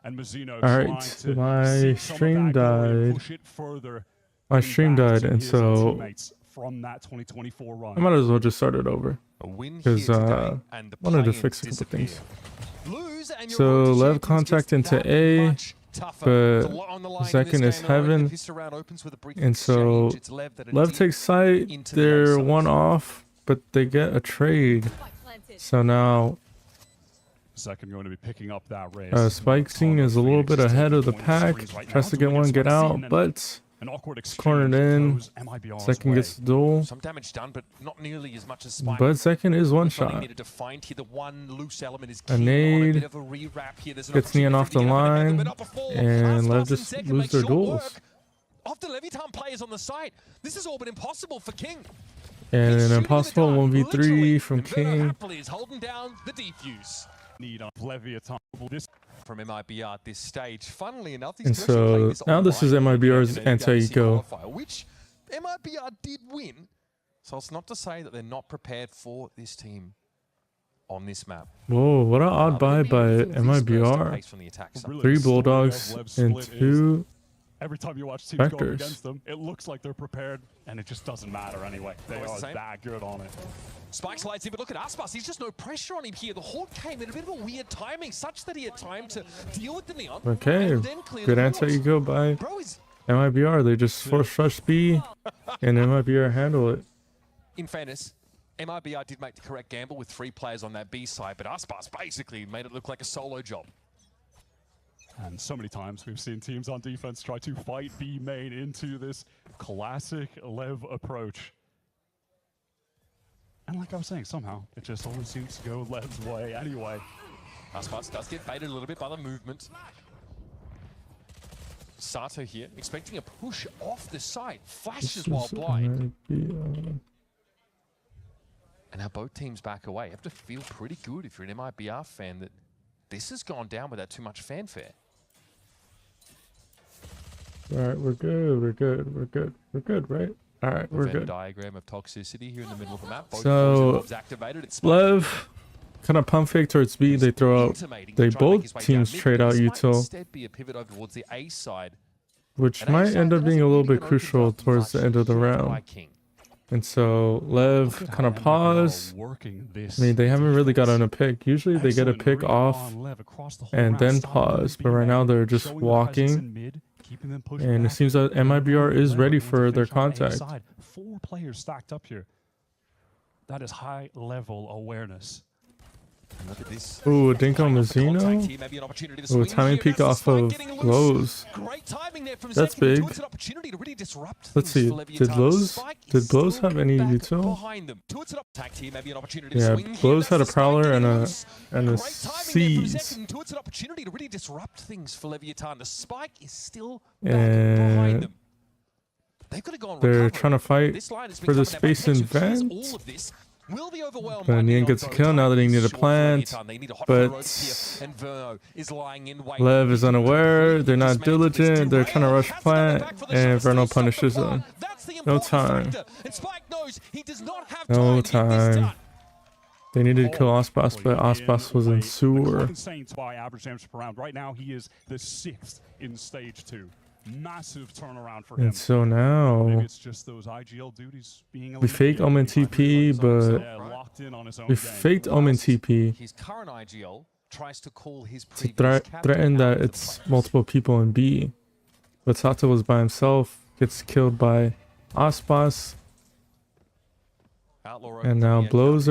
Alright, my stream died. My stream died, and so I might as well just start it over because I wanted to fix a couple things. So Lev contact into A, but second is Heaven, and so Lev takes site. They're one off, but they get a trade. So now Second going to be picking up that race. Spike Scene is a little bit ahead of the pack. Tries to get one, get out, but it's cornered in. Second gets the duel. Some damage done, but not nearly as much as Spike. But second is one shot. A nade gets Neon off the line, and Lev just lose their duels. After Leviathan players on the site, this has all been impossible for King. And an impossible 1v3 from King. Is holding down the defuse. Need on Leviathan From MIBR at this stage. Funnily enough, and so now this is MIBR's anti-eco, which MIBR did win. So it's not to say that they're not prepared for this team on this map. Whoa, what an odd buy by MIBR. 3 Bulldogs and 2 Every time you watch teams go Vectors. against them, it looks like they're prepared, and it just doesn't matter anyway. They are that good on it. Spike slides in, but look at Aspas. He's just no pressure on him here. The Horde came in a bit of a weird timing, such that he had time to deal with the Neon. Okay, good anti-eco by MIBR. They just force rush B, and MIBR handle it. In fairness, MIBR did make the correct gamble with 3 players on that B side, but Aspas basically made it look like a solo job. And so many times we've seen teams on defense try to fight B main into this classic Lev approach. And like I was saying, somehow it just always seems to go Lev's way anyway. Aspas does get baited a little bit by the movement. Sato here, expecting a push off the site. Flashes while blind. And now both teams back away. You have to feel pretty good if you're an MIBR fan that this has gone down without too much fanfare. Alright, we're good, we're good, right? Alright, we're good. Diagram of toxicity here in the middle of the map. Both so, Lev kind of pump fake towards B, they throw out, both teams trade out util, which might end up being a little bit crucial towards the end of the round. And so Lev kind of pause. I mean, they haven't really gotten a pick. Usually they get a pick off and then pause, but right now they're just walking. And it seems that MIBR is ready for their contact. 4 players stacked up here. That is high level awareness. Ooh, a Dinko Mazzino. Ooh, timing peek off of Blows. That's big. Let's see. Did Blows have any util? Yeah, Blows had a Prowler and a Seize. And they're trying to fight for the space in vent. But Neon gets a kill now that he needed a plant, but Lev is unaware, they're not diligent, they're trying to rush plant, and Verno punishes them. No time. No time. They needed to kill Aspas, but Aspas was in sewer. Right now he is the 6th in stage 2. Massive turnaround for him. And so now we fake Omen TP, but we faked Omen TP to threaten that it's multiple people in B. But Sato was by himself, gets killed by Aspas, and now Blows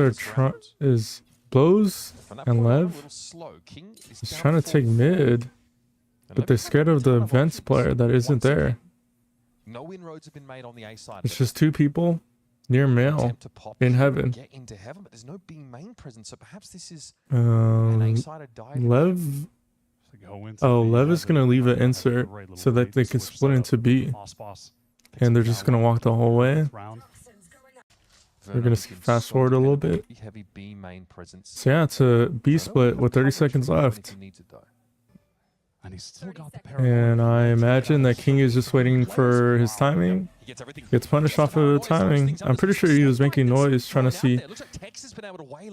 Blows and Lev is trying to take mid. But they're scared of the events player that isn't there. No inroads have been made on the A side. It's just 2 people near Mail in Heaven. Get into Heaven, but there's no B main presence, so perhaps this is an A-sided dive. Lev. Oh, Lev is gonna leave an insert so that they can split into B, and they're just gonna walk the whole way. We're gonna fast forward a little bit. So yeah, it's a B split with 30 seconds left. And I imagine that King is just waiting for his timing. Gets punished off of the timing. I'm pretty sure he was making noise trying to see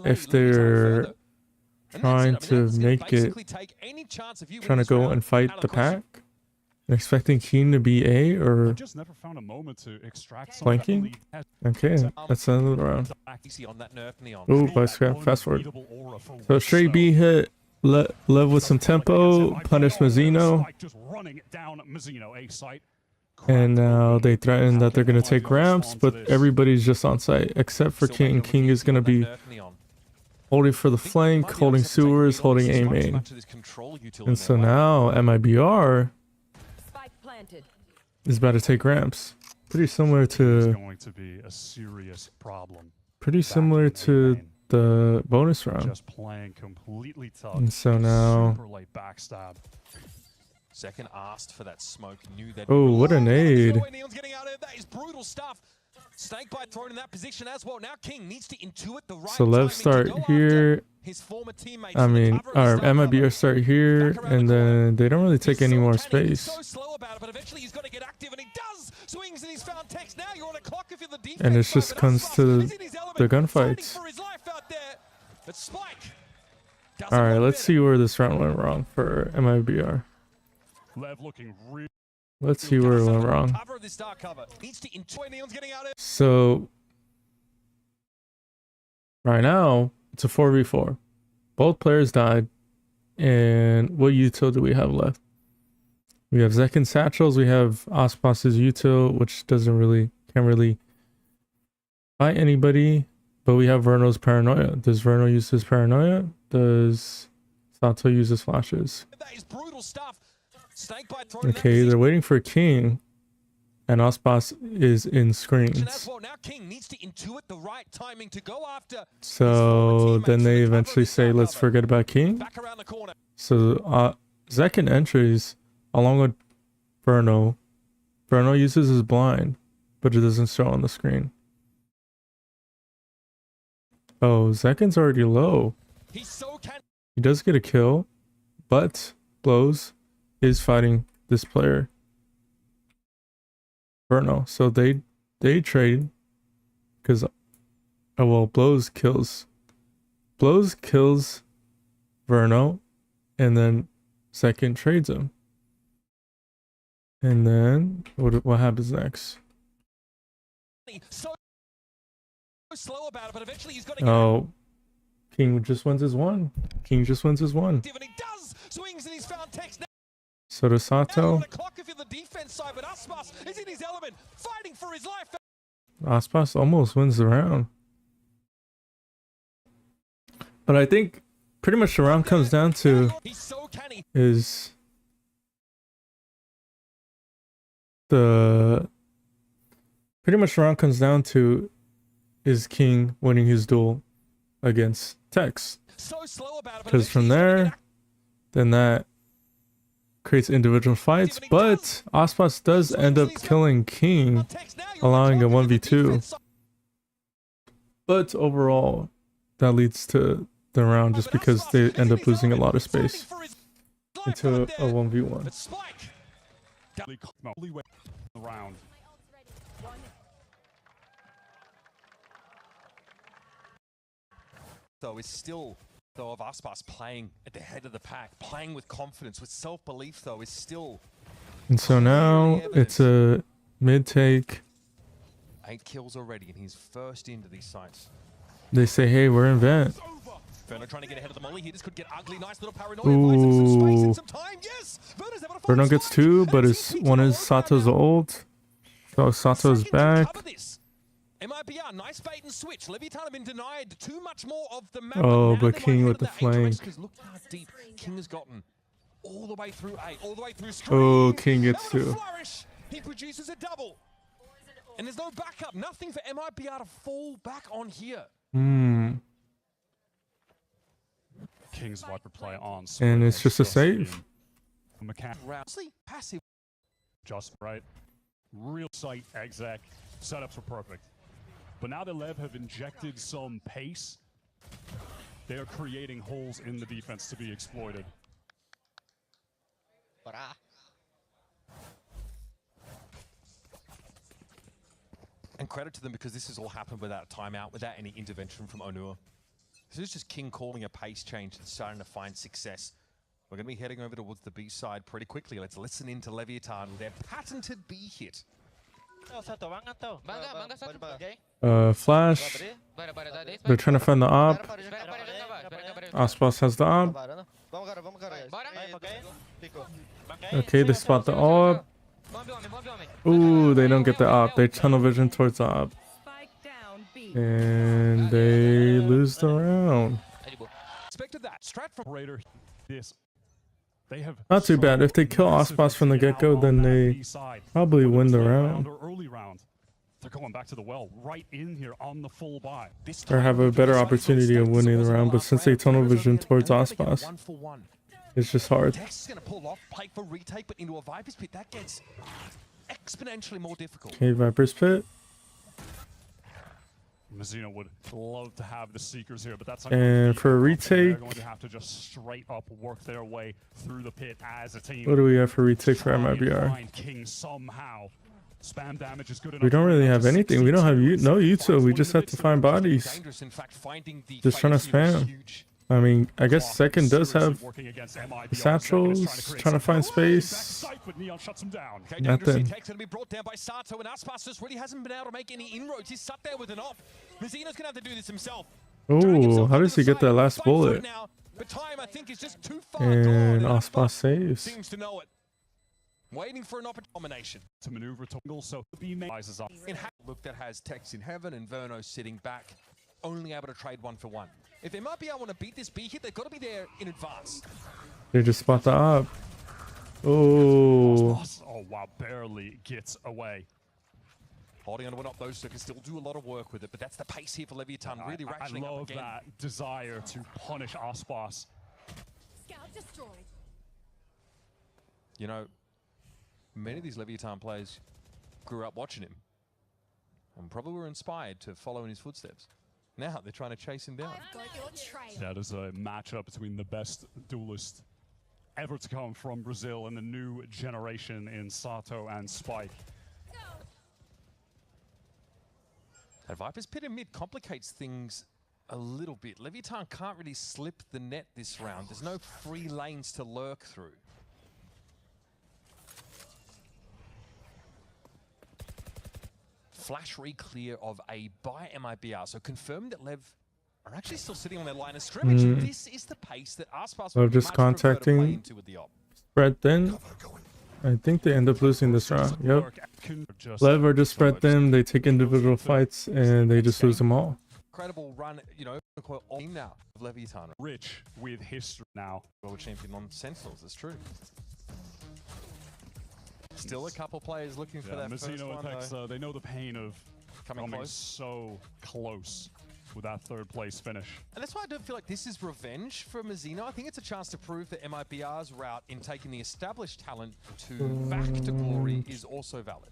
if they're trying to make it, trying to go and fight the pack, and expecting King to be A or just never found a moment to extract flanking. Okay, that's another round. Oh, by scrap, fast forward. So straight B hit, Lev with some tempo, punish Mazzino. And now they threaten that they're going to take ramps, but everybody's just on site except for King. King is going to be holding for the flank, holding sewers, holding A main. And so now MIBR is about to take ramps. Pretty similar to the bonus round. Just playing completely tough. And so now Second asked for that smoke, knew that. oh, what a nade. Getting out of that is brutal stuff. Snakebite thrown in that position as well. Now King needs to intuit the right. So let's start here. His former teammates. I mean, our MIBR start here, and then they don't really take any more space. So slow about it, but eventually he's got to get active, and he does. Swings and he's found text. Now you're on a clock if you're the defense. And it just comes to the gunfights. All right, let's see where this round went wrong for MIBR. Let's see where it went wrong. So right now it's a 4v4. Both players died. And what util do we have left? We have Zekin Satchels. We have Ospas's util, which can't really fight anybody. But we have Verno's Paranoia. Does Verno use his Paranoia? Does Sato use his flashes? That is brutal stuff. Okay, they're waiting for King, and Ospas is in screens. So then they eventually say, let's forget about King. So Zekin entries along with Verno. Verno uses his blind, but it doesn't show on the screen. Oh, Zekin's already low. He does get a kill, but Blows is fighting this player, Verno. So they trade because well, Blows kills Verno, and then Zekin trades him. And then what happens next? Slow about it, but eventually he's got to oh, King just wins his one. King just wins his one. Swings and he's found text now. So does Sato. Aspas almost wins the round. But I think pretty much the round comes down to is King winning his duel against Tex. Because from there, then that creates individual fights, but Aspas does end up killing King, allowing a 1v2. But overall, that leads to the round just because they end up losing a lot of space into a 1v1. Though is still of Aspas playing at the head of the pack, playing with confidence, with self-belief though is still. And so now it's a mid take. 8 kills already and he's first into these sites. They say, hey, we're in vent. Verno trying to get ahead of the molly here. This could get ugly. Nice little paranoia. Ooh. Yes, Verno gets 2, but one is Sato's ult. So Sato's back. MIBR, nice bait and switch. Leviathan have been denied too much more of the map. Oh, but King with the flank. Look how deep King has gotten. All the way through A, all the way through screen. Oh, King gets 2. He produces a double. And there's no backup. Nothing for MIBR to fall back on here. King's Viper play on. And it's just a save. Passive. Just right. Real sight exec. Setups were perfect. But now that Lev have injected some pace, they are creating holes in the defense to be exploited. And credit to them because this has all happened without a timeout, without any intervention from Onua. This is just King calling a pace change and starting to find success. We're going to be heading over towards the B side pretty quickly. Let's listen in to Leviathan with their patented B hit. Flash. They're trying to find the op. Aspas has the op. Okay, they spot the op. Ooh, they don't get the op. They tunnel vision towards the op. And they lose the round. Expected that. Strat from Raider. This. They have not too bad. If they kill Aspas from the get-go, then they probably win the round. Early round. They're going back to the well right in here on the full buy. Or have a better opportunity of winning the round, but since they tunnel vision towards Aspas, it's just hard. Dex is going to pull off, play for retake, but into a Viper's Pit. That gets exponentially more difficult. Okay, Viper's Pit. Mizzino would love to have the Seekers here, but that's and for a retake, they're going to have to just straight up work their way through the pit as a team. What do we have for retake for MIBR? King somehow. Spam damage is good enough. We don't really have anything. We don't have no util. We just have to find bodies. Just trying to spam. I mean, I guess second does have satchels, trying to find space. Nothing. Oh, how does he get that last bullet? And Aspas saves. Waiting for an opportunity to maneuver to so B rises up. Look, that has Tex in heaven and Verno sitting back, only able to trade 1-for-1. If they might be able to beat this B hit, they've got to be there in advance. They just spot the op. Oh. Oh wow, barely gets away. Holding on to an op, those can still do a lot of work with it, but that's the pace here for Leviathan. Really ratcheting I love up again. that desire to punish Aspas. Scout destroyed. You know, many of these Leviathan players grew up watching him and probably were inspired to follow in his footsteps. Now they're trying to chase him down. That is a matchup between the best duelist ever to come from Brazil and the new generation in Sato and Spike. That Viper's Pit in mid complicates things a little bit. Leviathan can't really slip the net this round. There's no free lanes to lurk through. Flash re-clear of a by MIBR, so confirmed that Lev are actually still sitting on their line of scrimmage. This is the pace that Aspas will just contacting spread thin. I think they end up losing this round. Yep. Lev are just spread thin. They take individual fights and they just lose them all. Incredible run, you know, now of Leviathan. Rich with history now. World champion on Sentinels, that's true. Still a couple players looking for that first one, Tex, they know the pain of coming close. So close with that third place finish. And that's why I don't feel like this is revenge for Mizzino. I think it's a chance to prove that MIBR's route in taking the established talent back to glory is also valid.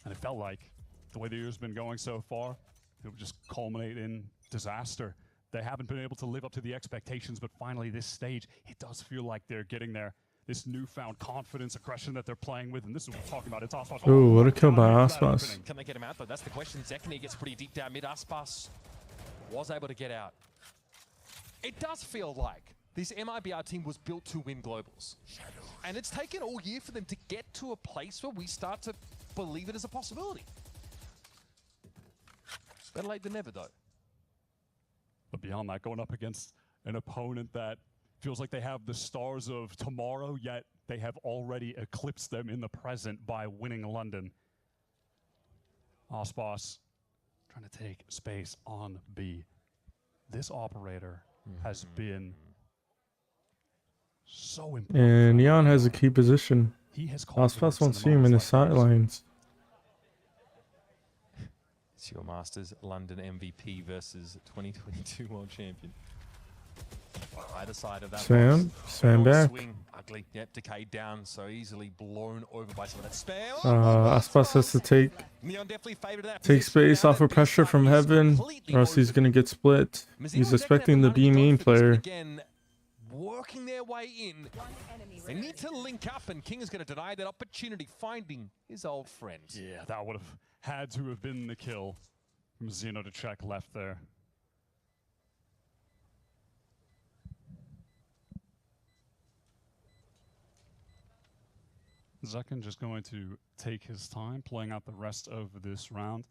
And it felt like the way the year's been going so far, it would just culminate in disaster. They haven't been able to live up to the expectations, but finally this stage, it does feel like they're getting there. This newfound confidence, aggression that they're playing with, and this is what we're talking about. It's Aspas. Ooh, what a kill by Aspas. Can they get him out though? That's the question. Zekany gets pretty deep down mid. Aspas was able to get out. It does feel like this MIBR team was built to win globals. And it's taken all year for them to get to a place where we start to believe it as a possibility. Better late than never though. But beyond that, going up against an opponent that feels like they have the stars of tomorrow, yet they have already eclipsed them in the present by winning London. Aspas trying to take space on B. This operator has been so important. And Neon has a key position. Aspas won't see him in the sidelines. It's your Masters London MVP versus 2022 World Champion. Either side of that. Spam back. Swing, ugly. Yep, decayed down, so easily blown over by some of that spam. Aspas has to take space off of pressure from heaven, or else he's gonna get split. He's expecting the B main player. Again, working their way in. They need to link up, and King is going to deny that opportunity, finding his old friend. Yeah, that would have had to have been the kill from Zeno to check left there. Zekken just going to take his time playing out the rest of this round.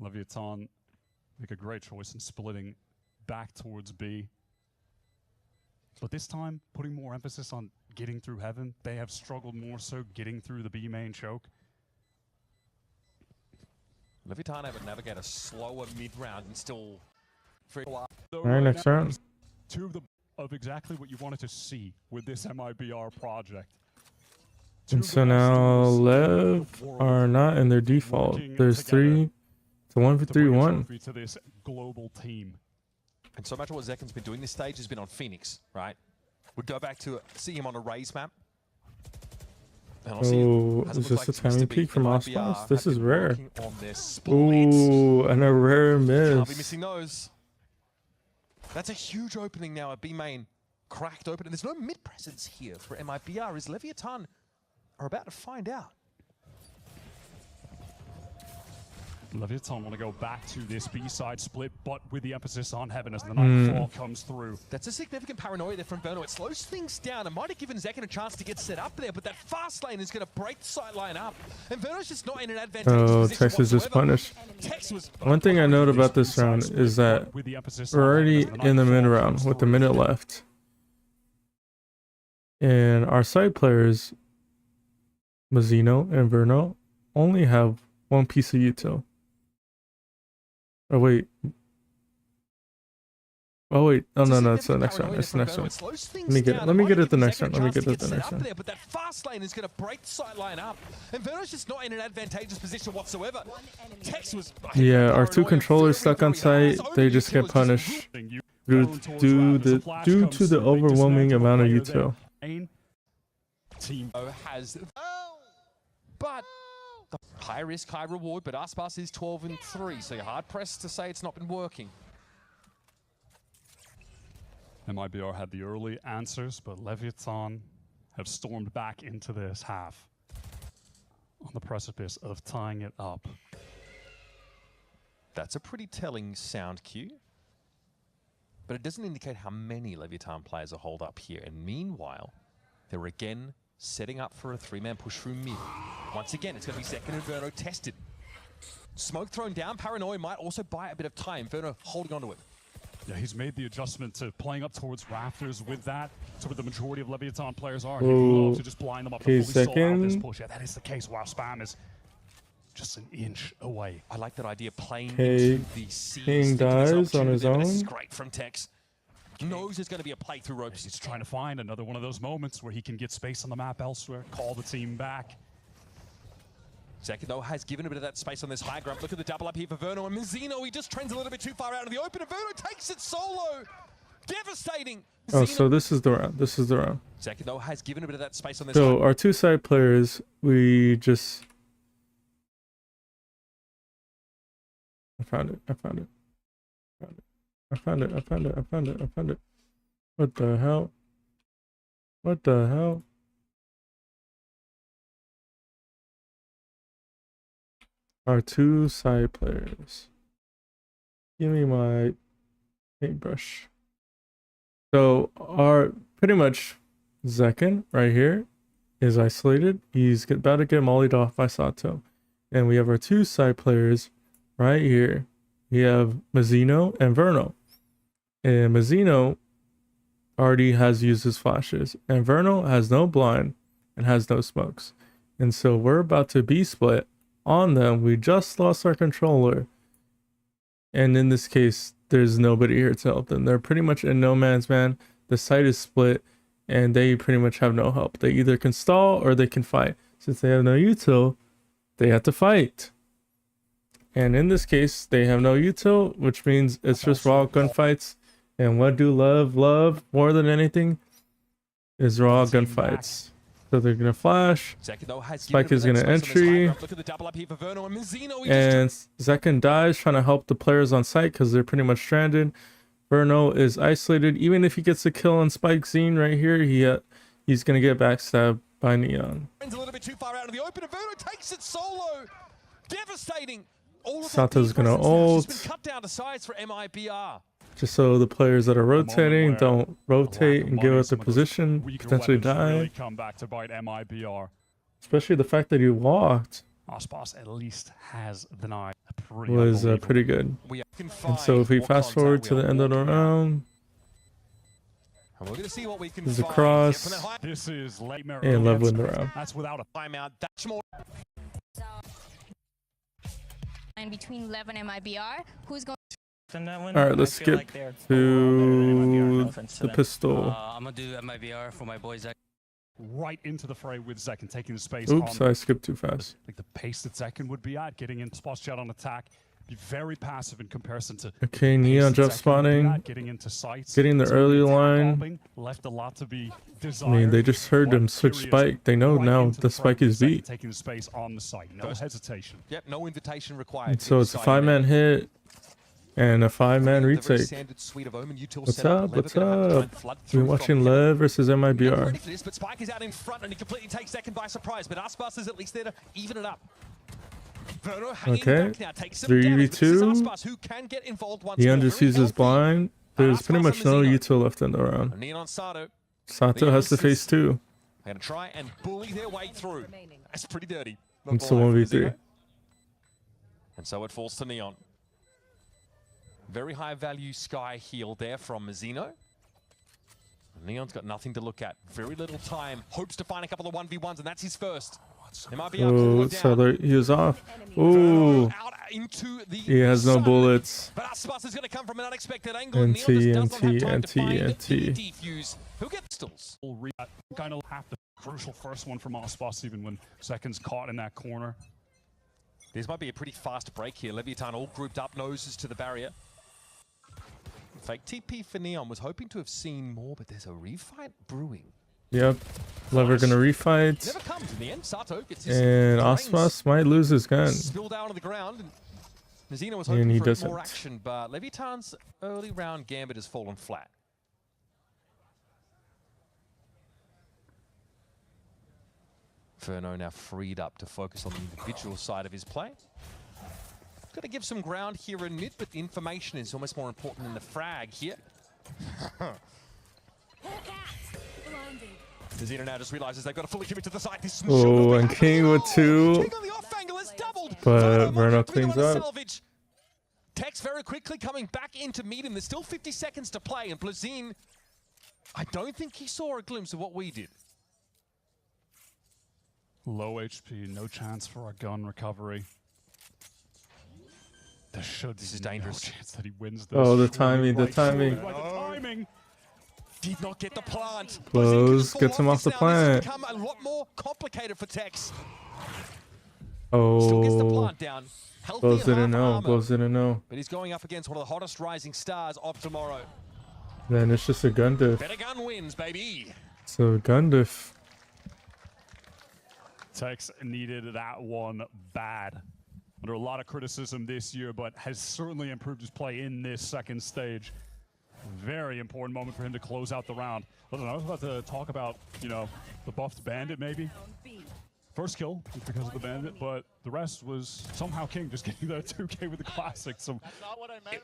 Leviathan make a great choice in splitting back towards B. But this time, putting more emphasis on getting through Heaven. They have struggled more so getting through the B main choke. Leviathan able to navigate a slower mid-round and still... All right, next round. Two of exactly what you wanted to see with this MIBR project. And so now Lev are not in their default. There's 3 to 1 for 3-1. To this global team. And so much of what Zekken's been doing this stage has been on Phoenix, right? We'd go back to see him on a raise map. Oh, is this a timing peak from Ospas? This is rare. Ooh, and a rare miss. Can't be missing those. That's a huge opening now at B main. Cracked open. And there's no mid presence here for MIBR. Is Leviathan are about to find out. Leviathan want to go back to this B-side split, but with the emphasis on Heaven as the Nightfall comes through. That's a significant paranoia there from Verno. It slows things down. It might have given Zekken a chance to get set up there, but that fast lane is going to break the sight line up. And Verno's just not in an advantageous position Tex is just punished. One thing I note about this round is that we're already in the mid-round with a minute left. And our side players, Mazzino and Verno, only have 1 piece of util. Oh wait. Oh wait. Oh no, it's the next round. It's the next round. Let me get it the next round. Let me get it the next round. But that fast lane is going to break the sight line up. And Verno's just not in an advantageous position whatsoever. Tex was yeah, our 2 controllers stuck on site, they just get punished due to the overwhelming amount of util. Team has but the high risk, high reward, but Aspas is 12-3, so you're hard pressed to say it's not been working. MIBR had the early answers, but Leviathan have stormed back into this half on the precipice of tying it up. That's a pretty telling sound cue, but it doesn't indicate how many Leviathan players are holed up here. And meanwhile, they're again setting up for a 3-man push through mid. Once again, it's going to be Zekken and Verno tested. Smoke thrown down. Paranoia might also buy a bit of time. Verno holding onto it. Yeah, he's made the adjustment to playing up towards Rafters with that. So where the majority of Leviathan players are. He loves to just blind them up to fully sold out this push. Yeah, that is the case. While Spam is just an inch away. I like that idea, playing into the King dies on his own. This is great from Tex. Knows there's going to be a play through ropes. He's trying to find another one of those moments where he can get space on the map elsewhere, call the team back. Zekken, though, has given a bit of that space on this high ground. Look at the double up here for Verno. And Mazzino, he just trends a little bit too far out of the open. And Verno takes it solo. Devastating. Oh, so this is the round. This is the round. Zekken, though, has given a bit of that space on this. So our 2 side players, we just... I found it. What the hell? What the hell? Our 2 side players. Give me my paintbrush. So our pretty much Zekken right here is isolated. He's about to get mollied off by Sato. And we have our 2 side players right here. We have Mazzino and Verno. And Mazzino already has used his flashes. And Verno has no blind and has no smokes. And so we're about to be split on them. We just lost our controller. And in this case, there's nobody here to help them. They're pretty much in no man's land. The site is split and they pretty much have no help. They either can stall or they can fight. Since they have no util, they have to fight. And in this case, they have no util, which means it's just raw gunfights. And what do love more than anything is raw gunfights. So they're going to flash. Spike is going to entry. And Zekken dies trying to help the players on site because they're pretty much stranded. Verno is isolated. Even if he gets a kill on Spike Zine right here, he's going to get backstabbed by Neon. A little bit too far out of the open, and Verno takes it solo. Devastating. Sato's going to ult. Cut down to size for MIBR. Just so the players that are rotating don't rotate and give up the position, potentially die. Come back to bite MIBR. Especially the fact that he walked Aspas at least has the night. Pretty was unbelievable. pretty good. And so if we fast forward to the end of the round, And we're going to see what we can there's a find. cross, This is late and Lev win the round. That's without a timeout. That's more. And between Lev and MIBR, who's going Alright, let's skip to the pistol. I'm gonna do MIBR for my boys. right into the fray with Zekin, taking the space. Oops, I skipped too fast. Like the pace that Zekin would be at, getting into spots jet on attack, be very passive in comparison to. Okay, Neon jump spawning, getting into sights, getting the early line. bombing, left a lot to be desired. I mean, they just heard them switch spike. They know now the spike is Zekin beat. taking the space on the site, no hesitation. Yep, no invitation required. And so it's a 5-man hit and a 5-man retake. What's up? What's up? We're watching Lev versus MIBR. Ready for this, but Spike is out in front and he completely takes Zekin by surprise. But Aspas is at least there to even it up. Verno hanging Okay, back now, takes some 3v2. damage, but this is Aspas who can get involved once Neon more. just Very uses healthy. blind. There's pretty Aspas much and no Mazzino. util left in the round. Neon Sato. Sato has to face 2. They're going to try and bully their way through. That's pretty dirty. Not It's a gonna lie for 1v3. Mazzino. And so it falls to Neon. Very high value Sky heal there from Mazzino. Neon's got nothing to look at. Very little time. Hopes to find a couple of 1v1s, and that's his first. It might be Oh, so he was off. Ooh, out into the he has no sun. bullets. But Aspas is going to come from an unexpected angle. NT, Neon just does not have time to NT, find NT. the defuse. Who gets stills? Kind of have the crucial first one from Aspas, even when Zekin's caught in that corner. This might be a pretty fast break here. Leviathan all grouped up, noses to the barrier. Fake TP for Neon. Was hoping to have seen more, but there's a refight brewing. Yep. Lever gonna refight. Never comes in the end. Sato gets his And brains Aspas might lose his gun. spilled out on the ground. And Mazzino was And hoping he for a bit doesn't. more action, but Leviathan's early round gambit has fallen flat. Verno now freed up to focus on the individual side of his play. Got to give some ground here in mid, but the information is almost more important than the frag here. Mazzino now just realizes they've got to fully commit to the side. This Oh, and King with 2. King on the off angle has doubled. But Verno might be the cleans one to up. salvage. Tex very quickly coming back in to meet him. There's still 50 seconds to play, and Blazin, I don't think he saw a glimpse of what we did. Low HP, no chance for a gun recovery. There should This is be dangerous. no chance that he wins this. Oh, the Surely timing, the right through timing. it. Right, the timing. Did not get the plant. Close, Blazin gets him off the now. plant. This has become a lot more complicated for Tex. Still gets the Oh, plant down. Healthy Blows and didn't half know. armor, Blows didn't know. but he's going up against one of the hottest rising stars of tomorrow. Then it's just a gun diff. Better gun wins, baby. So gun diff. Tex needed that one bad. Under a lot of criticism this year, but has certainly improved his play in this second stage. Very important moment for him to close out the round. I don't know, I was about to talk about, you know, the buffed bandit maybe. First kill was because of the bandit, but the rest was somehow King just getting the 2K with the classic. Some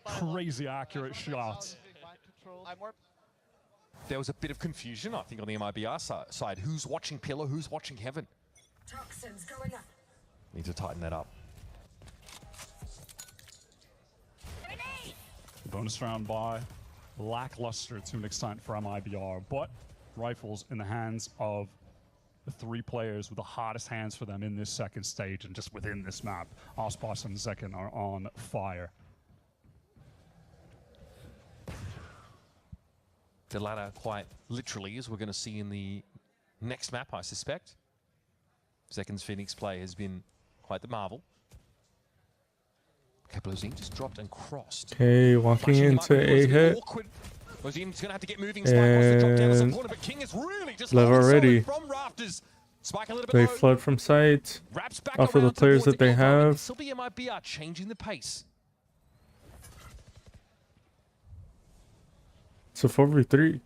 crazy accurate shots. There was a bit of confusion, I think, on the MIBR side. Who's watching Pillar? Who's watching Heaven? Toxins going up. Need to tighten that up. Bonus round by lackluster to an extent for MIBR, but rifles in the hands of the 3 players with the hottest hands for them in this second stage and just within this map. Aspas and Zekin are on fire. The latter quite literally, as we're going to see in the next map, I suspect. Zekin's Phoenix play has been quite the marvel. Okay, Blazin just dropped and crossed. Okay, walking Flashing him into up, it was a hit. awkward. Blazin's going to have to get moving. Spike wants to drop down to some And corner, but King is really just Lev holding solid already. from rafters. Spike a little bit They low. flood from sight. Wraps back off of the around players towards that they Elbow, and have. This will be MIBR changing the pace. It's a 4v3.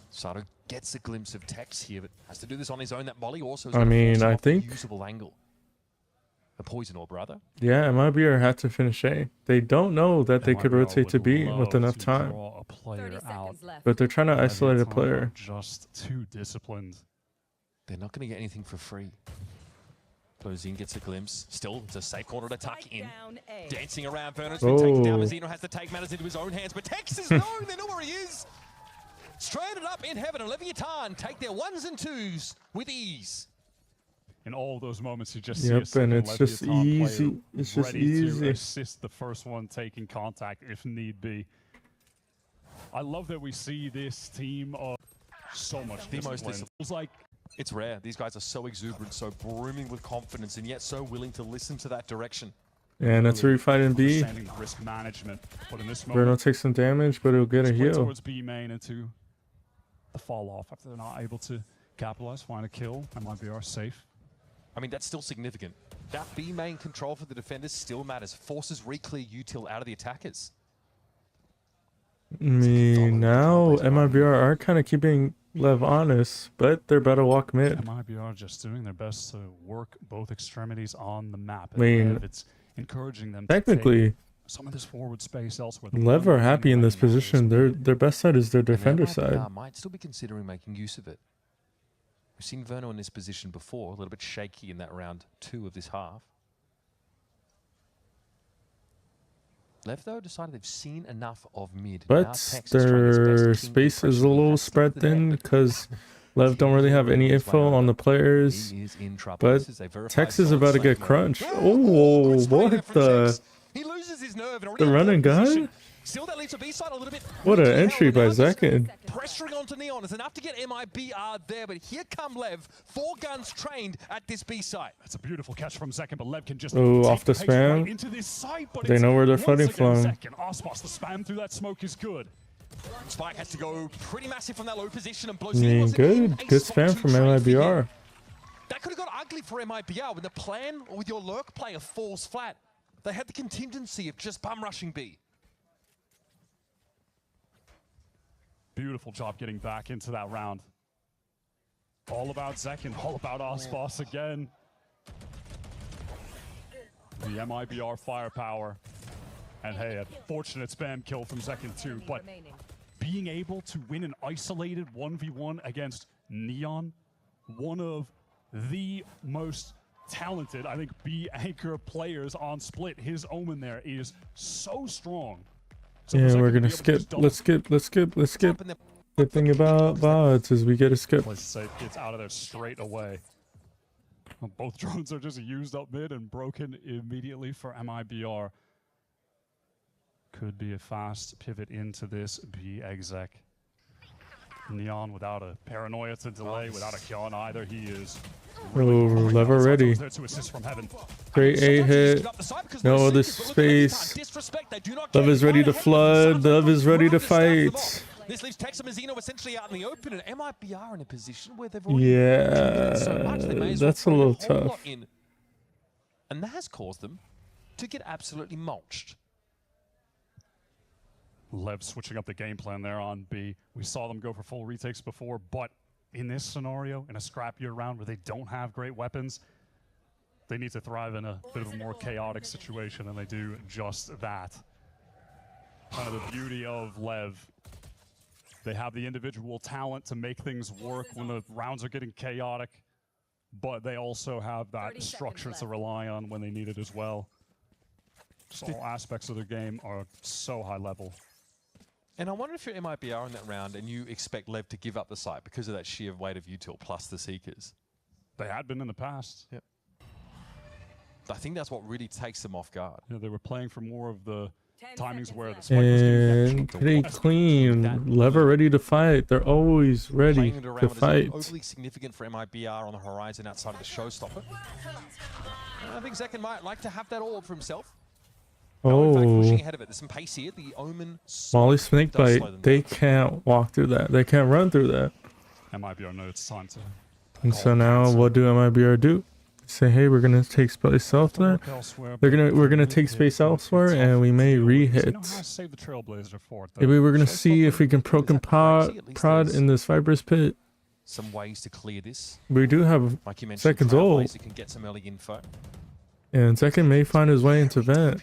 Sato gets a glimpse of Tex here, but has to do this on his own. That Molly also is I gonna mean, force him I off a think- usable angle. A poison orb, rather. Yeah, MIBR had to finish A. They don't know that they could MIBR rotate to would B love with enough to time. draw a player 30 out. seconds left. But they're trying to isolate a Leviathan are player. just too disciplined They're not going to get anything for free. Blozin gets a glimpse. Still, it's a safe corner to tuck in. Dancing around. Verno's been taken down. Mazzino has to take matters into his own hands. But Texas, no, they know where he is. Stranded up in heaven. Leviathan take their ones and twos with ease. In all those moments, you just see and it's just easy. It's just easy to assist the first one taking contact if need be. I love that we see this team of so much discipline. It's like it's rare. These guys are so exuberant, so brimming with confidence, and yet so willing to listen to that direction. And that's where we fight in B. Risk management, but in this Bruno takes some damage, but he'll get a heal. Towards B main into the fall off after they're not able to capitalize, find a kill. MIBR safe. I mean, that's still significant. That B main control for the defenders still matters. Forces re-clear util out of the attackers. I mean, now MIBR are kind of keeping Lev honest, but they're about to walk mid. MIBR just doing their best to work both extremities on the map. I mean, it's encouraging them technically to take some of this forward space elsewhere. Lev are happy in this position. Their best side is their defender side. Might still be considering making use of it. We've seen Verno in this position before, a little bit shaky in that round 2 of this half. Lev, though, decided they've seen enough of mid. But their space is a little spread thin because Lev don't really have any info on the players. But Tex is about to get crunched. Oh, what the? He loses his nerve and the run and gun? Still, that leaves a B side a little bit. What an entry by Zekin. Pressuring onto Neon is enough to get MIBR there, but here come Lev, 4 guns trained at this B site. That's a beautiful catch from Zekin, but Lev can just off the spam. Right into this site, but they know where they're fighting from. Ospas, the spam through that smoke is good. Spike has to go pretty massive from that low position, and good spam from MIBR. That could have got ugly for MIBR when the plan with your lurk player falls flat. They had the contingency of just bum rushing B. Beautiful job getting back into that round. All about Zekin, all about Ospas again. The MIBR firepower. And hey, a fortunate spam kill from Zekin too, but being able to win an isolated 1v1 against Neon, one of the most talented, I think, B anchor players on Split. His Omen there is so strong. So yeah, we're gonna skip. Let's skip. The thing about VODs is we get a skip. Gets out of there straight away. Well, both drones are just used up mid and broken immediately for MIBR. Could be a fast pivot into this B exec. Neon without a paranoia to delay, without a Kyon either. He is Lev already. Great A hit. No other space. Lev is ready to flood. Lev is ready to fight. This leaves Tex and Mazzino essentially out in the open, and MIBR in a position where they've already so much, they may as well that's a little tough. And that has caused them to get absolutely mulched. Lev switching up the game plan there on B. We saw them go for full retakes before, but in this scenario, in a scrappier round where they don't have great weapons, they need to thrive in a bit of a more chaotic situation, and they do just that. Kind of the beauty of Lev. They have the individual talent to make things work when the rounds are getting chaotic, but they also have that structure to rely on when they need it as well. So all aspects of their game are so high level. And I wonder if you're MIBR in that round and you expect Lev to give up the site because of that sheer weight of util plus the Seekers. They had been in the past. Yep. I think that's what really takes them off guard. Yeah, they were playing for more of the timings where the spike was getting pretty clean. Lever ready to fight. They're always ready to fight. Overly significant for MIBR on the horizon outside of the showstopper. I think Zekin might like to have that all for himself. Oh, pushing ahead of it. There's some pace here. The Omen Molly Snakebite. They can't walk through that. They can't run through that. MIBR knows it's time to. And so now, what do MIBR do? Say, hey, we're gonna take space elsewhere. We're gonna take space elsewhere, and we may re-hit. Maybe we're gonna see if we can proc and prod in this Viper's pit. Some ways to clear this. We do have Zekin's ult. You can get some early info. And Zekin may find his way into vent.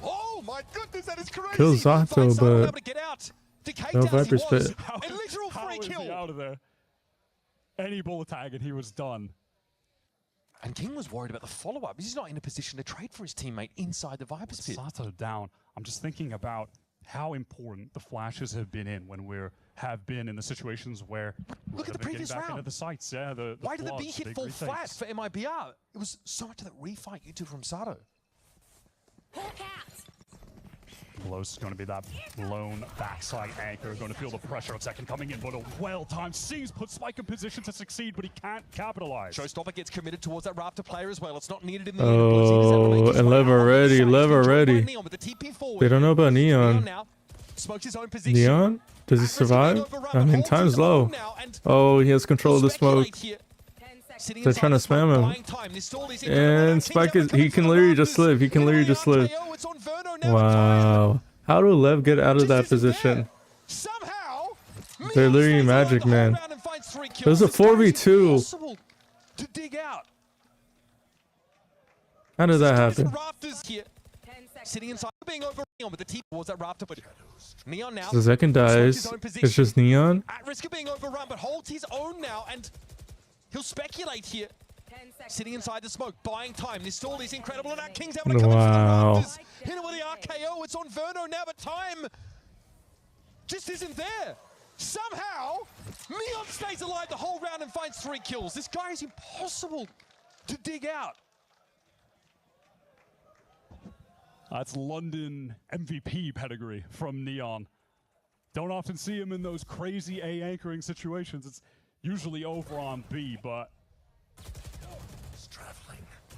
Oh my goodness, that is crazy. Kill Zato, but no Viper's pit. A literal free kill. Out of there. any bullet tag and he was done. And King was worried about the follow-up. He's not in a position to trade for his teammate inside the Viper's pit. Sato down. I'm just thinking about how important the flashes have been when we have been in the situations where look at the previous back round. into the sights. Yeah, Why did the B floods, hit big fall retakes. flat for MIBR? It was so much of that refight you two from Sato. Close is going to be that lone backside anchor. Going to feel the pressure of Second coming in, but a well-timed sees put Spike in position to succeed, but he can't capitalize. Showstopper gets committed towards that Raptor player as well. It's not needed in the Oh, and Lev already. They don't know about Neon. Neon? Does he survive? I mean, time's low. Oh, he has control of the smoke. They're trying to spam him. And Spike is, he can literally just live. He can literally just live. Wow. How do Lev get out of that position? They're literally magic, man. There's a 4v2. How did that happen? Sitting inside, being over but the T towards that Raptor, but Neon now. The second dies. It's just Neon. At risk of being overrun, but holds his own now, and he'll speculate here. Sitting inside the smoke, buying time. This stall is incredible, and that King's able to come in for the Raptors. Hit him with the RKO. It's on Verno now, but time just isn't there. Somehow, Neon stays alive the whole round and finds 3 kills. This guy is impossible to dig out. That's London MVP pedigree from Neon. Don't often see him in those crazy A anchoring situations. It's usually over on B, but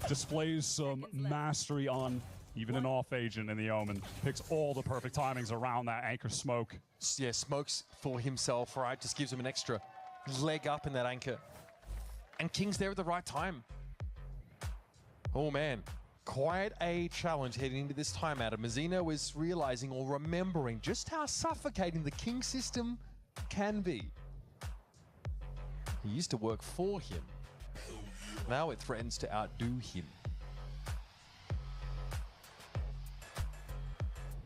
displays some mastery on even an off agent in the Omen. Picks all the perfect timings around that anchor smoke. Yeah, smokes for himself, right? Just gives him an extra leg up in that anchor. And King's there at the right time. Oh man, quite a challenge heading into this timeout. And Mazzino was realizing or remembering just how suffocating the King system can be. He used to work for him. Now it threatens to outdo him.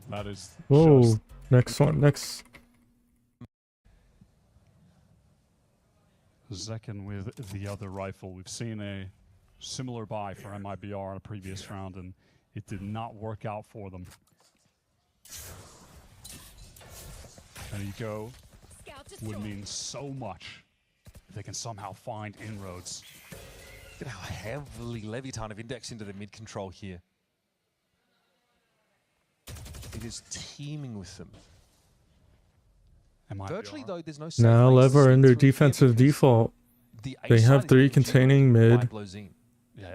That is Whoa. just Next one. Next. Zekin with the other rifle. We've seen a similar buy for MIBR in a previous round, and it did not work out for them. And Eco would mean so much if they can somehow find inroads. Look at how heavily Leviathan have indexed into the mid control here. It is teeming with them. Virtually though, there's no Now Lev are in their defensive default. They have 3 containing mid.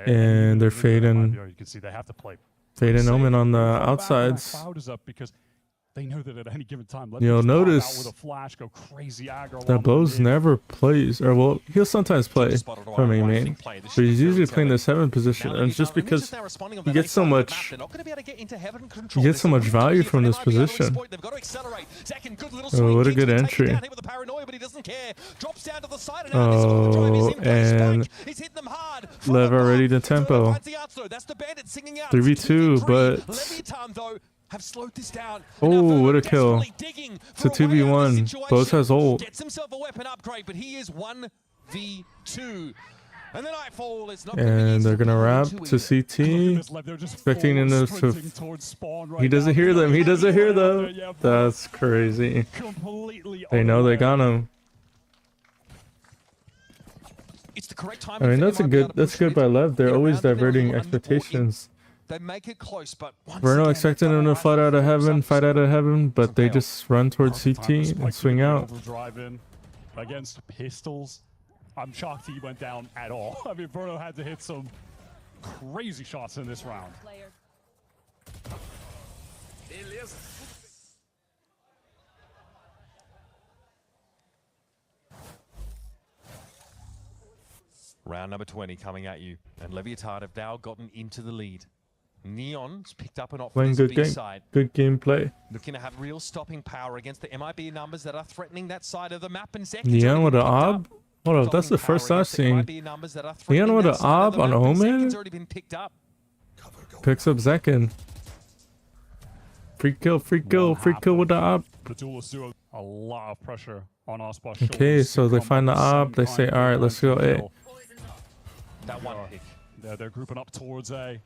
And they're fading. You can see they have to play. Fade and Omen on the outsides. Cloud is up because they know that at any given time, You'll notice with a flash, go crazy aggro that Bose never plays, or well, he'll sometimes play from a main, but he's usually playing the 7 position, and it's just because he gets so much value from this position. Oh, what a good entry. Oh, and Lev already to tempo. 3v2, but have slowed this down. Oh, what a kill. It's a 2v1. Bose has ult. Gets himself a weapon upgrade, but he is 1v2. And the Nightfall is not and they're gonna wrap to CT. Expecting him to. He doesn't hear them. He doesn't hear them. That's crazy. They know they got him. It's the correct time. I mean, that's good by Lev. They're always diverting expectations. They make it close, but we're not expecting them to fight out of heaven, but they just run towards CT and swing out. Drive in against pistols. I'm shocked he went down at all. I mean, Bruno had to hit some crazy shots in this round. Round number 20 coming at you, and Leviathan have now gotten into the lead. Neon's picked up an op Playing for good this game. side. Good gameplay. Looking to have real stopping power against the MIB numbers that are threatening that side of the map. And Neon with an ob? Hold up, that's the first I've seen. Neon with an ob on Omen? Picks up Zekin. Free kill with the ob. a lot of pressure on Aspas. Okay, so they find the op. They say, all right, let's go A. That one pick. They're grouping up towards A.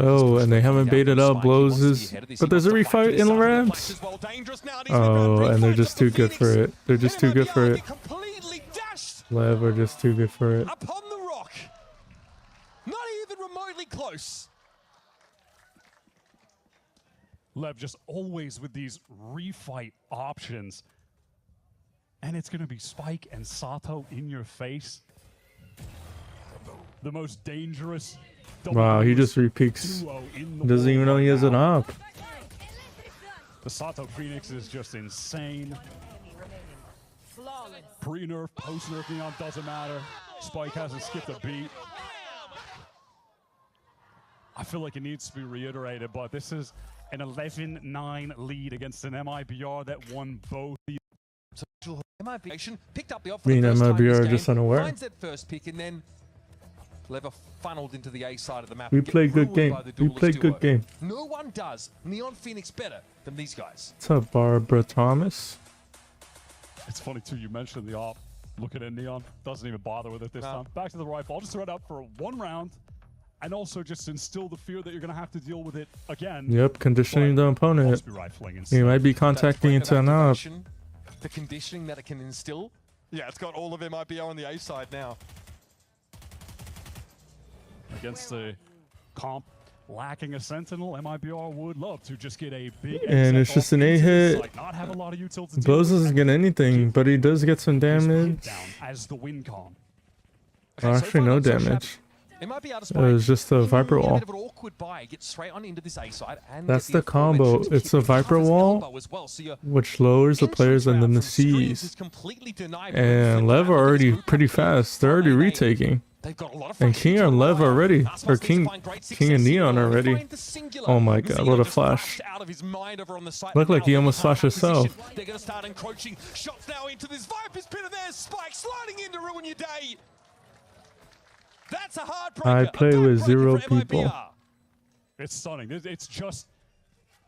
Oh, and they haven't baited out blows his... But there's a refight in LORANT. Oh, and they're just too good for it. They're just too good for it. Lev are just too good for it. Upon the rock. Not even remotely close. Lev just always with these refight options. And it's going to be Spike and Sato in your face. The most dangerous... Wow, he just repeaks. He doesn't even know he has an op. The Sato Phoenix is just insane. Pre-nerf, post-nerf Neon doesn't matter. Spike hasn't skipped a beat. I feel like it needs to be reiterated, but this is an 11-9 lead against an MIBR that won both the... MIBR picked up the off Me and MIBR are game, just unaware. finds that first pick and then Lever funneled into the A side of the map. We play good game. We play good game. No one does Neon Phoenix better than these guys. What's up, Barbara Thomas? It's funny too, you mentioned the op. Looking at Neon, doesn't even bother with it this time. Back to the rifle, I'll just throw it out for one round. And also just instill the fear that you're going to have to deal with it again. Yep, conditioning the opponent. He might be contacting into an op. The conditioning that it can instill. Yeah, it's got all of MIBR on the A side now. Against the comp lacking a sentinel, MIBR would love to just get a big... And it's just an A hit. Like not have a lot of utils to Blows doesn't get anything, but he does get some damage. As the win con. Oh, actually, no damage. It was just a Viper wall. That's the combo. It's a Viper wall, which lowers the players and then the C's. And Lev are already pretty fast. They're already retaking. And King and Lev are ready. Or King and Neon are ready. Oh my god, what a flash. Looked like he almost flashed himself. They're going to start encroaching. Shots now into this Viper's pit of theirs. Spike sliding in to ruin your day. That's a hard breaker. I play with 0 people. It's stunning. It's just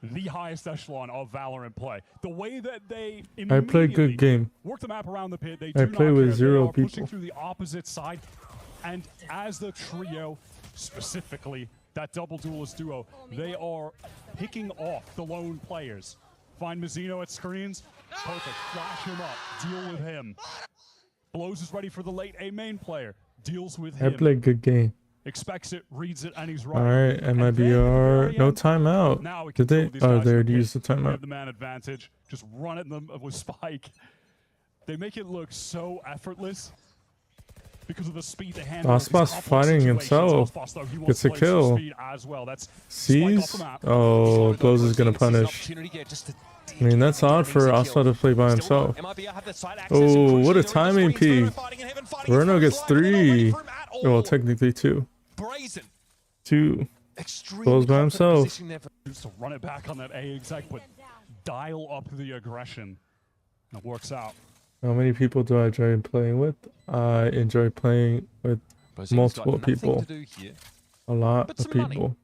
the highest echelon of Valorant play. The way that they I play good game. Work the map around the pit. They I play with 0 people. Pushing through the opposite side. And as the trio, specifically that double duelist duo, they are picking off the lone players. Find Mizzino at screens. Perfect. Flash him up. Deal with him. Blows is ready for the late A main player. Deals with him. I play good game. Expects it, reads it, and he's right. Alright, MIBR. No timeout. Did they? Oh, they already used the timeout. The man advantage. Just run at them with Spike. They make it look so effortless because of the speed they handle. Aspas fighting himself. Gets a kill. Sees? Oh, Blows is gonna punish. I mean, that's odd for Aspas to play by himself. Oh, what a timing peak. Verno gets 3. Well, technically 2. 2. Blows by himself. To run it back on that A exec, but dial up the aggression. It works out. How many people do I enjoy playing with? I enjoy playing with multiple people. A lot of people.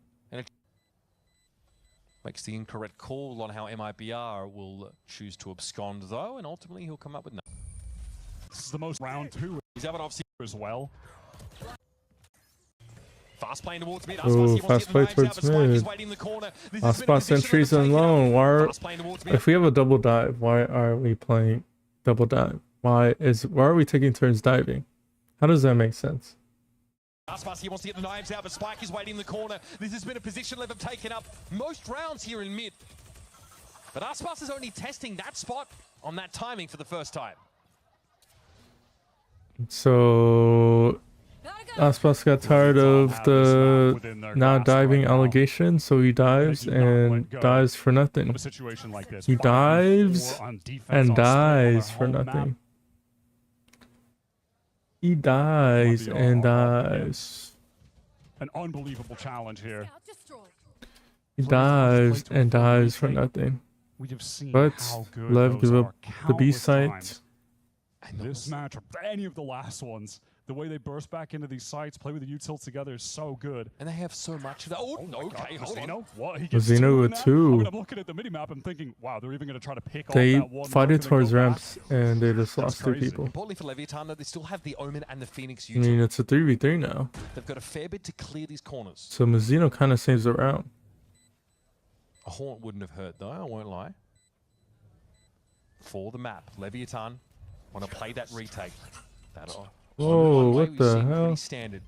Makes the incorrect call on how MIBR will choose to abscond, though, and ultimately he'll come up with no. This is the most round 2. He's having obviously as well. Fast playing towards mid. Oh, fast play towards mid. Aspas sentries alone. If we have a double dive, why are we playing double dive? Why are we taking turns diving? How does that make sense? Aspas, he wants to get the knives out, but Spike is waiting in the corner. This has been a position Lev have taken up most rounds here in mid. But Aspas is only testing that spot on that timing for the first time. So Aspas got tired of the not diving allegation, so he dives and dives for nothing. He dives and dies for nothing. He dies and dies. An unbelievable challenge here. He dives and dies for nothing. But Lev gives up the B site. This match, or any of the last ones, The way they burst back into these sites, play with the util together is so good. And they have so much of that. Oh, okay, hold on. What? He gets Zeno two in with that? two. I mean, I'm looking at the minimap and thinking, wow, they're even going to try to pick They off that one. fight mark it and then towards go back. ramps, and they just lost two crazy. people. Importantly for Leviathan, though, they still have the Omen and the Phoenix I util. mean, it's a 3v3 now. They've got a fair bit to clear these corners. So Mizzino kind of saves the round. A Haunt wouldn't have hurt, though, I won't lie. For the map, Leviathan want to play that retake. That Whoa, one way what we've the seen hell? pretty standard.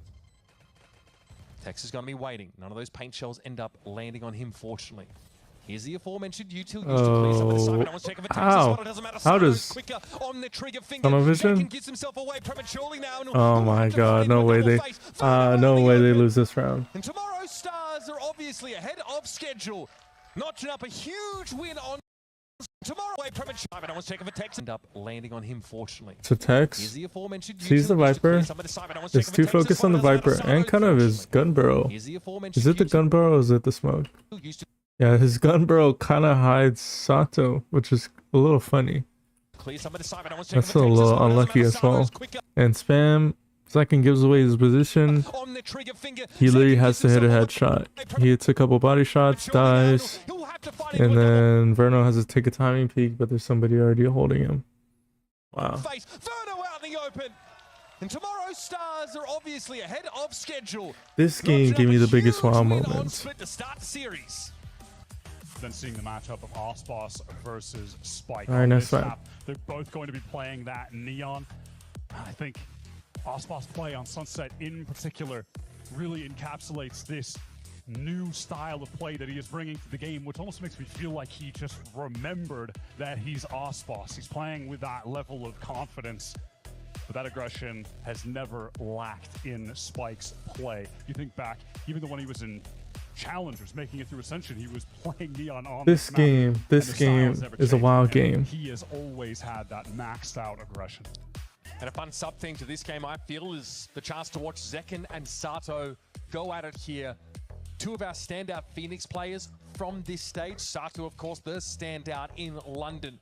Tex is going to be waiting. None of those paint shells end up landing on him, fortunately. Here's the aforementioned util used to clear some of the side. I was checking for Tex as well. It doesn't matter. How Sato does quicker on the trigger finger. tunnel vision? Zekin gives himself away prematurely now. And Oh my god, no way they no way they lose this round. And tomorrow's Stars are obviously ahead of schedule. Notching up a huge win on tomorrow. Premature. I was checking for Tex. End up landing on him, fortunately. So Tex Here's the aforementioned sees the Viper, is too focused on the Viper and kind of his gun barrel. Is it the gun barrel or is it the smoke? Yeah, his gun barrel kind of hides Sato, which is a little funny. That's a little unlucky as well. And spam, Zekin gives away his position. He literally has to hit a headshot. He hits a couple body shots, dies, and then Verno has to take a timing peek, but there's somebody already holding him. Wow. Verno out in the open. And tomorrow's Stars are obviously ahead of schedule. This game gave me the biggest wow moments. Then seeing the matchup of Osboss versus Spike. All right, next map. They're both going to be playing that Neon. I think Osboss play on Sunset in particular really encapsulates this new style of play that he is bringing to the game, which almost makes me feel like he just remembered that he's Osboss. He's playing with that level of confidence, but that aggression has never lacked in Spike's play. You think back, even the when he was in Challengers, making it through Ascension, he was playing Neon on this game. This game is a wild game. He has always had that maxed out aggression. And a fun sub thing to this game, I feel, is the chance to watch Zekin and Sato go at it here. Two of our standout Phoenix players from this stage. Sato, of course, the standout in London.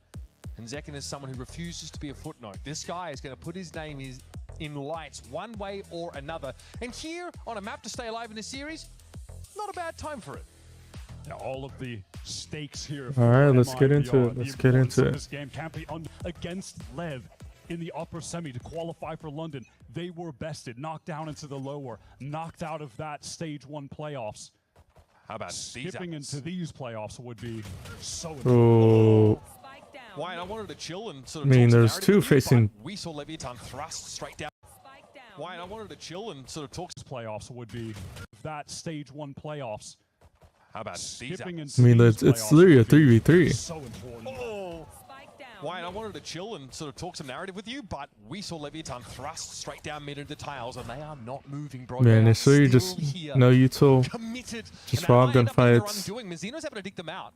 And Zekin is someone who refuses to be a footnote. This guy is going to put his name in lights one way or another. And here, on a map to stay alive in this series, not a bad time for it. Now, all of the stakes here. All right, let's get into it. Let's get into it. This game can't be against Lev in the upper semi to qualify for London. They were bested, knocked down into the lower, knocked out of that stage 1 playoffs. How about skipping into these playoffs would be so Oh. Wyatt, I wanted to chill and sort I of mean, talk some there's narrative two with you, facing. but we saw Leviathan thrust straight down. Wyatt, I wanted to chill and sort of talk. Playoffs would be that stage 1 playoffs. How about skipping into I mean, these it's playoffs literally a would be 3v3. So important. Wyatt, I wanted to chill and sort of talk some narrative with you, but we saw Leviathan thrust straight down mid into the tiles, and they are not moving, bro. Man, They are it's literally still just here, no util, committed. just And raw that might end up being the gunfights. run doing. Mizzino's able to dig them out.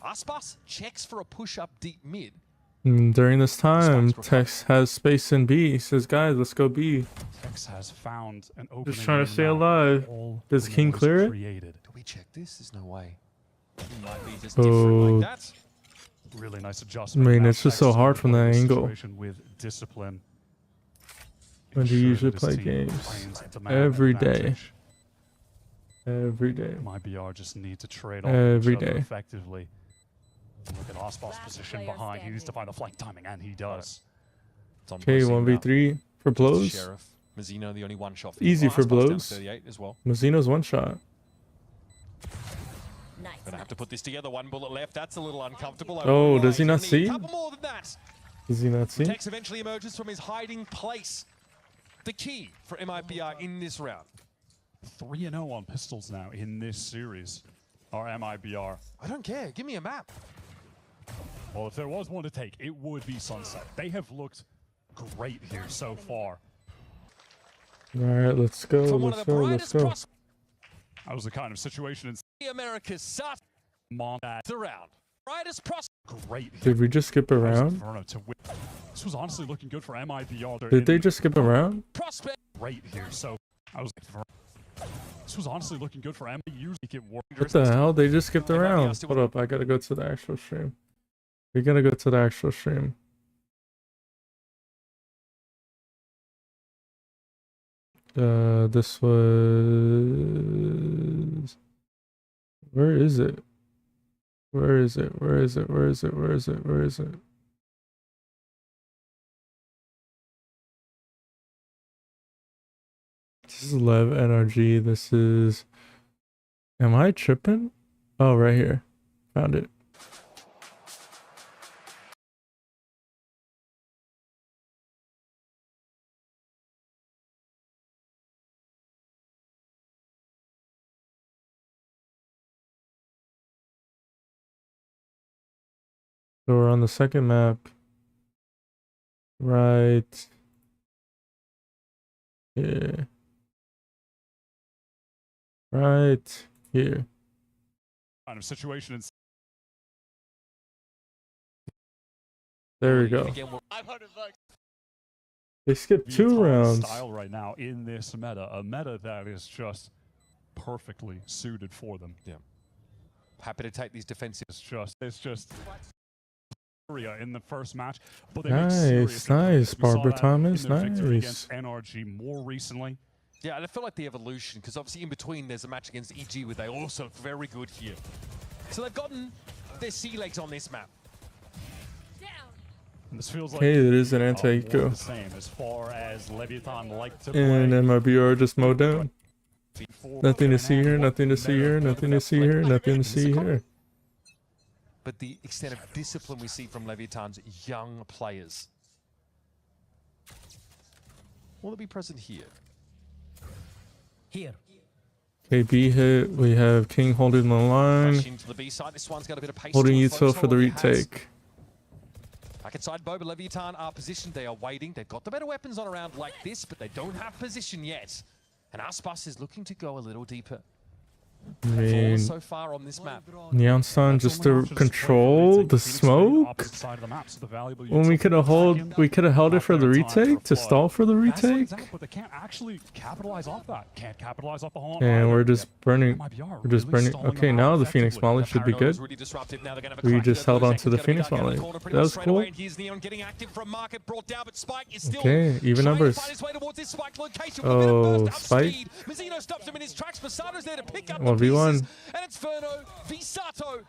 Aspas checks for a push-up deep mid. During this time, Tex has space in B. He says, guys, let's go B. Tex has found an opening. Just trying to in stay the map. alive. All Does the King noise clear it? created. Do we check this? There's no way. He might be just Oh. different like that. Really nice adjustment. I mean, Now it's just Tex so is hard gonna from play that this angle. situation with discipline. When do you Ensure usually that play his team games? plays at the man Every day. advantage. Every day. MIBR just need to trade off Every each other day. effectively. And look at Osboss' position behind. He needs to find the flank timing, and he does. It's on Okay, Blessing now. 1v3 for Just blows. Sheriff. Mizzino, the only one shot. Easy for Aspas down to blows. 38 as well. Mazzino's one shot. Gonna have to put this together. One bullet left. That's a little uncomfortable. Oh, does he not Need see? A couple more than that. Does he not see? Tex eventually emerges from his hiding place. The key for MIBR in this round. 3-0 on pistols now in this series. Our MIBR. I don't care. Give me a map. Well, if there was one to take, it would be Sunset. They have looked great here so far. All right, let's go. From one Let's of the go. Let's brightest go. prospects That was the kind of situation in in America's Sat that the round. Brightest prospect. great here. Did we just skip around? Verno to win. This was honestly looking good for MIBR. Did they just skip around? Prospect. Great here. So I was. This was honestly looking good for MIBR. Make it work. What the hell? They just skipped around. Hold up, I gotta go to the actual stream. We gotta go to the actual stream. This was... Where is it? Where is it? Where is it? Where is it? Where is it? Where is it? This is Lev NRG. This is... Am I tripping? Oh, right here. Found it. So we're on the second map. Right here. Right here. Kind of situation. There we go. They skipped 2 rounds. Style right now in this meta, a meta that is just perfectly suited for them. Yeah. Happy to take these defensive. It's just in the first match, but nice, Barbara Thomas, nice. Against NRG more recently. Yeah, and I feel like the evolution, because obviously in between there's a match against EG where they also look very good here. So they've gotten their sea legs on this map. And this feels like it is an anti-eco. The same as far as Leviathan like to and play. MIBR just mowed down. Nothing to see here, nothing to see here, nothing to see here, nothing to see here. But the extent of discipline we see from Leviathan's young players. Will it be present here? Here. KB hit. We have King holding the line. Into the B side. This one's got a bit of pace Holding to it. Util for the retake. Back inside, Boba Leviathan are positioned. They are waiting. They've got the better weapons on a round like this, but they don't have position yet. And Aspas is looking to go a little deeper. I mean, so far on this map. Neon Sun just to control the smoke. When we could have held it for the retake to stall for the retake. But they can't actually capitalize off that. Can't capitalize off the haunt. And we're just burning. We're just burning. Okay, now the Phoenix Molly should be good. We just held on to the Phoenix Molly. That was cool. Okay, even numbers. Oh, Spike. 1v1. And it's Verno v Sato.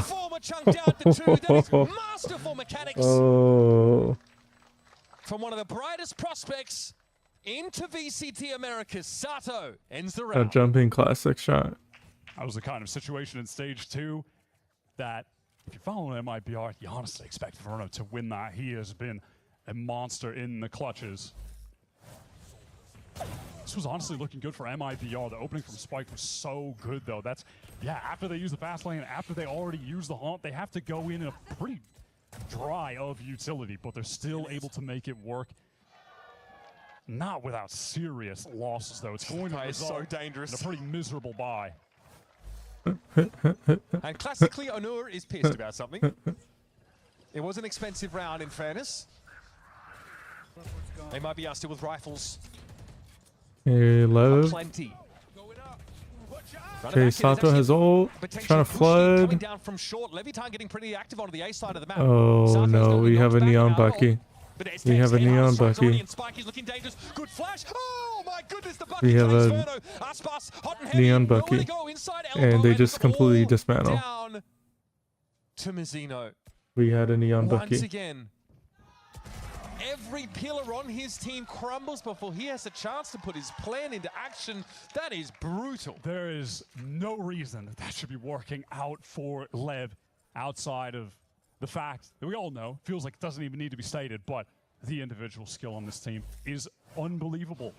Former chunk down to 2. That is masterful mechanics. Oh. From one of the brightest prospects into VCT Americas, Sato ends the A round. jumping classic shot. That was the kind of situation in stage 2 that if you follow MIBR, you honestly expect Verno to win that. He has been a monster in the clutches. This was honestly looking good for MIBR. The opening from Spike was so good, though. That's, yeah, after they use the fast lane, after they already use the haunt, they have to go in a pretty dry of utility, but they're still able to make it work. Not without serious losses, though. It's going to result so dangerous. in a pretty miserable bye. And classically, Onur is pissed about something. It was an expensive round, in fairness. They might be still with rifles. Hey, Lev. Plenty. Okay, Sato has ult. Trying to flood. Down from short. Leviathan getting pretty active onto the A side of the map. Oh no, we have a neon Bucky. We have a neon Bucky. Good flash. Oh my goodness, the We have a neon Bucky. And they just completely dismantle. Down to Mizzino. We had a neon Once Bucky. again, every pillar on his team crumbles before he has a chance to put his plan into action. That is brutal. There is no reason that should be working out for Lev outside of the fact that we all know, feels like it doesn't even need to be stated, but the individual skill on this team is unbelievable.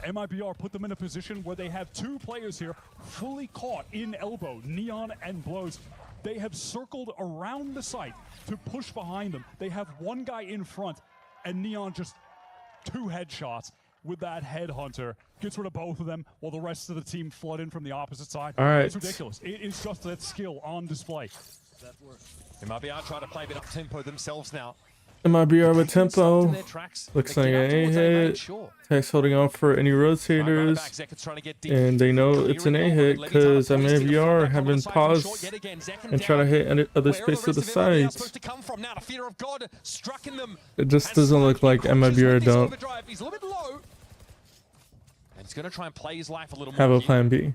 MIBR put them in a position where they have 2 players here fully caught in elbow, Neon and Blows. They have circled around the site to push behind them. They have 1 guy in front, and Neon just 2 headshots with that headhunter. Gets rid of both of them while the rest of the team flood in from the opposite side. All right. It's ridiculous. It is just that skill on display. MIBR trying to play a bit up tempo themselves now. MIBR with tempo. Looks like an A hit. Tech's holding on for any rotators. And they know it's an A hit because MIBR have been paused and trying to hit other space to the sides. It just doesn't look like MIBR don't And he's going to try and play his life a little Have more a plan B.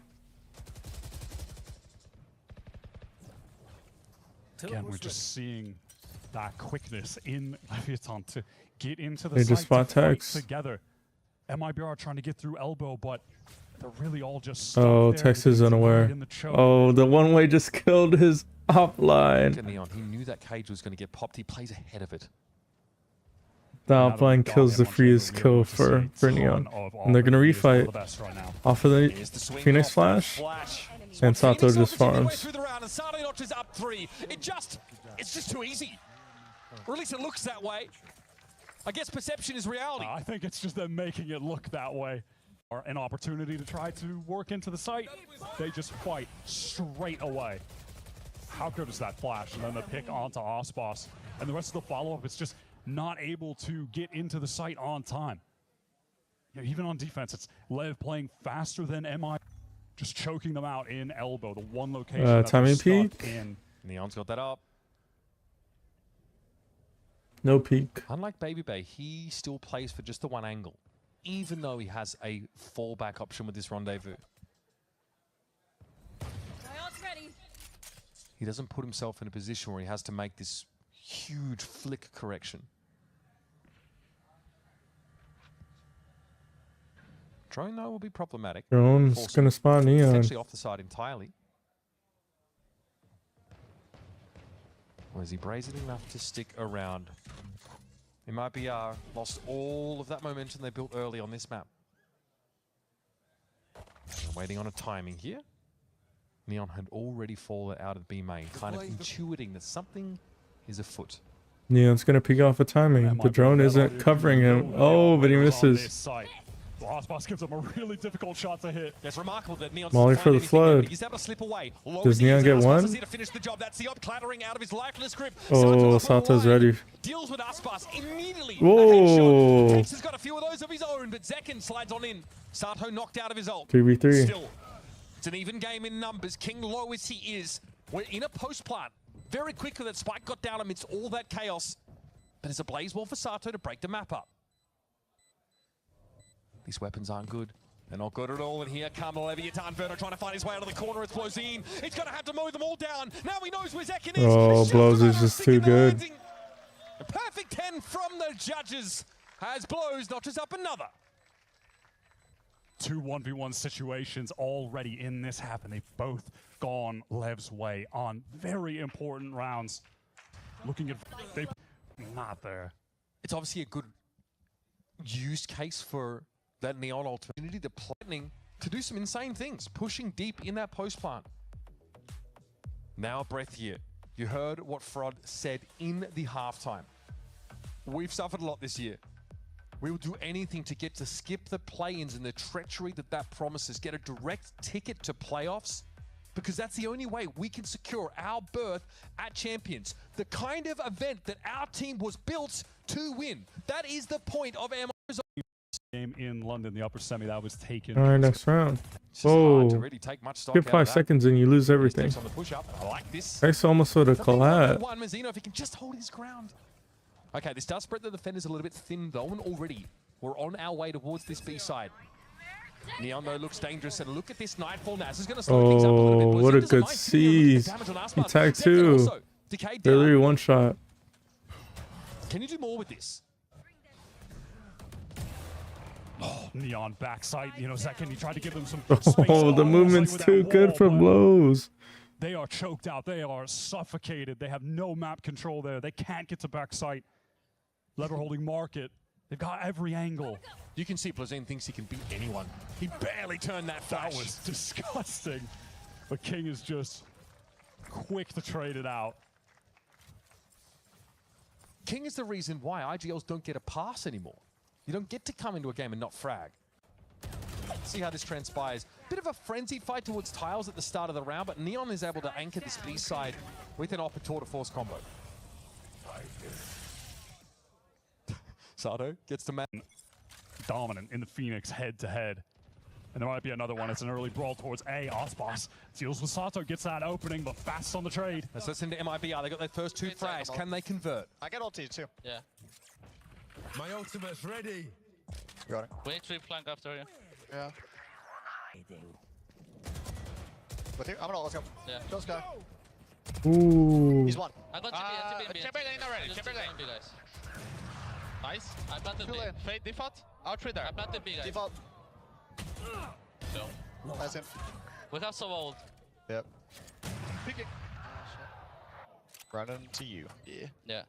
Again, we're just seeing that quickness in Leviathan to get into the They site just spot to fight Tex. together. MIBR trying to get through elbow, but they're really all just stuck Oh, there. Tex They're is getting unaware. denied in the choke. Oh, the one way just killed his offline. Neon, he knew that cage was going to get popped. He plays ahead of it. The Now that offline we've got kills the him on freest chamber, kill we're able to for see a Neon. ton of And they're going to offense. He is one of refight the best right now. off of the Here's the swing Phoenix off Flash. Flash. And Sato Phoenix just obviously midway farms. through the round, and Sato notches up 3. It's just too easy. Or at least it looks that way. I guess perception is reality. I think it's just them making it look that way. Or an opportunity to try to work into the site. They just fight straight away. How good is that flash? And then the pick onto Osbos. And the rest of the follow-up is just not able to get into the site on time. You know, even on defense, it's Lev playing faster than MI. Just choking them out in elbow, the one location that they're timing stuck peak. in. Neon's got that up. No peek. Unlike Baby Bay, he still plays for just the one angle, even though he has a fallback option with this rendezvous. He doesn't put himself in a position where he has to make this huge flick correction. Drone, though, will be problematic. Drone's going to spot Neon. Potentially off the side entirely. Or is he brazen enough to stick around? MIBR lost all of that momentum they built early on this map. And waiting on a timing here. Neon had already fallen out of B main, kind of intuiting that something is afoot. Neon's going to peek off a timing. The drone isn't covering him. Oh, but he misses. Well, Osbos gives him a really difficult shot to hit. It's remarkable that Neon's Molly for the flood. He's able to slip away. Does Neon get one? To finish the job. That's the up clattering out of his lifeless grip. Oh, Sato's ready. Deals with Aspas immediately. Whoa. Tex has got a few of those of his own, but Zekin slides on in. Sato knocked out of his ult. 3v3. Still, it's an even game in numbers. King, low as he is, we're in a post plant. Very quickly, that spike got down amidst all that chaos. But it's a blaze wall for Sato to break the map up. These weapons aren't good. They're not good at all. And here come Leviathan Verno trying to find his way out of the corner with Blozine. He's going to have to mow them all down. Now he knows where Zekin is. Oh, Blows is just too good. A perfect 10 from the judges as Blows notches up another. 2 1v1 situations already in this half, and they've both gone Lev's way on very important rounds. Looking at they not there. It's obviously a good use case for that Neon opportunity to planning to do some insane things, pushing deep in that post plant. Now a breath here. You heard what Frod said in the halftime. We've suffered a lot this year. We will do anything to get to skip the play-ins and the treachery that that promises. Get a direct ticket to playoffs, because that's the only way we can secure our berth at Champions. The kind of event that our team was built to win. That is the point of MIBR's game in London, the upper semi that was taken. All right, next round. It's just hard to Oh, really take much stock skip out 5 of that. seconds and you lose everything. On the push up. I like this. Tex almost would have collapsed. One Mazzino, if he can just hold his ground. Okay, this does spread the defenders a little bit thin though, and already we're on our way towards this B side. Neon though looks dangerous, and look at this Nightfall. Naz is going to slow things up a little bit. Oh, Blozine what a does good nice thing here. Look at the seize. damage on He Aspas. tagged Zekin 2. also decayed down. Literally one shot. Can you do more with this? Neon backside, you know, Zekin, he tried to give them some Oh, space. the Honestly, movement's with that too good wall, for but Blows. They are choked out. They are suffocated. They have no map control there. They can't get to backside. Lever holding market. They've got every angle. You can see Blozine thinks he can beat anyone. He barely turned that flash. That was disgusting. But King is just quick to trade it out. King is the reason why IGLs don't get a pass anymore. You don't get to come into a game and not frag. See how this transpires. Bit of a frenzied fight towards tiles at the start of the round, but Neon is able to anchor this B side with an upper tour de force combo. Sato gets to man. Dominant in the Phoenix head-to-head. And there might be another one. It's an early brawl towards A. Osbos deals with Sato, gets that opening, but fast on the trade. Let's listen to MIBR. They got their first 2 frags. Can they convert? I got ulti too. Yeah. My ultimate's ready. Wait, we flank after you. Yeah. With you? I'm gonna let's go. Yeah. Let's go. Ooh. He's one. I got Chamber lane already. Chamber lane. B, guys. Nice. I planted Two B. lane. Fade default. Out through there. I planted B, guys. Default. So, That's him. we have some old. Yep. Picking. Running to you. Yeah. Yeah.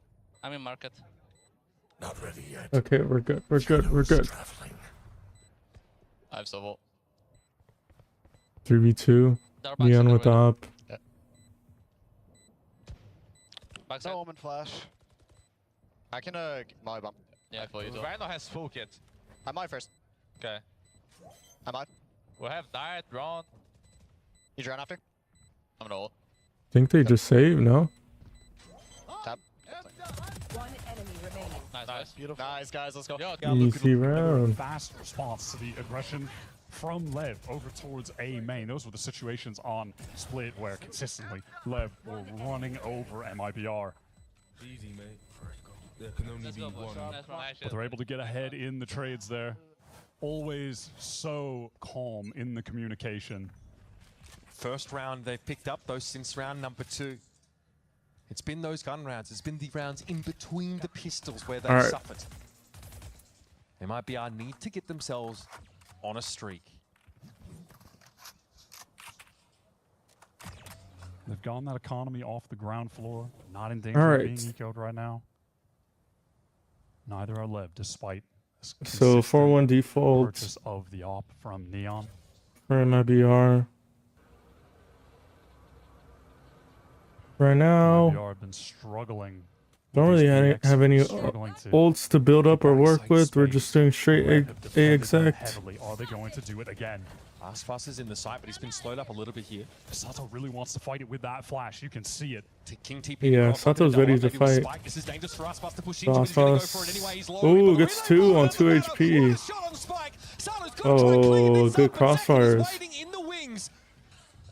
I'm in market. Not ready yet. Okay, we're good. We're good. We're good. Traveling. I have some old. 3v2. They're back Neon center with right now. op. Backside. No omen flash. I can my bump. Yeah, for you too. Rhino has full kit. I'm mine first. Okay. I'm mine. We have died, drawn. You drown after? I'm an ult. Think they just saved? No. Tap. One enemy remaining. Nice, guys. Beautiful. Nice guys, let's go. Yo, Easy round. Fast response to the aggression from Lev over towards A main. Those were the situations on Split where consistently Lev were running over MIBR. Easy, mate. There can only Let's be go, boys. one. Nice run. But they're able to get ahead in the trades there. Always so calm in the communication. First round they've picked up, those since round number 2. It's been those gun rounds. It's been the rounds in between the pistols where they've suffered. MIBR need to get themselves on a streak. They've gotten that economy off the ground floor. Not in danger of being ecoed right now. Neither are Lev, despite So 4-1 default purchase of the op from Neon. for MIBR. Right now, MIBR have been struggling. don't really have any ults to build up or work with. We're just doing straight A exact. Heavily. Are they going to do it again? Aspas is in the site, but he's been slowed up a little bit here. Sato really wants to fight it with that flash. You can see it. King TP. Yeah, Sato's ready to fight. This is dangerous for Aspas to push Ooh, gets 2 on 2 HP. Oh, good crossfires.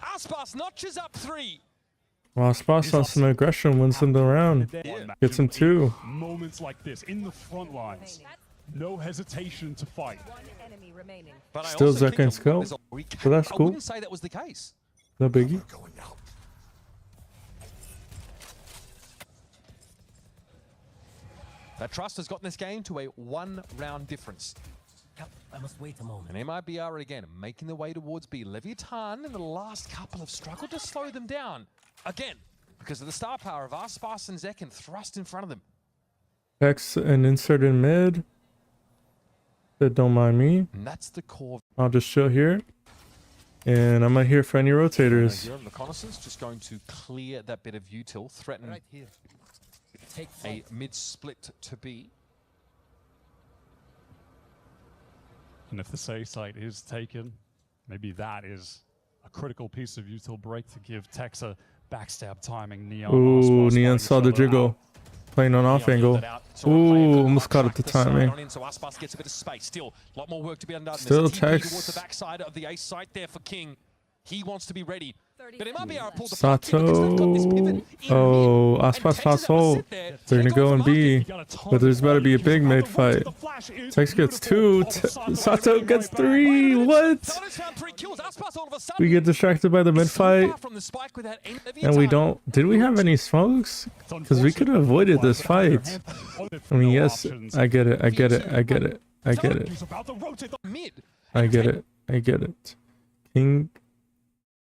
Aspas notches up 3. Wow, Spots on some aggression, wins him the round. Gets him 2. Moments like this in the front lines. No hesitation to fight. One enemy remaining. But I Still also think Zek and Skull. there's a- So that's I cool. wouldn't say that was the case. No biggie. Going out. That Trust has gotten this game to a 1-round difference. I must wait a moment. And MIBR again making their way towards B. Leviathan in the last couple have struggled to slow them down. Again, because of the star power of Aspas and Zek and thrust in front of them. X and insert in mid. That don't mind me. And that's the core. I'll just chill here. And I'm not here for any rotators. Here, Reconnaissance just going to clear that bit of util, threaten Right here. Take a mid-split to B. And if the say site is taken, maybe that is a critical piece of util break to give Tex a backstab timing. Neon. Ooh, Neon saw the jiggle. Playing on off angle. Ooh, almost caught at the timing. So Aspas gets a bit of space. Still, a lot more work to be done. Still Tex towards Tex. the backside of the ace site there for King. He wants to be ready. But MIBR pulled the Sato. Oh, Aspas Paso. They're gonna go and B. But there's about to be a big mid fight. Tex gets 2. Sato gets 3. What? We get distracted by the mid fight. And we don't. Did we have any smokes? Because we could have avoided this fight. I mean, yes, I get it. I get it. I get it. I get it. I get it. I get it. King.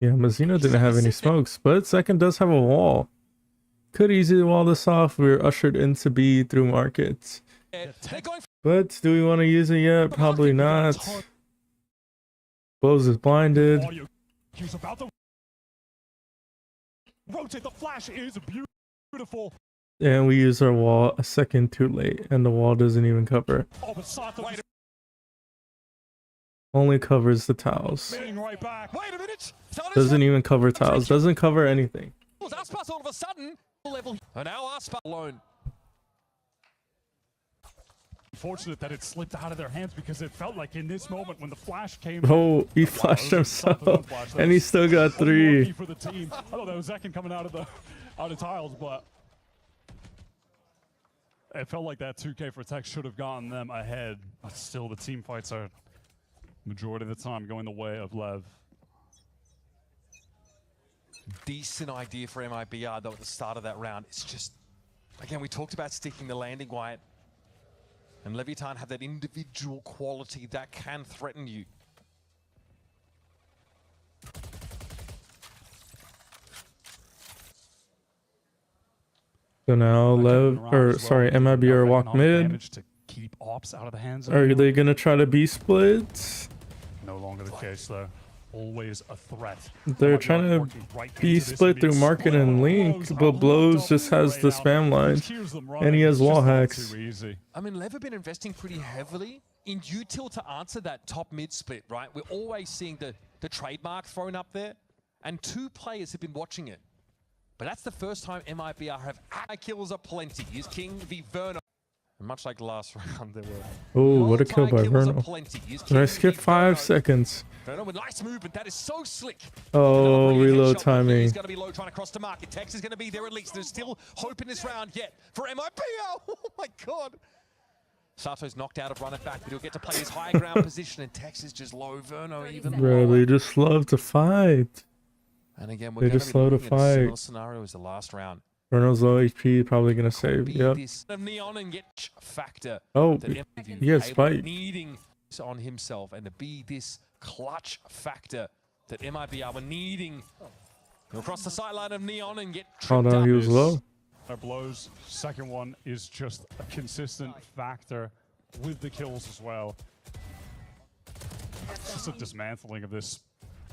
Yeah, Mazzino didn't have any smokes, but second does have a wall. Could easily wall this off. We were ushered into B through market. But do we want to use it yet? Probably not. Bose is blinded. Rotate the flash is beautiful. And we use our wall a second too late, and the wall doesn't even cover. Oh, but Sato Only covers the tiles. right back. Wait a minute. Doesn't even cover tiles. Doesn't cover anything. Aspas all of a sudden level. And now Aspas alone. Unfortunate that it slipped out of their hands because it felt like in this moment when the flash came. Oh, he flashed himself, and he still got 3. For the team. I thought that was Zekin coming out of tiles, but it felt like that 2K for Tech should have gotten them ahead. But still, the team fights are Majority of the time going the way of Lev. Decent idea for MIBR though at the start of that round. It's just, again, we talked about sticking the landing, Wyatt. And Leviathan have that individual quality that can threaten you. So now MIBR walk mid. To keep ops out of the hands. Are they gonna try to B split? No longer the case though. Always a threat. They're trying to B split through market and link, but Blows just has the spam line, and he has wall hacks. I mean, Lev have been investing pretty heavily in util to answer that top mid split, right? We're always seeing the trademark thrown up there, and 2 players have been watching it. But that's the first time MIBR have kills aplenty. Here's King v Verno. And much like last round, there were. Oh, what a kill by Verno. Did I skip 5 seconds? Verno with nice movement. That is so slick. Oh, reload timing. He's going to be low trying to cross to market. Tex is going to be there at least. There's still hope in this round yet for MIBR. Oh my god. Sato's knocked out of run it back, but he'll get to play his high ground position, and Tex is just low. Verno even Bro, they just love to fight. And again, They just love to looking at a similar fight. scenario as the last round. Verno's low HP, probably gonna save. Yep. This Neon and get factor. Oh, that he has spike. Needing on himself, and to be this clutch factor that MIBR were needing. Across the sideline of Neon and get Oh no, he was low. Blows. Second one is just a consistent factor with the kills as well. It's just a dismantling of this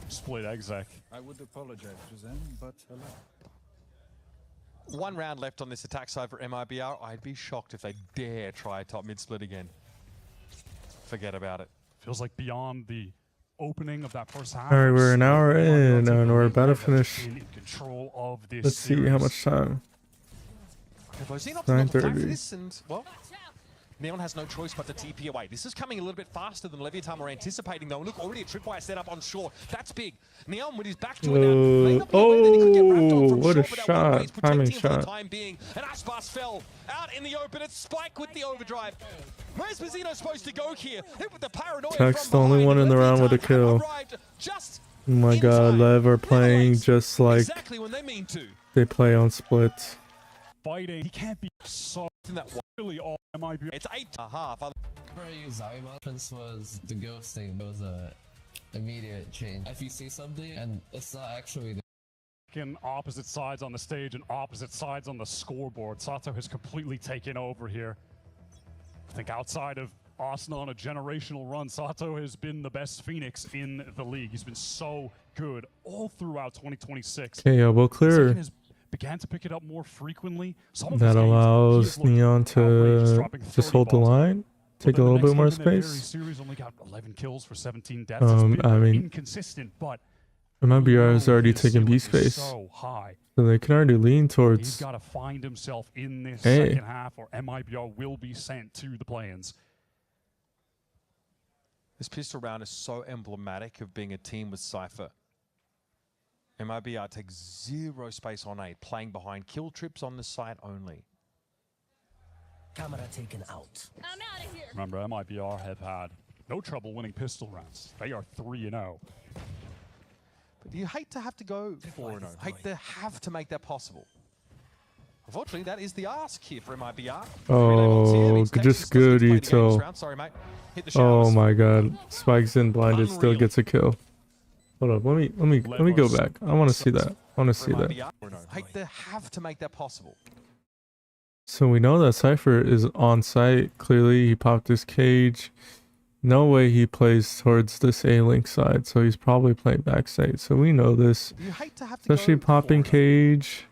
split exec. I would apologize to them, but hello. 1 round left on this attack side for MIBR. I'd be shocked if they dare try a top mid split again. Forget about it. Feels like beyond the opening of that first half. Alright, we're an hour in and we're about to finish. In control of this Let's see how much time. 9:30. And well, Neon has no choice but to TP away. This is coming a little bit faster than Leviathan were anticipating, though. And look, already a tripwire set up on shore. That's big. Neon with his back to it now. May not be aware that he could get wrapped on from what a shore, but that one way is shot. Timing protecting him for the shot. time being. And Aspas fell out in the open. It's Spike with the overdrive. Where's Mazzino supposed to go here? Hit with the paranoia Tex from the only behind. one in the round with a Leviathan kill. arrived just Oh my in god, time. Lev are playing just like exactly when they mean to. they play on splits. Fighting. He can't be so In that one. really all MIBR. It's 8.5. Where I use Zarima offense was the ghosting. It was a immediate change. If you see something and it's not actually In opposite sides on the stage and opposite sides on the scoreboard. Sato has completely taken over here. I think outside of Arsenal on a generational run, Sato has been the best Phoenix in the league. He's been so good all throughout 2026. Okay, yeah, we'll clear. Began to pick it up more frequently. Some of That his games, allows he has looked Neon outrageous, to dropping just 30 hold the bombs. line, take a But then little the bit next more game in that very space. series only got 11 kills for 17 deaths. It's been I mean, inconsistent, but MIBR has already his taken B ceiling is space, so high. so they can already lean He's towards. got to find himself in this Hey. second half, or MIBR will be sent to the play-ins. This pistol round is so emblematic of being a team with Cypher. MIBR takes 0 space on A, playing behind kill trips on the site only. Camera taken out. I'm out of here. Remember, MIBR have had no trouble winning pistol rounds. They are 3-0. But you hate to have to go 4-0. Hate to have to make that possible. Unfortunately, that is the ask here for MIBR. Oh, just good util. Sorry, mate. Hit the Oh showers. my god, Spike's in blinded, still Unreal. gets a kill. Hold up, let me go back. I want to see that. I want to see that. Hate to have to make that possible. So we know that Cypher is on site. Clearly, he popped his cage. No way he plays towards this A-Link side, so he's probably playing backside. So we know this. You hate to have to Especially go popping 4-0. cage.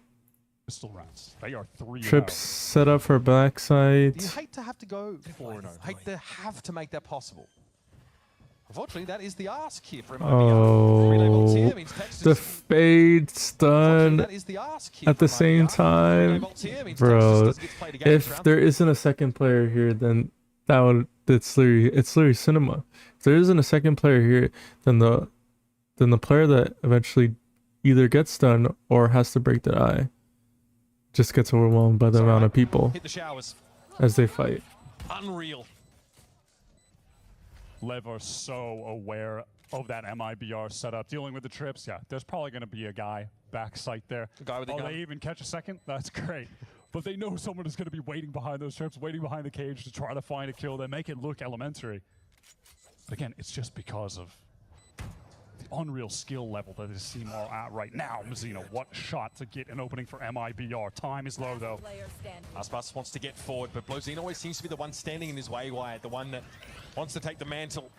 Pistol rounds. They are 3-0. Trips set up for backside. You hate to have to go 4-0. Hate to have to make that possible. Unfortunately, that is the ask here for MIBR. Oh, the fade stun at the same time. Bro, if there isn't a second player here, then it's literally cinema. If there isn't a second player here, then the player that eventually either gets stunned or has to break their eye just gets overwhelmed by the amount of people Hit the showers. as they fight. Unreal. Lev are so aware of that MIBR setup, dealing with the trips. Yeah, there's probably going to be a guy backside there. The guy with the gun. They even catch a second? That's great. But they know someone is going to be waiting behind those trips, waiting behind the cage to try to find a kill. They make it look elementary. But again, it's just because of the unreal skill level that this team are at right now. Mazino, what shot to get an opening for MIBR. Time is low, though. Aspas wants to get forward, but Blozine always seems to be the one standing in his way, Wyatt, the one that wants to take the mantle.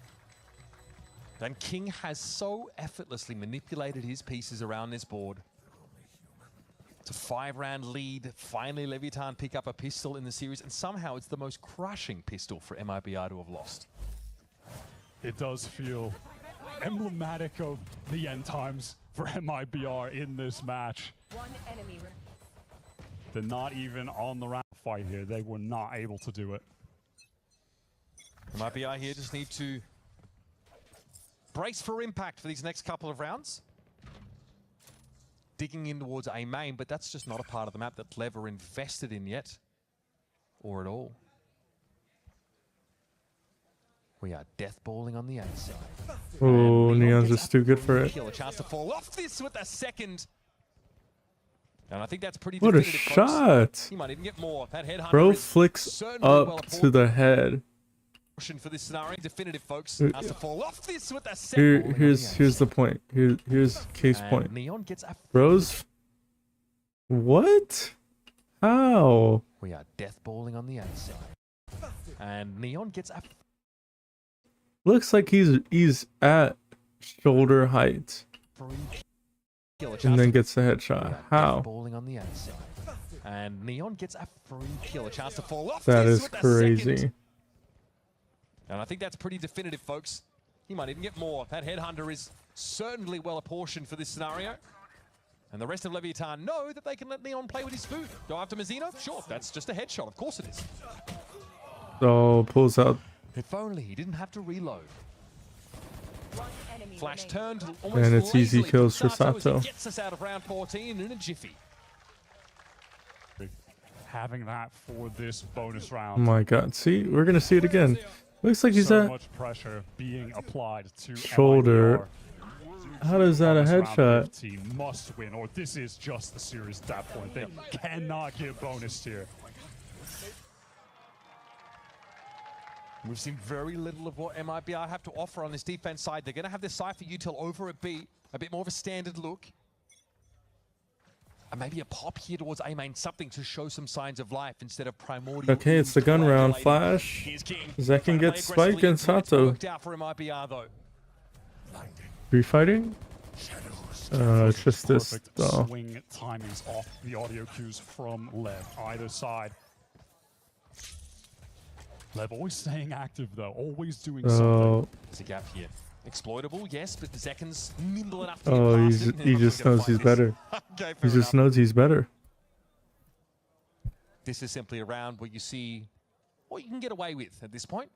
And King has so effortlessly manipulated his pieces around this board. It's a 5-round lead. Finally, Leviathan pick up a pistol in the series, and somehow it's the most crushing pistol for MIBR to have lost. It does feel emblematic of the end times for MIBR in this match. They're not even on the round fight here. They were not able to do it. MIBR here just need to brace for impact for these next couple of rounds. Digging in towards A main, but that's just not a part of the map that Lev are invested in yet, or at all. We are deathballing on the A side. Oh, Neon's just too good for it. A chance to fall off this with a second. And I think that's pretty What a definitive, shot. He might even get more. That headhunter Bro is flicks certainly up well to the head. for this scenario. Definitive, folks. Has to fall off this with a second. Here's the point. Here's case And point. Neon gets a Bros. What? How? We are deathballing on the A side. And Neon gets a Looks like he's at shoulder height and then gets the headshot. How? Deathballing on the A side. And Neon gets a free kill. A chance to fall off That this is with a crazy. second. And I think that's pretty definitive, folks. He might even get more. That headhunter is certainly well apportioned for this scenario. And the rest of Leviathan know that they can let Neon play with his food. Go after Mazino? Sure, that's just a headshot. Of course it is. So pulls out. If only he didn't have to reload. Flash turned almost And it's easy lazily kills for Sato as he Sato. gets us out of round 14 in a jiffy. Having that for this bonus Oh round. my god. See, we're gonna see it again. Looks like he's So at much pressure being applied to shoulder. MIBR. How does that a Bonus round headshot? 15 must win, or this is just the series at that point. They cannot get bonus here. We've seen very little of what MIBR have to offer on this defense side. They're going to have this Cypher util over at B, a bit more of a standard look. And maybe a pop here towards A main, something to show some signs of life instead of primordial. Okay, it's the gun round. Flash. Zekin gets spike and Sato. Worked out for MIBR though. Refighting? It's just this Perfect though. swing timings off the audio cues from Lev, either side. Lev always staying active though, always doing something. There's a gap here. Exploitable, yes, but the Zekin's nimble enough to Oh, get past it. he just knows he's better. Okay, He fair just enough. knows he's better. This is simply a round where you see what you can get away with at this point.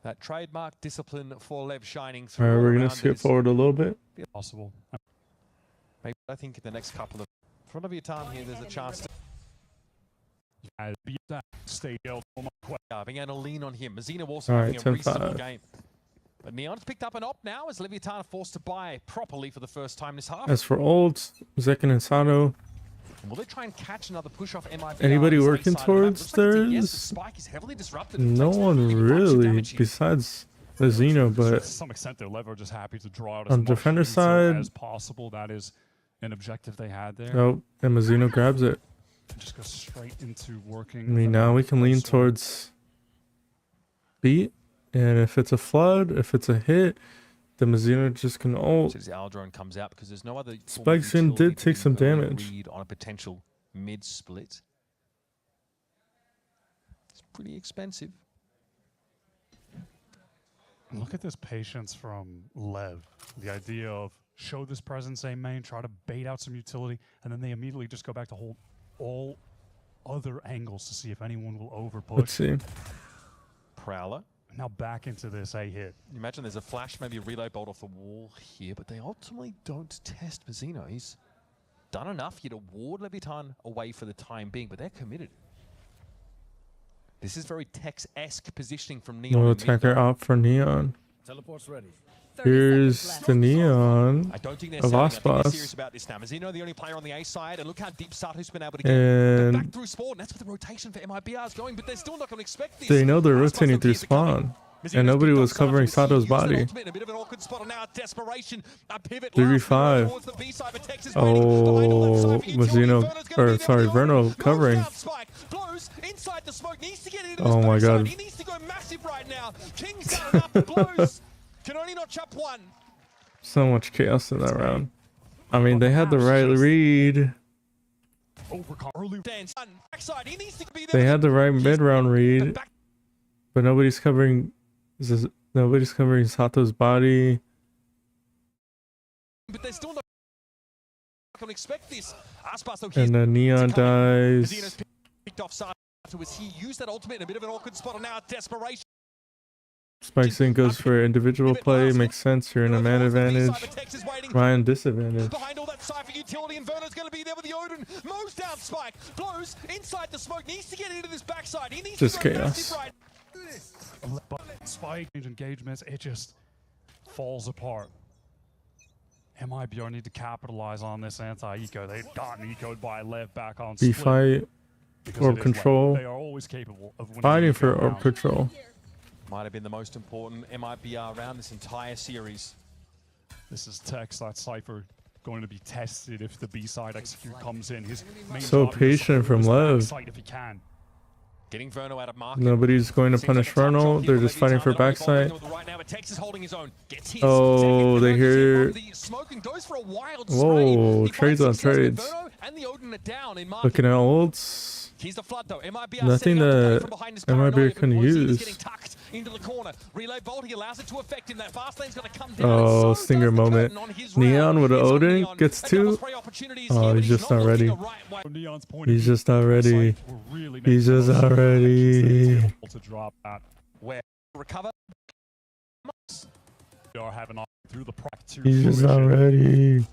That trademark discipline for Lev shining through. Alright, all we're gonna around skip is forward a little bit. Possible. Maybe I think in the next couple of front of your time here, there's a chance to Beat that stay being able to lean on him. Mazino also Alright, having a 10-5. reasonable game. But Neon's picked up an op now as Leviathan are forced to buy properly for the first time this half. As for ults, Zekin and Sato. Will they try and catch another push off MIBR? Anybody on this working late side of the map? towards Looks like it's a yes, the theirs? spike is heavily disrupted. It No takes one a bunch of really, damage here. besides Mazino, To but some extent, they're Lev are just happy to draw out as on much defender intel side- as possible. That is an objective they had there. oh, and Mazino grabs it. Just go straight into I working. mean, now we can lean towards beat, and if it's a flood, if it's a hit, the Mazino just can ult. As the Aldrone comes out because there's no other. Spikes in did take some damage. Read on a potential mid split. It's pretty expensive. Look at this patience from Lev. The idea of show this presence A main, try to bait out some utility, and then they immediately just go back to hold all other angles to see if anyone will overpush. Let's see. Prowler. Now back into this A hit. You imagine there's a flash, maybe a relay bolt off the wall here, but they ultimately don't test Mazino. He's done enough here to ward Leviathan away for the time being, but they're committed. This is very Tex-esque positioning from Neon. No attacker out for Neon. Teleport's ready. Here's the Neon I don't think they're of selling. I think they're Aspas. serious about this now. Mazino, the only player on the A side, and look how deep Sato's been able to get And back through spawn. That's where the rotation for MIBR is going, but they're still not going to expect this. they know they're Aspas rotating though through keeps it coming. spawn. And nobody was covering Sato's body. 3v5. Oh, Mazino, or sorry, Verno covering. Oh my god. He needs to go massive right now. King's got enough blows. Can only not chop one. So much chaos in that round. I mean, they had the right read. They had the right mid-round read, but nobody's covering. Nobody's covering Sato's body. But they're still not going to expect this. And then Neon dies. Picked off Sato as he used that ultimate in a bit of an awkward spot, and now desperation. Spike Sync goes for individual play. Makes sense. You're in a man advantage. Ryan disadvantage. Behind all that Cypher utility, and Verno's going to be there with the Odin. Mows down Spike. Blows inside the smoke. Needs to get into this backside. He needs Just to go chaos. massive right. Spike engagements, it just falls apart. MIBR need to capitalize on this anti-eco. They've gotten eco'd by Lev back on B split. fight orb control. They are always capable of winning Fighting for eco orb rounds. control. Might have been the most important MIBR round this entire series. This is Tex, that Cypher, going to be tested if the B-side execute comes in. His main So job is to patient from hold his Lev. backside if he can. Getting Verno out of market. Nobody's going to punish Verno. They're just fighting for backside. Right now, but Tex is holding his own. Gets his Oh, they hear. the smoke and goes for a wild Whoa, He trades finds on success with trades. Verno, and the Odin are down in market. Looking at ults. Here's the flood though. MIBR Nothing setting up to play that from behind his MIBR paranoia, can but Mozi is use. getting tucked into the corner. Relay Bolt, he allows it to affect him. That fast lane's going to come down. Oh, and so stinger does the moment. curtain on his Neon round. with an It's on Odin Neon. gets A couple two. spray opportunities Oh, here, but he's just not looking ready. the right way. From Neon's point of He's view, just not ready. Cypher were really He's making just the most not of their actions. They ready. were able to drop that. Where recover. They are having on through the practice. He's just not ready.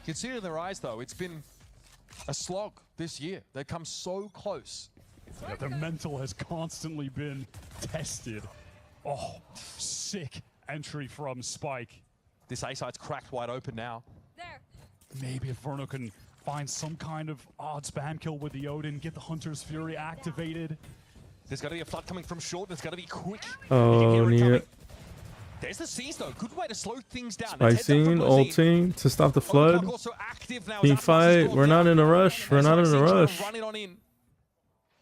Considering their eyes though, it's been a slog this year. They've come so close. Yeah, their mental has constantly been tested. Oh, sick entry from Spike. This A side's cracked wide open now. Maybe if Verno can find some kind of odd spam kill with the Odin, get the Hunter's Fury activated. There's got to be a flood coming from short, and it's got to be quick. Oh, Neon. There's the C's though. Good way to slow things down. Spicing, ulting to stop the flood. Team fight. We're not in a rush. We're not in a rush.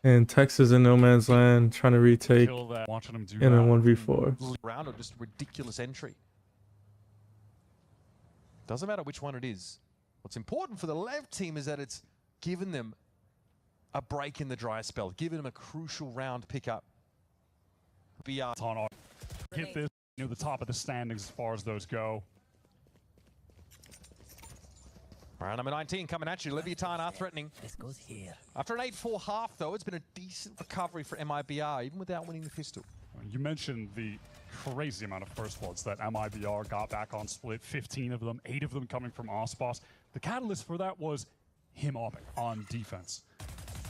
And Tex is in no man's land trying to retake Kill that. Watching him do in a that. 1v4. Round or just ridiculous entry. Doesn't matter which one it is. What's important for the Lev team is that it's given them a break in the dry spell, given them a crucial round pickup. BR. Get this near the top of the standings as far as those go. Round number 19 coming at you. Leviathan are threatening. This goes here. After an 8-4 half, though, it's been a decent recovery for MIBR, even without winning the pistol. You mentioned the crazy amount of first bloods that MIBR got back on split. 15 of them, 8 of them coming from Aspas. The catalyst for that was him upping on defense.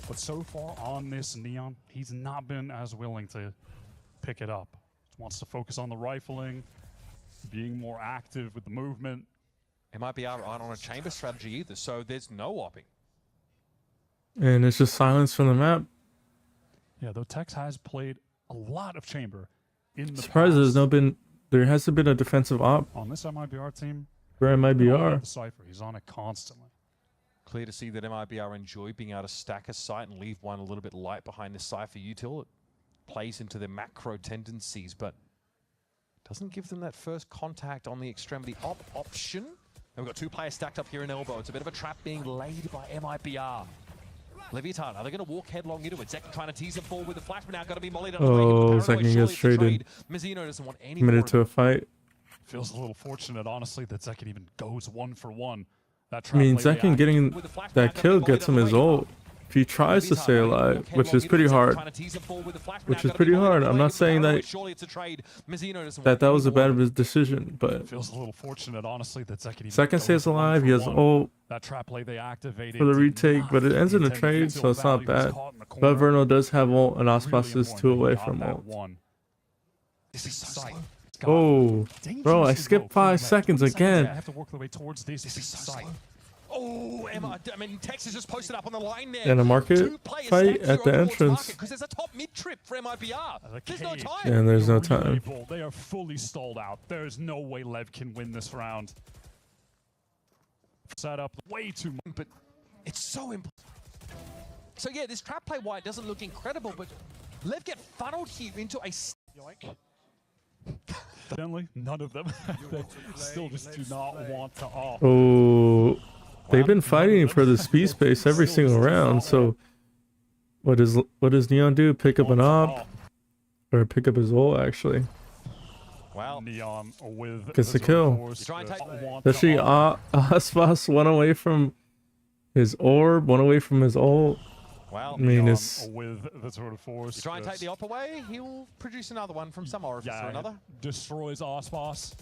But so far on this Neon, he's not been as willing to pick it up. He wants to focus on the rifling, being more active with the movement. MIBR aren't on a chamber strategy either, so there's no opping. And it's just silence from the map. Yeah, though Tex has played a lot of chamber in the Surprised past. there hasn't been a defensive op On this MIBR team, for MIBR. the Cypher, he's on it constantly. Clear to see that MIBR enjoy being able to stack a site and leave one a little bit light behind the Cypher util. It plays into their macro tendencies, but doesn't give them that first contact on the extremity op option. And we've got 2 players stacked up here in elbow. It's a bit of a trap being laid by MIBR. Leviathan, are they going to walk headlong into it? Zek trying to tease him forward with the flash, but now got to be mollied out of the way. Oh, Paranoid Zek gets surely traded. Mizzino doesn't want any Committed more to a fight. Feels a little fortunate, honestly, that Zekin even goes 1 for 1. That I mean, trap lay Zekin react- getting with the flash, but now that gotta kill be mollied gets out him of the his way. ult. if he tries to stay alive, which is pretty hard, I'm not saying that that was a bad decision, but It feels a little fortunate, honestly, that Second stays alive. He has ult that trap play they activated for the retake, but it ends in a trade, so it's not bad. But Verno does have ult, and Aspas is 2 away from ult. This is so slow. Oh, bro, I skipped 5 seconds again. I have to work the way towards this. This is so slow. Oh, Emma, I mean, Texas just posted up on the line there. And a market fight at the entrance. Because there's a top mid trip for MIBR. There's no time. And there's no time. They are fully stalled out. There's no way Lev can win this round. Set up way too much. But it's so important. So yeah, this trap play white doesn't look incredible, but Lev get funneled here into a yoink. Definitely, none of them. They still just do not want to off. Oh, they've been fighting for the speed space every single round. So, what does Neon do? Pick up an op, or pick up his ult actually? Wow, Neon with gets the kill. Especially Aspas 1 away from his orb, 1 away from his ult. Wow, I mean, it's with the sort of force. You try and take the op away, he'll produce another one from some orifice or another. Destroys Aspas.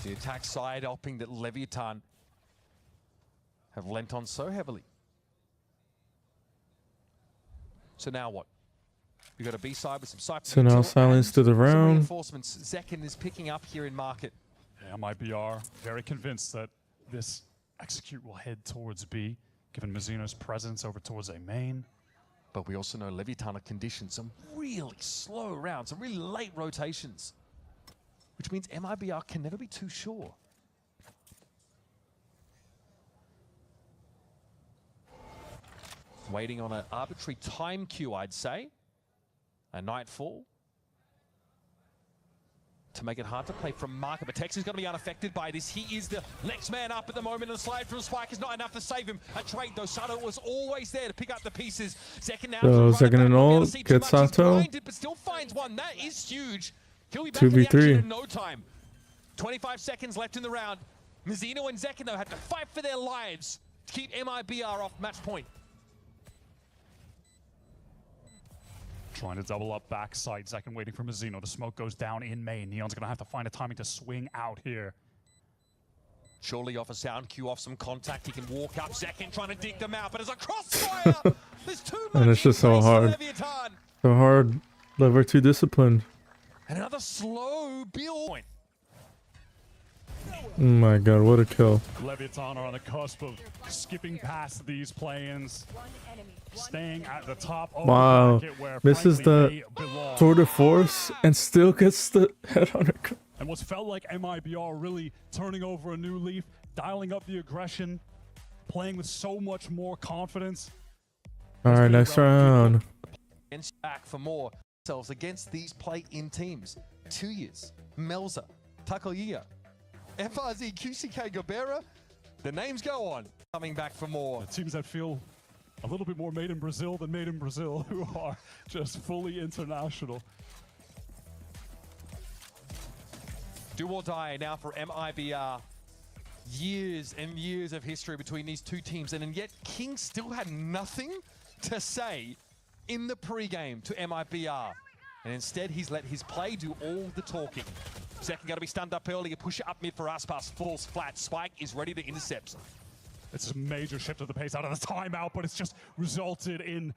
The attack side opping that Leviathan have lent on so heavily. So now what? We got a B side with some cyber. So now silence to the round. Reinforcements. Zekin is picking up here in market. Yeah, MIBR very convinced that this execute will head towards B, given Mizuno's presence over towards A main. But we also know Leviathan are conditioned some really slow rounds, some really late rotations, which means MIBR can never be too sure. Waiting on an arbitrary time cue, I'd say. A nightfall. To make it hard to play from market, but Tex is going to be unaffected by this. He is the next man up at the moment, and the slide from Spike is not enough to save him. A trade, though, Sato was always there to pick up the pieces. Zekin now Zekin and ult gets Sato. But still finds one. That is huge. He'll be back 2v3 in no time. 25 seconds left in the round. Mizuno and Zekin, though, have to fight for their lives to keep MIBR off match point. Trying to double up backside. Zekin waiting for Mizuno. The smoke goes down in main. Neon's going to have to find a timing to swing out here. Surely off a sound cue, off some contact. He can walk up. Zekin trying to dig them out, but it's a crossfire. There's too much. And it's just so hard. So hard. Lever too disciplined. And another slow build point. Oh my god, what a kill. Leviathan are on the cusp of skipping past these play-ins. Staying at the top of wow, the where misses the tour de force and still gets the headhunter. And what's felt like MIBR really turning over a new leaf, dialing up the aggression, playing with so much more confidence. All right, next round. Back for more themselves against these play-in teams. 2 years, Melza, Takoya, FRZ, QCK, Gabera. The names go on. Coming back for more. The teams that feel a little bit more made in Brazil than made in Brazil, who are just fully international. Do or die now for MIBR. Years and years of history between these two teams, and yet King still had nothing to say in the pregame to MIBR. And instead, he's let his play do all the talking. Zekin got to be stunned up early, a push up mid for Aspas, falls flat. Spike is ready to intercept. It's a major shift of the pace out of the timeout, but it's just resulted in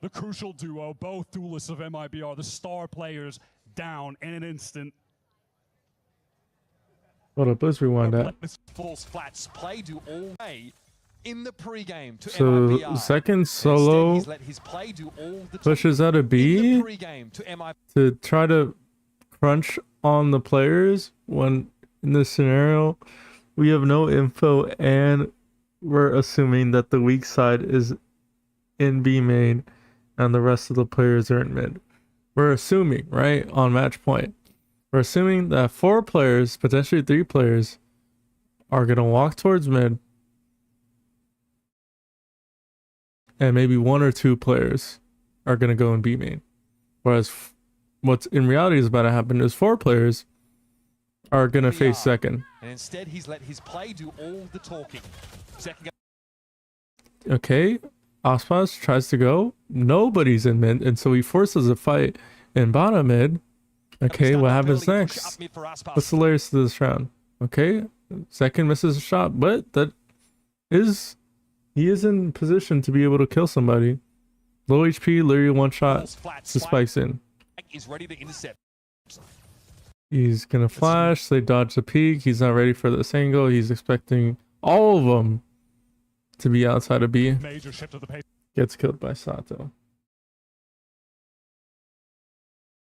the crucial duo, both duelists of MIBR, the star players, down in an instant. Hold up, let's rewind that. Falls flats, play do all day in the pregame to so MIBR. Second solo pushes out a B to try to crunch on the players when in this scenario we have no info and we're assuming that the weak side is in B main and the rest of the players are in mid. We're assuming, right, on match point. We're assuming that 4 players, potentially 3 players, are going to walk towards mid. And maybe 1 or 2 players are going to go in B main. Whereas what's in reality is about to happen is 4 players are going to face Zekin. And instead, he's let his play do all the talking. Zekin Okay, Aspas tries to go. Nobody's in mid, and so he forces a fight in bottom mid. Okay, what happens next? What's the layers to this round? Okay, second misses a shot, but that is, he is in position to be able to kill somebody. Low HP, literally one shot to spikes in. Is ready to intercept. He's gonna flash, they dodge the peek, he's not ready for this angle, he's expecting all of them to be outside of B. Major shift of the pace. Gets killed by Sato.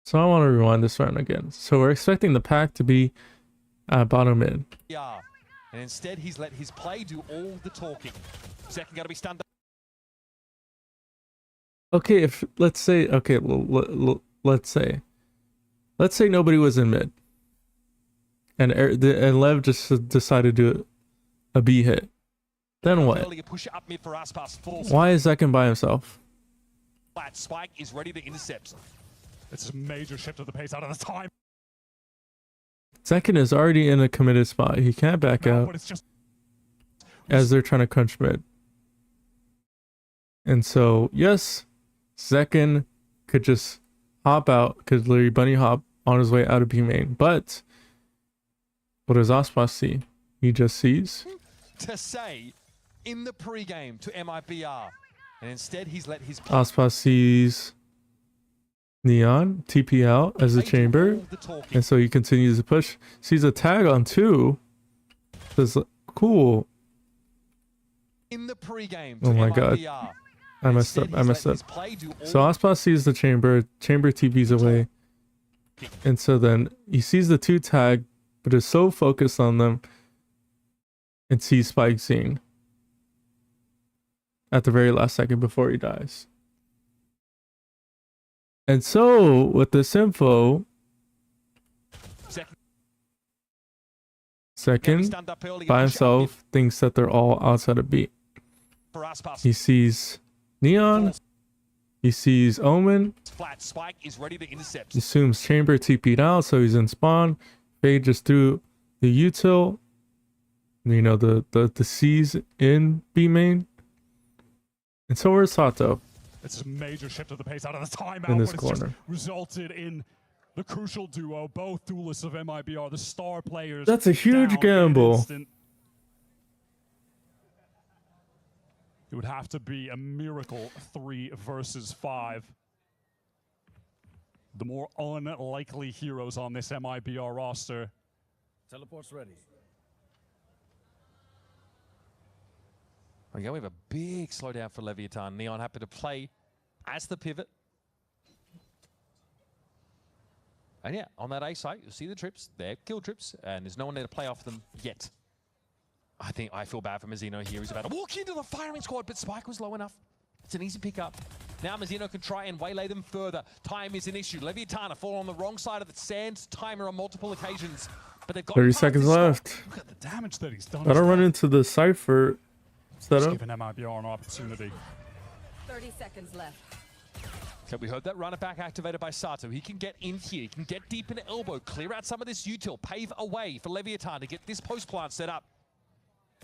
So I want to rewind this round again. So we're expecting the pack to be at bottom mid. Yeah, and instead he's let his play do all the talking. Second got to be stunned. Okay, if let's say, okay, let's say nobody was in mid, and Lev just decided to do a B hit. Then what? Why is Zekin by himself? Flat spike is ready to intercept. It's a major shift of the pace out of the time. Zekin is already in a committed spot. He can't back out But it's just as they're trying to crunch mid. And so, yes, Zekin could just hop out, could literally bunny hop on his way out of B main. But what does Aspas see? He just sees To say in the pregame to MIBR, and instead he's let his Aspas sees Neon TP out as a chamber, and so he continues to push. Sees a tag on 2. Says, cool. In the pregame Oh my god, I messed up. So Aspas sees the chamber TPs away, and so then he sees the 2 tag, but is so focused on them and sees Spike scene at the very last second before he dies. And so with this info, second by himself thinks that they're all outside of B. He sees Neon, he sees Omen, Flat spike is ready to intercept. assumes chamber TP'd out, so he's in spawn. Fade just threw the util, you know, the C's in B main. And so where's Sato? it's a major shift of the pace out of the timeout. In this but it's just corner. resulted in the crucial duo, both duelists of MIBR, the star players. That's a huge down in an gamble. instant. It would have to be a miracle 3 versus 5. The more unlikely heroes on this MIBR roster. Teleport's ready. Again, we have a big slowdown for Leviathan. Neon happy to play as the pivot. And yeah, on that A site, you'll see the trips. They're kill trips, and there's no one there to play off them yet. I feel bad for Mazzino here. He's about to walk into the firing squad, but Spike was low enough. It's an easy pickup. Now Mazzino can try and waylay them further. Time is an issue. Leviathan fall on the wrong side of the sand timer on multiple occasions. But they've got 30 seconds left. Look at the damage that he's done. I don't run into the Cypher setup. Giving MIBR an opportunity. 30 seconds left. So we heard that runner back activated by Sato. He can get in here. He can get deep in the elbow, clear out some of this util, pave a way for Leviathan to get this post plant set up.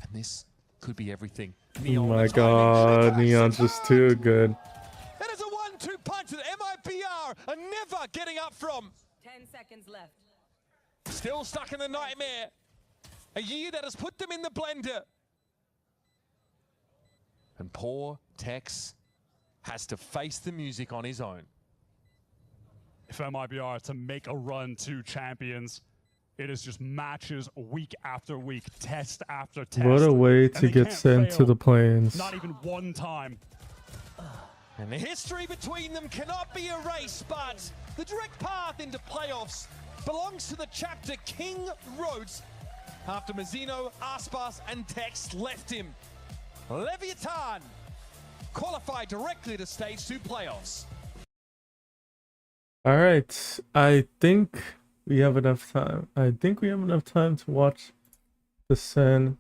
And this could be everything. Oh my god, Neon's just too good. That is a 1-2 punch that MIBR are never getting up from. 10 seconds left. Still stuck in the nightmare. A year that has put them in the blender. And poor Tex has to face the music on his own. If MIBR are to make a run to champions, it is just matches week after week, test after test. What a way and to they get can't sent to fail, the plains. Not even one time. And the history between them cannot be erased, but the direct path into playoffs belongs to the chapter King wrote after Mazzino, Aspas, and Tex left him. Leviathan qualified directly to Stage 2 playoffs. All right, I think we have enough time. I think we have enough time to watch the SEN.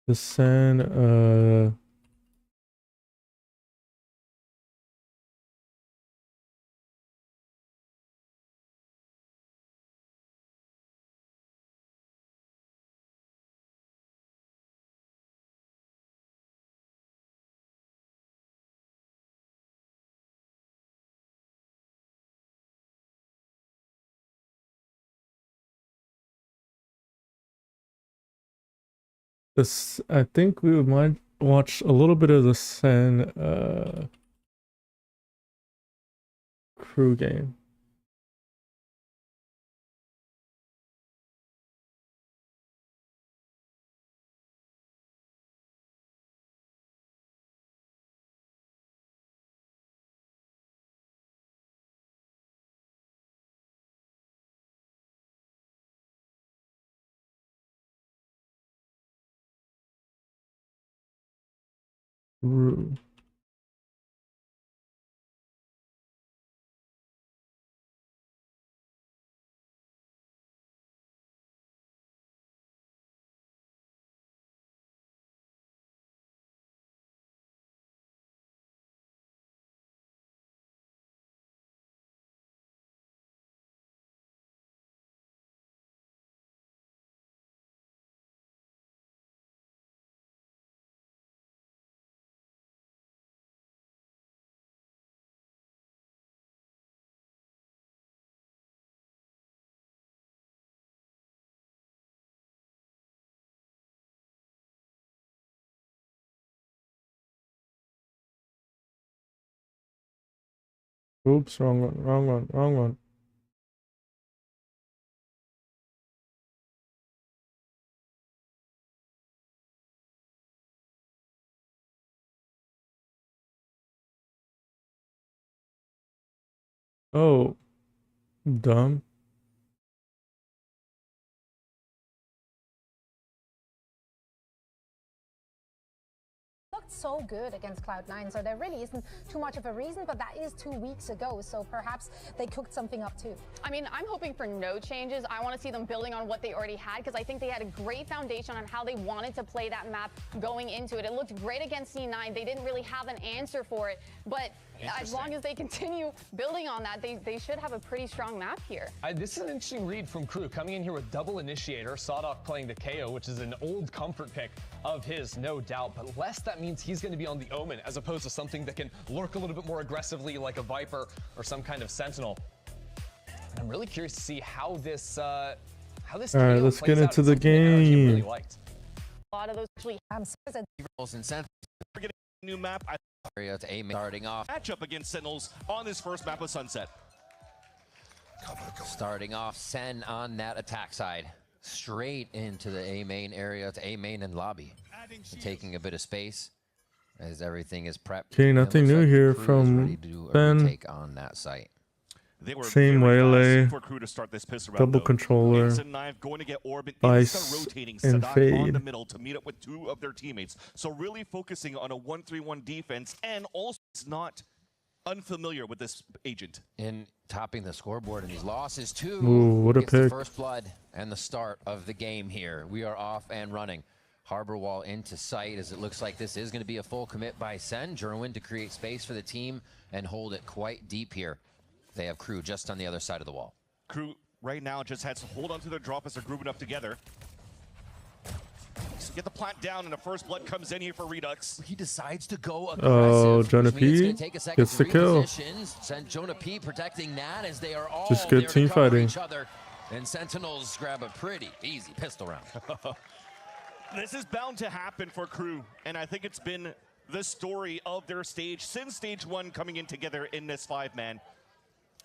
The SEN, This, I think we might watch a little bit of the SEN crew game. Crew. Oops, wrong one, wrong one, wrong one. Oh, dumb. Looked so good against Cloud9, so there really isn't too much of a reason, but that is 2 weeks ago, so perhaps they cooked something up too. I mean, I'm hoping for no changes. I want to see them building on what they already had, because I think they had a great foundation on how they wanted to play that map going into it. It looked great against C9. They didn't really have an answer for it, but as long as they continue building on that, they should have a pretty strong map here. This is an interesting read from KRU, coming in here with double initiator, Sadok playing the KO, which is an old comfort pick of his, no doubt, but less that means he's going to be on the Omen as opposed to something that can lurk a little bit more aggressively like a Viper or some kind of Sentinel. And I'm really curious to see how this All right, let's get into the game. Really liked. A lot of those actually new map. Area to aim, starting off. Matchup against Sentinels on this first map of Sunset. Starting off, SEN on that attack side. Straight into the A main area to A main and lobby. And taking a bit of space as everything is prepped. Okay, nothing new here from SEN. Take on that site. They were same waylay, for KRU to start this piss around, double controller, going to get Orbit Vice, rotating and Fade on the middle to meet up with 2 of their teammates. So really focusing on a 1-3-1 defense, and also it's not unfamiliar with this agent. In topping the scoreboard in these losses too. Ooh, what a pick. The first blood and the start of the game here. We are off and running. Harbor wall into sight as it looks like this is going to be a full commit by SEN. Jerwin to create space for the team and hold it quite deep here. They have KRU just on the other side of the wall. KRU right now just has to hold on to their drop as they're grouping up together. So get the plant down, and the first blood comes in here for Redux. He decides to go aggressive. Oh, Jonah P gets the kill. Sent Jonah P protecting that as they are all just good team fighting. Each other, and Sentinels grab a pretty easy pistol round. This is bound to happen for KRU, and I think it's been the story of their stage since stage 1 coming in together in this 5-man.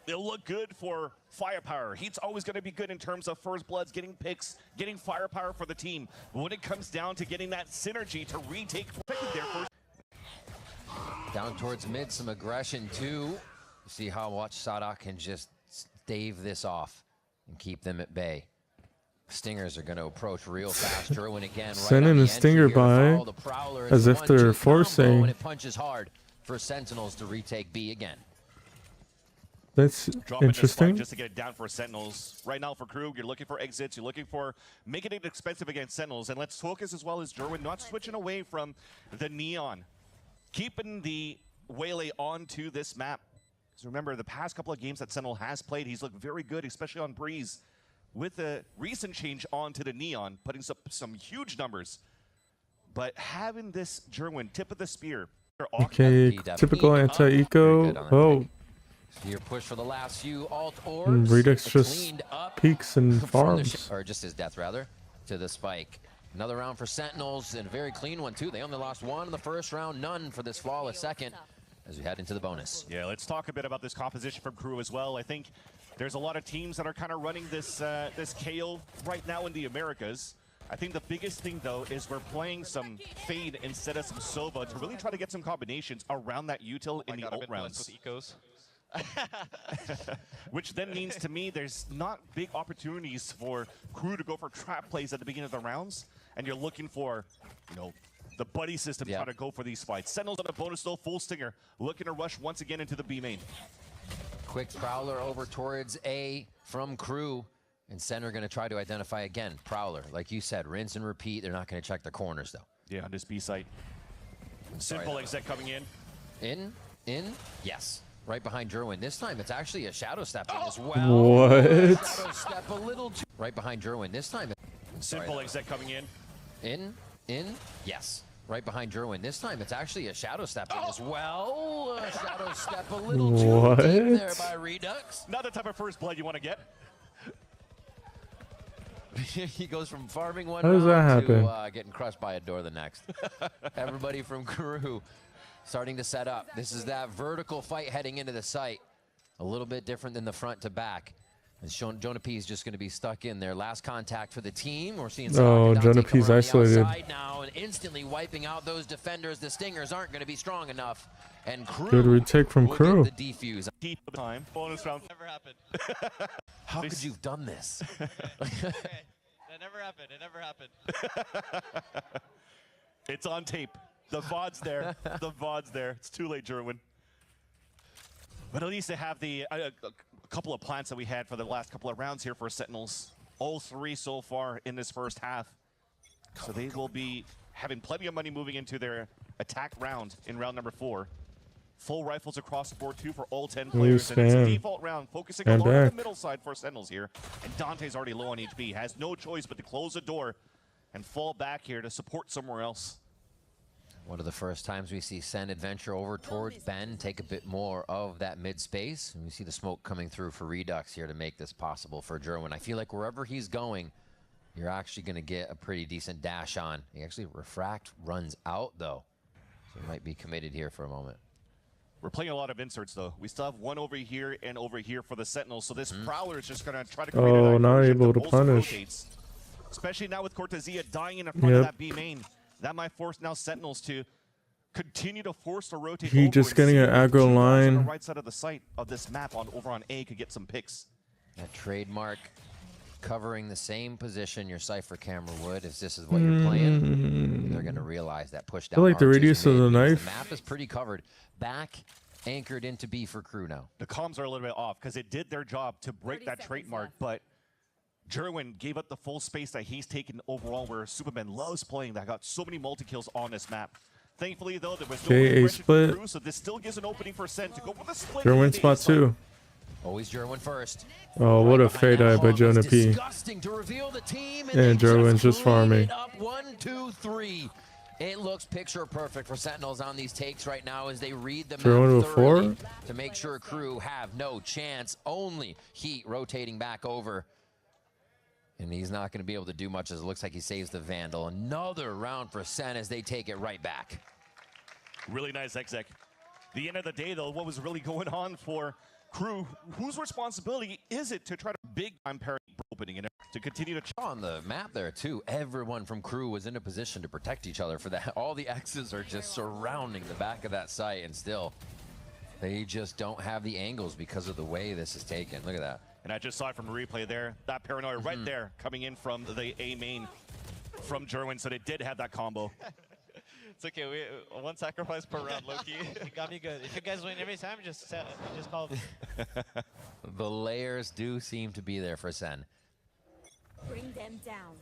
They'll look good for firepower. He's always going to be good in terms of first bloods, getting picks, getting firepower for the team. But when it comes down to getting that synergy to retake their first. Down towards mid, some aggression too. See how much Sadok can just stave this off and keep them at bay. Stingers are going to approach real fast. Jerwin again, sending a stinger by as if they're forcing. And it punches hard for Sentinels to retake B again. That's interesting. Just to get it down for Sentinels. Right now for KRU, you're looking for exits. You're looking for making it expensive against Sentinels. And let's focus as well as Jerwin not switching away from the Neon. Keeping the waylay onto this map. Because remember, the past couple of games that Sentinel has played, he's looked very good, especially on Breeze. With the recent change onto the Neon, putting some huge numbers. But having this Jerwin, tip of the spear. Okay, typical anti-eco. Oh. Your push for the last few alt orbs. Redux just peaks and farms. Or just his death, rather, to the spike. Another round for Sentinels, and a very clean one too. They only lost one in the first round, none for this Flawless second, as we head into the bonus. Yeah, let's talk a bit about this composition from KRU as well. I think there's a lot of teams that are kind of running this this KO right now in the Americas. I think the biggest thing, though, is we're playing some Fade instead of some Sova to really try to get some combinations around that util in the ult rounds. Which then means to me there's not big opportunities for KRU to go for trap plays at the beginning of the rounds, and you're looking for, you know, the buddy system trying to go for these fights. Sentinels on a bonus though, full stinger, looking to rush once again into the B main. Quick Prowler over towards A from KRU. And Sen are going to try to identify again. Prowler, like you said, rinse and repeat. They're not going to check the corners, though. Yeah, on this B site. Simple exec coming in. In, yes. Right behind Jerwin. This time, it's actually a shadow step in as well. What? Shadow step a little too. Right behind Jerwin. This time. Simple exec coming in. In, yes. Right behind Jerwin. This time, it's actually a shadow step in as well. Shadow step a little too deep there by Redux. Not the type of first blood you want to get. He goes from farming one How does that round happen? to getting crushed by a door the next. Everybody from KRU starting to set up. This is that vertical fight heading into the site. A little bit different than the front to back. And Jonah P is just going to be stuck in there. Last contact for the team. We're seeing Jonah P's isolated. now and instantly wiping out those defenders. The Stingers aren't going to be strong enough. And KRU Good retake from will KRU. get the defuse. Keep the time. Bonus round. Never happened. How could you have done this? Okay. That never happened. It never happened. It's on tape. The VOD's there. The VOD's there. It's too late, Jerwin. But at least they have the a couple of plans that we had for the last couple of rounds here for Sentinels. All three so far in this first half. So they will be having plenty of money moving into their attack round in round number 4. Full rifles across the board too for all 10 players. And it's a default round, focusing a lot on the middle side for Sentinels here. And Dante's already low on HP, has no choice but to close the door and fall back here to support somewhere else. One of the first times we see Sen adventure over towards Ben, take a bit more of that mid space. And we see the smoke coming through for Redux here to make this possible for Jerwin. I feel like wherever he's going, you're actually going to get a pretty decent dash on. He actually refract runs out though. So he might be committed here for a moment. We're playing a lot of inserts though. We still have one over here and over here for the Sentinels. So this Prowler is just going to try to create a not diversion able that to also punish. rotates. Especially now with Cortezia dying in front of that B main. That might force now Sentinels to continue to force the rotate. He just getting an aggro line. On the right side of the site of this map over on A could get some picks. That trademark covering the same position your Cypher camera would if this is what you're playing. They're going to realize that push down. I like the radius of the knife. The map is pretty covered. Back anchored into B for KRU now. The comms are a little bit off because it did their job to break that trademark, but Jerwin gave up the full space that he's taken overall, where Superman loves playing that. Got so many multi-kills on this map. Thankfully, though, there was no A aggression split. from KRU, so this still gives an opening for Sen to go for the split. Jerwin spot 2. Always Jerwin first. Oh, what a fade eye by Jonah P. Disgusting to reveal the team, And Jerwin's just farming. Up 1, 2, 3. It looks picture perfect for Sentinels on these takes right now as they read the Jerwin map with thoroughly 4. to make sure KRU have no chance. Only Heat rotating back over. And he's not going to be able to do much as it looks like he saves the Vandal. Another round for Sen as they take it right back. Really nice exec. The end of the day, though, what was really going on for KRU? Whose responsibility is it to try to big time parry opening and to continue to on the map there too? Everyone from KRU was in a position to protect each other for that. All the X's are just surrounding the back of that site, and still they just don't have the angles because of the way this is taken. Look at that. And I just saw it from the replay there. That paranoia right there coming in from the A main from Jerwin. So they did have that combo. It's okay. We one sacrifice per round, Loki. You got me good. If you guys win every time, just call me. The layers do seem to be there for Sen. Bring them down.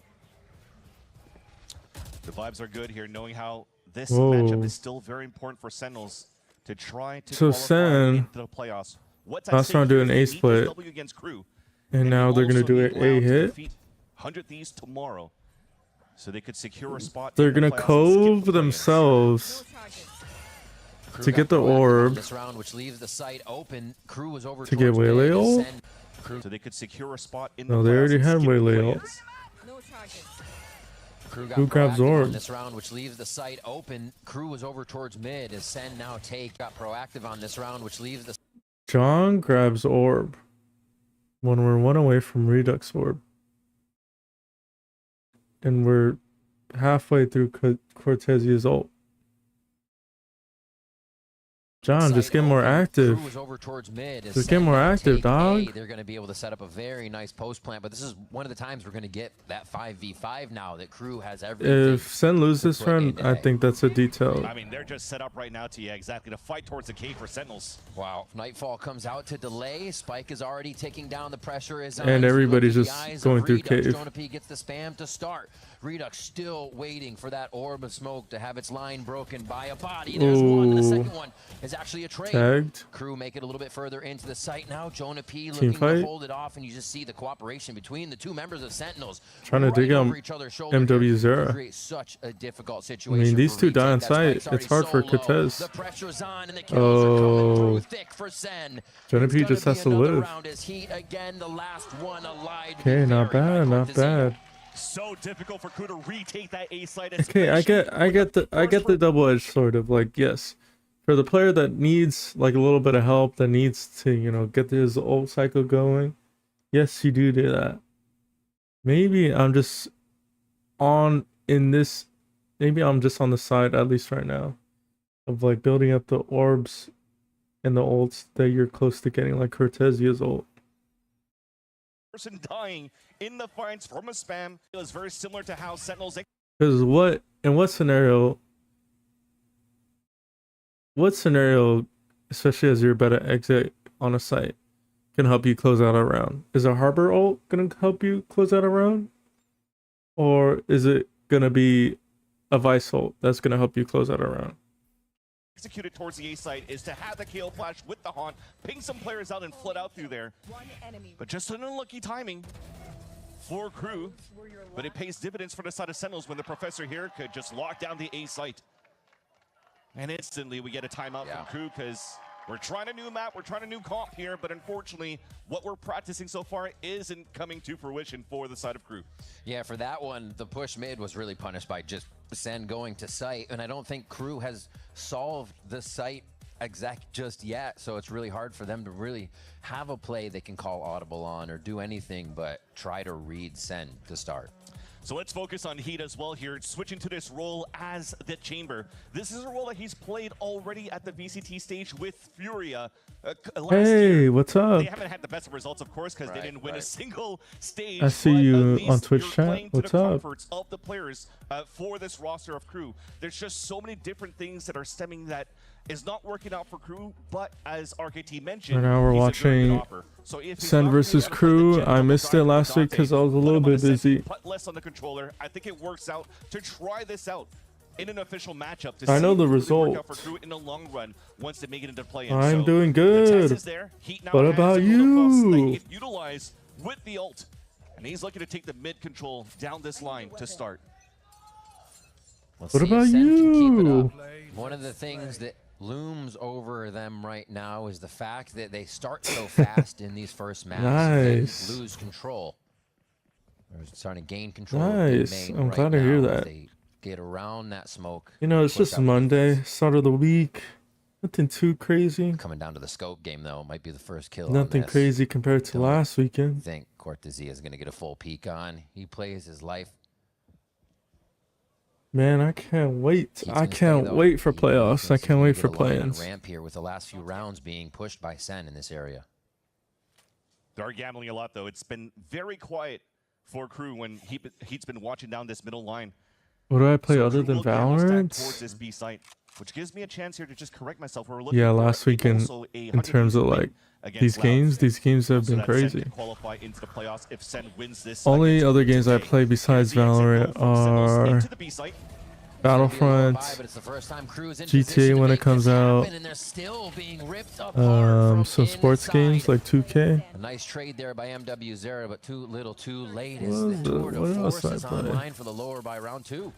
The vibes are good here, knowing how this Whoa. matchup is still very important for Sentinels to try to So qualify Sen into the playoffs. What's at last stake round doing here A is the split. W against KRU. And now they're going to also do need it Loud A to hit. defeat 100 Thieves tomorrow, so they could secure a spot. They're in the going to playoffs and cove skip the themselves KRU to got get the proactive orb. this round, which leaves the site open. KRU was over To get towards Waylay mid, ult? Sen- so they could secure a spot in No, the they playoffs already and had skip the Waylay ult. play-ins. No charges. Crew grabs orbs? this round, which leaves the site open. Crew was over towards mid as Sen now got proactive on this round, which leaves the... John grabs orb when we're 1 away from Redux orb. And we're halfway through Cortesia's ult. John, just get more active. Just get more active, dog. They're going to be able to set up a very nice post plant, but this is one of the times we're going to get that 5v5 now that Crew has everything. If Sen loses this round, I think that's a detail. I mean, they're just set up right now to, yeah, exactly, to fight towards the cave for Sentinels. Wow. Nightfall comes out to delay. Spike is already taking down the pressure. And everybody's just going through cave. Jonah P gets the spam to start. Redux still waiting for that orb of smoke to have its line broken by a body. There's one, and the second one is actually a trade. Tagged. Crew make it a little bit further into the site now. Jonah P looking to hold it off, and you just see the cooperation between the two members of Sentinels. Trying to dig out MW0. Create such a difficult situation. I mean, these two die on site. It's hard for Cortez. The pressure's on, and the kills are coming through thick for Sen. Jonah P just has to live. Again, the last one alive. Okay, not bad, not bad. So difficult for Crew to retake that A site. Okay, I get the double-edged sword of, like, yes, for the player that needs like a little bit of help, that needs to, you know, get his ult cycle going, yes, you do that. Maybe I'm just on the side, at least right now, of like building up the orbs and the ults that you're close to getting, like Cortesia's ult. Person dying in the fights from a spam is very similar to how Sentinels. Because what scenario, especially as you're about to exit on a site, can help you close out a round? Is a Harbor ult gonna help you close out a round, or is it gonna be a Vice ult that's gonna help you close out a round? Executed towards the A site is to have the KO flash with the haunt, ping some players out and flood out through there. But just an unlucky timing for Crew, but it pays dividends for the side of Sentinels when the Professor here could just lock down the A site. And instantly we get a timeout from Crew because we're trying a new map, we're trying a new comp here, but unfortunately what we're practicing so far isn't coming to fruition for the side of Crew. Yeah, for that one, the push mid was really punished by just Sen going to site, and I don't think Crew has solved the site exact just yet, so it's really hard for them to really have a play they can call audible on or do anything but try to read Sen to start. So let's focus on Heat as well here, switching to this role as the Chamber. This is a role that he's played already at the VCT stage with Furia. Hey, what's up? They haven't had the best of results, of course, because they didn't win a single stage. I see you on Twitch chat. What's up? Of the players for this roster of Crew. There's just so many different things that are stemming that is not working out for Crew, but as RKT mentioned, right now we're watching Sen versus Crew. I missed it last week because I was a little bit busy. Put less on the controller. I think it works out to try this out in an official matchup. I know the result. For Crew in the long run, once they make it into play. I'm doing good. What about you? Utilize with the ult, and he's looking to take the mid control down this line to start. What about you? One of the things that looms over them right now is the fact that they start so fast in these first maps. Nice. They lose control. They're starting to gain control. Nice. I'm glad to hear that. They get around that smoke. You know, it's just Monday, start of the week. Nothing too crazy. Coming down to the scope game, though, might be the first kill. Nothing crazy compared to last weekend. I think Cortezia is going to get a full peek on. He plays his life. Man, I can't wait. I can't wait for playoffs. I can't wait for play-ins. Ramp here with the last few rounds being pushed by Sen in this area. They are gambling a lot, though. It's been very quiet for Crew when Heat's been watching down this middle line. What do I play other than Valorant? Towards this B site, which gives me a chance here to just correct myself. Yeah, last weekend in terms of like these games have been crazy. Only other games I play besides Valorant are Battlefront, GTA when it comes out, some sports games like 2K. A nice trade there by MW0, but too little too late as the tour de force is online for the lower by round 2.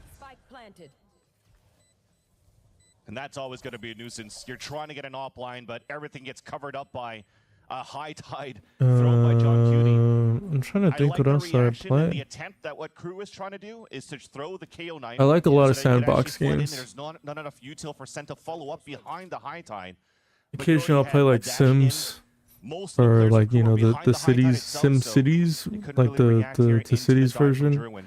And that's always going to be a nuisance. You're trying to get an offline, but everything gets covered up by a high tide thrown by John Cutie. I'm trying to think what else I play. The attempt that what Crew is trying to do is to throw the KO knife. I like a lot of so that you can sandbox actually flood in. games. There's not enough util for Sen to follow up behind the high tide. Occasionally I'll play like Sims, or like, you know, the cities, Sim Cities, like the cities version.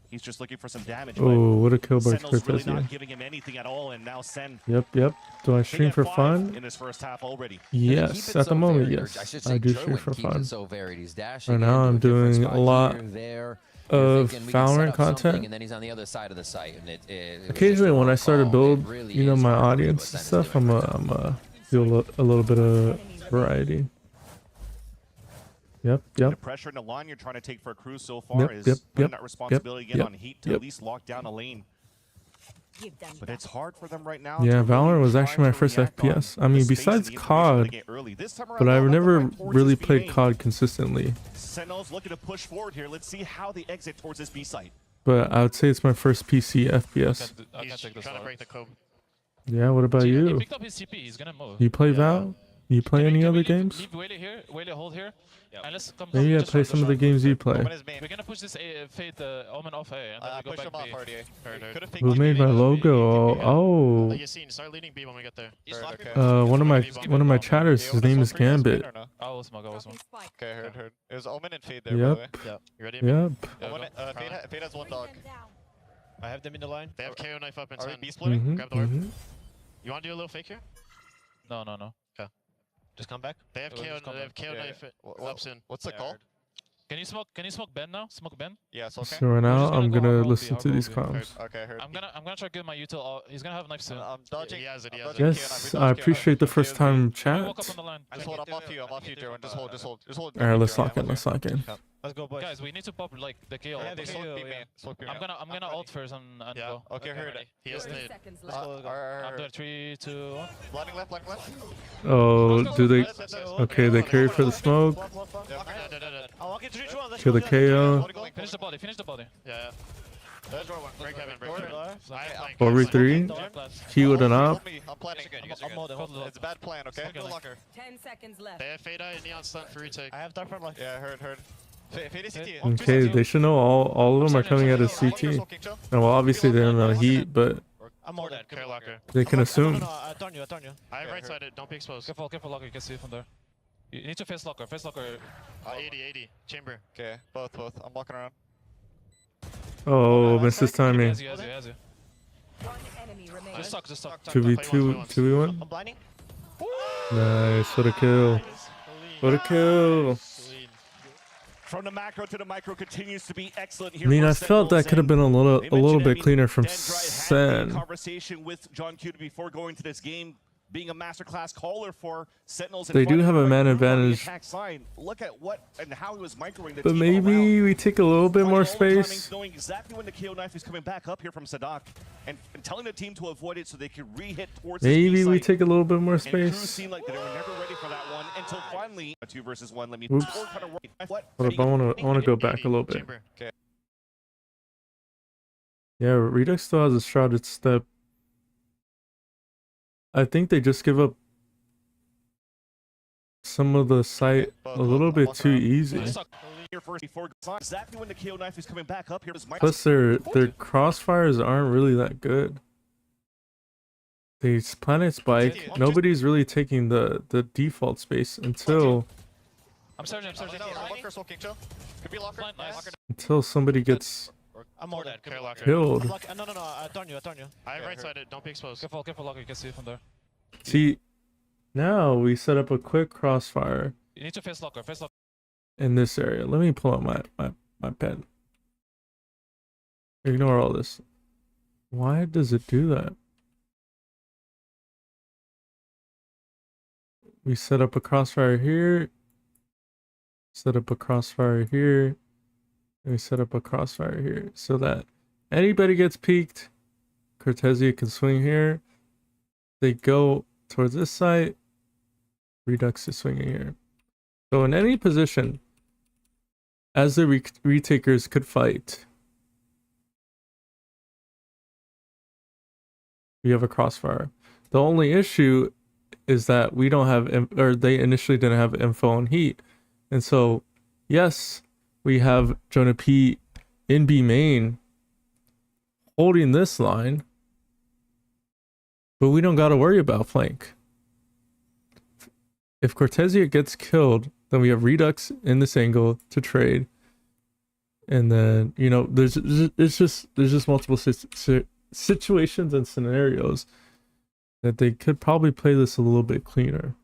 He's just looking for some damage. Oh, what a kill by Sentinel's really not Cortezia. giving him anything at all, and now Sen. Yep. Do I stream for fun? In his first half already. Yes, at the moment, yes. I do stream for fun. Right now I'm doing a lot of Valorant content. And then he's on the other side of the site, and occasionally when I start to build, you know, my audience and stuff, I'm do a little bit of variety. Yep. The pressure in the line you're trying to take for a Crew so far is putting that responsibility again on Heat to at least lock down a lane. But it's hard for them right now. Yeah, Valorant was actually my first FPS. I mean, besides COD, but I've never really played COD consistently. Sentinel's looking to push forward here. Let's see how they exit towards this B site. But I would say it's my first PC FPS. He's trying to break the code. Yeah, what about you? He picked up his CP. He's gonna move. You play Val? You play any other games? Leave Whaley here. Whaley hold here. And let's come Maybe I play some of the games you play. We're gonna push this Fade Omen off A, and then we go back B. Who made my logo? Oh. Yassine, start leading B when we get there. One of my chatters. His name is Gambit. I will smoke. Okay, heard. It was Omen and Fade there. Yep. By the way. You ready? Yep. Fade has one dog. I have them in the line. They have KO knife up in 10. Mm-hmm, B splitting. Grab the orb. You want to do a little fake here? No. Okay. Just come back. They have KO knife up in. What's the call? Can you smoke Ben now? Smoke Ben? Yeah, it's okay. So right now I'm gonna listen to these comms. Okay, heard. I'm gonna try to get my util. He's gonna have knife soon. I'm dodging. He has it. Yes, I appreciate the first time chat. Just hold. I'm off you, Jerwin. Just hold. Alright, let's lock in. Let's go, boys. Guys, we need to pop like the KO. Yeah, they sold B, man. I'm gonna ult first and go. Okay, heard. He has nade. I'm doing 3, 2, 1. Blinding left. Oh, do they? Okay, they carry for the smoke. Kill the KO. Finish the body. Yeah. Break heaven. 4v3. Q with an op. I'm planning. It's a bad plan, okay? 10 seconds left. They have Fade Eye and Neon Stunt for retake. I have Dark Front Life. Yeah, heard. Fade CT. Okay, they should know all of them are coming out of CT. And well, obviously they don't know Heat, but I'm more dead. Locker. they can assume. I turn you. I have right sided. Don't be exposed. Careful, locker. You can see it from there. You need to face locker. 80. Chamber. Okay, both. I'm walking around. Oh, missed his timing. He has you. Just talk. 2v1. I'm blinding. Nice, what a kill. From the macro to the micro continues to be excellent here. I mean, I felt that could have been a little bit cleaner from Sen. Conversation with John Q before going to this game, being a masterclass caller for Sentinels. They do have a man advantage. Look at what and how he was microing the But team maybe we take a little bit more space. Knowing exactly when the KO knife is coming back up here from Sadak and telling the team to avoid it so they can re-hit towards Maybe we take a little bit more space. And Crew seemed like they were never ready for that one until finally 2 versus 1. Let me Oops. Hold up, I want to go back a little bit. Yeah, Redux still has a shrouded step. I think they just give up some of the site a little bit too easy. Plus their crossfires aren't really that good. They planet spike. Nobody's really taking the default space until somebody gets killed. No, I turn you. I have right sided. Don't be exposed. Careful, locker. You can see it from there. See, now we set up a quick crossfire. You need to face locker. In this area. Let me pull out my pen. Ignore all this. Why does it do that? We set up a crossfire here. Set up a crossfire here. And we set up a crossfire here so that anybody gets peeked. Cortezia can swing here. They go towards this side. Redux is swinging here. So in any position, as the retakers could fight, we have a crossfire. The only issue is that we don't have, or they initially didn't have info on Heat. And so Yes, we have Jonah P in B main holding this line, but we don't got to worry about flank. If Cortesia gets killed, then we have Redux in this angle to trade. And then, you know, there's just multiple situations and scenarios that they could probably play this a little bit cleaner.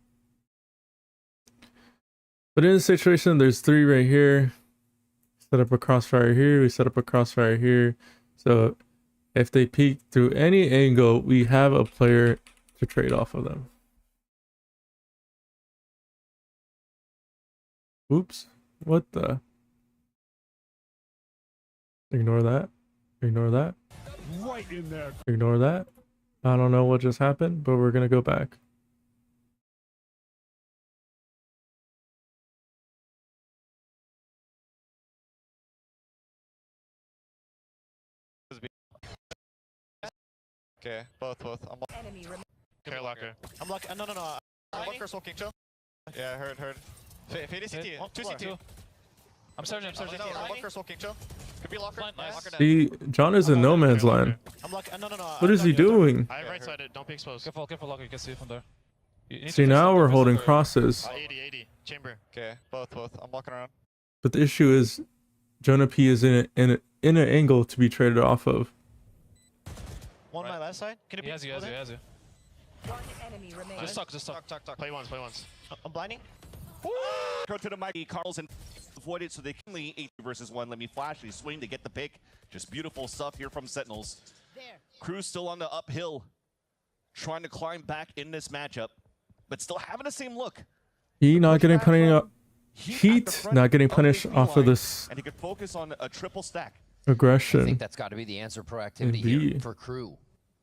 But in this situation, there's 3 right here. Set up a crossfire here. We set up a crossfire here. So if they peek through any angle, we have a player to trade off of them. Oops. What the? Ignore that. Ignore that. Right in there. Ignore that. I don't know what just happened, but we're going to go back. Okay, both. Care locker. I'm lucky. No. One curse walking, chill. Yeah, heard. VCT. 2 CT. I'm surging. One curse walking, chill. Could be locker. Nice. See, John is in no man's land. I'm lucky. No. What is he doing? I have right sided. Don't be exposed. Careful, locker. You can see it from there. See, now we're holding crosses. 80. Chamber. Okay, both. I'm walking around. But the issue is, Jonah P is in an angle to be traded off of. One on my left side. Can it be? He has you. One enemy remains. Just talk. Play once. I'm blinding. Go to the mic. Carlson avoid it so they can lead 8 versus 1. Let me flash. They swing to get the pick. Just beautiful stuff here from Sentinels. Crew's still on the uphill, trying to climb back in this matchup, but still having the same look. He not getting punished. Heat not getting punished off of this. And he could focus on a triple stack. Aggression. I think that's got to be the answer proactivity here for Crew.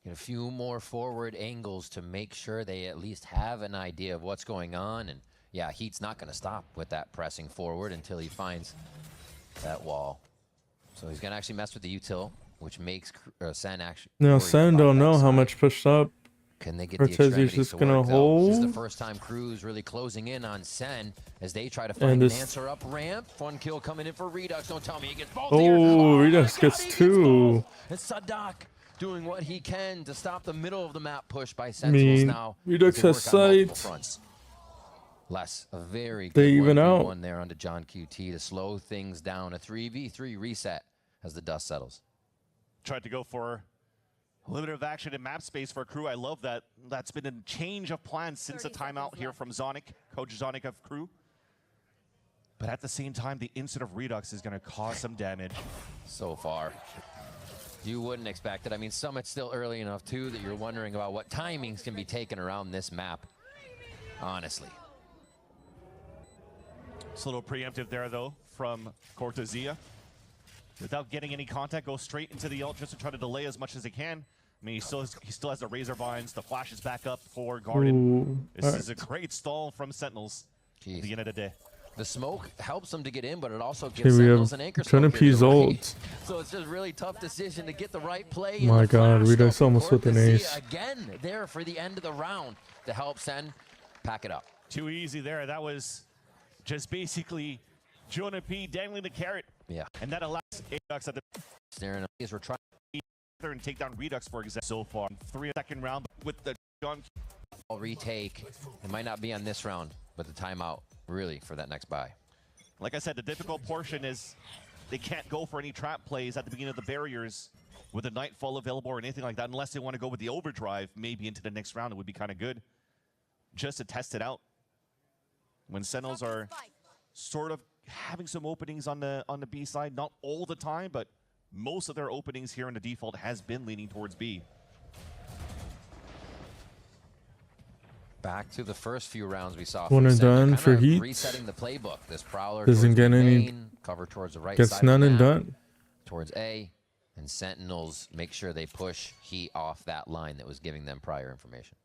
Get a few more forward angles to make sure they at least have an idea of what's going on. And yeah, Heat's not going to stop with that pressing forward until he finds that wall. So he's going to actually mess with the util, which makes SEN actually. No, SEN don't know how much pushed up. Can they get Cortez the is just going to hold. This is the first time Crew's really closing in on SEN as they try to find an answer up ramp. One kill coming in for Redux. Don't tell me he gets both here. Redux gets 2. It's Sadak doing what he can to stop the middle of the map push by Sentinels now. Redux has sight. Less a very good they even out one there onto John QT to slow things down. A 3v3 reset as the dust settles. Tried to go for a little bit of action in map space for Crew. I love that. That's been a change of plans since the timeout here from Zonic, Coach Zonic of Crew. But at the same time, the instant of Redux is going to cause some damage. So far, you wouldn't expect it. I mean, Summit's still early enough, too, that you're wondering about what timings can be taken around this map, honestly. It's a little preemptive there, though, from Cortesia. Without getting any contact, go straight into the ult just to try to delay as much as he can. I mean, he still has the Razor Vines. The flash is back up for Garden. This is a great stall from Sentinels at the end of the day. The smoke helps them to get in, but it also gives Sentinels an anchor smoke. Ult. So it's just a really tough decision to get the right play. My God, Redux almost with an ace. Again, there for the end of the round to help Sen pack it up. Too easy there. That was just basically Jonah P dangling the carrot. Yeah. And that allows Redux at the staring as we're trying and take down Redux, for example, so far. 3-second round with the John retake. It might not be on this round, but the timeout really for that next buy. Like I said, the difficult portion is they can't go for any trap plays at the beginning of the barriers with a Nightfall available or anything like that, unless they want to go with the overdrive maybe into the next round. It would be kind of good just to test it out when Sentinels are sort of having some openings on the B side, not all the time, but most of their openings here in the default has been leaning towards B. Back to the first few rounds we saw. One and done for Heat. Resetting the playbook. This Prowler doesn't get any. Cover towards the right gets side. None and done. Towards A, and Sentinels make sure they push Heat off that line that was giving them prior information.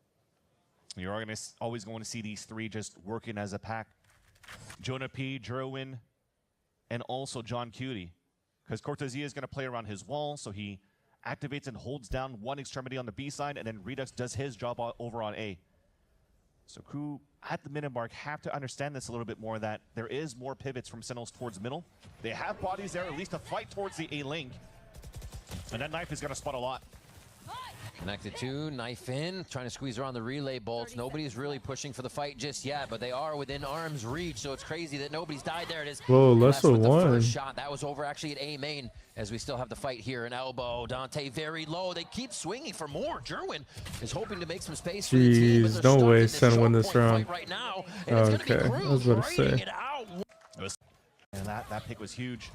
You're always going to see these three just working as a pack. Jonah P, Jerwin, and also John Cutie. Because Cortesia is going to play around his wall, so he activates and holds down one extremity on the B side, and then Redux does his job over on A. So KRU at the minute mark have to understand this a little bit more, that there is more pivots from Sentinels towards middle. They have bodies there, at least to fight towards the A-Link. And that knife is going to spot a lot. Connected to, knife in, trying to squeeze around the relay bolts. Nobody's really pushing for the fight just yet, but they are within arm's reach, so it's crazy that nobody's died. There it is. Whoa, less of one. First shot, that was over actually at A main, as we still have the fight here. An elbow, Dante very low. They keep swinging for more. Jerwin is hoping to make some space for the team. Jeez, no way Sen win this round. Right now, okay, I was about to say. And that pick was huge.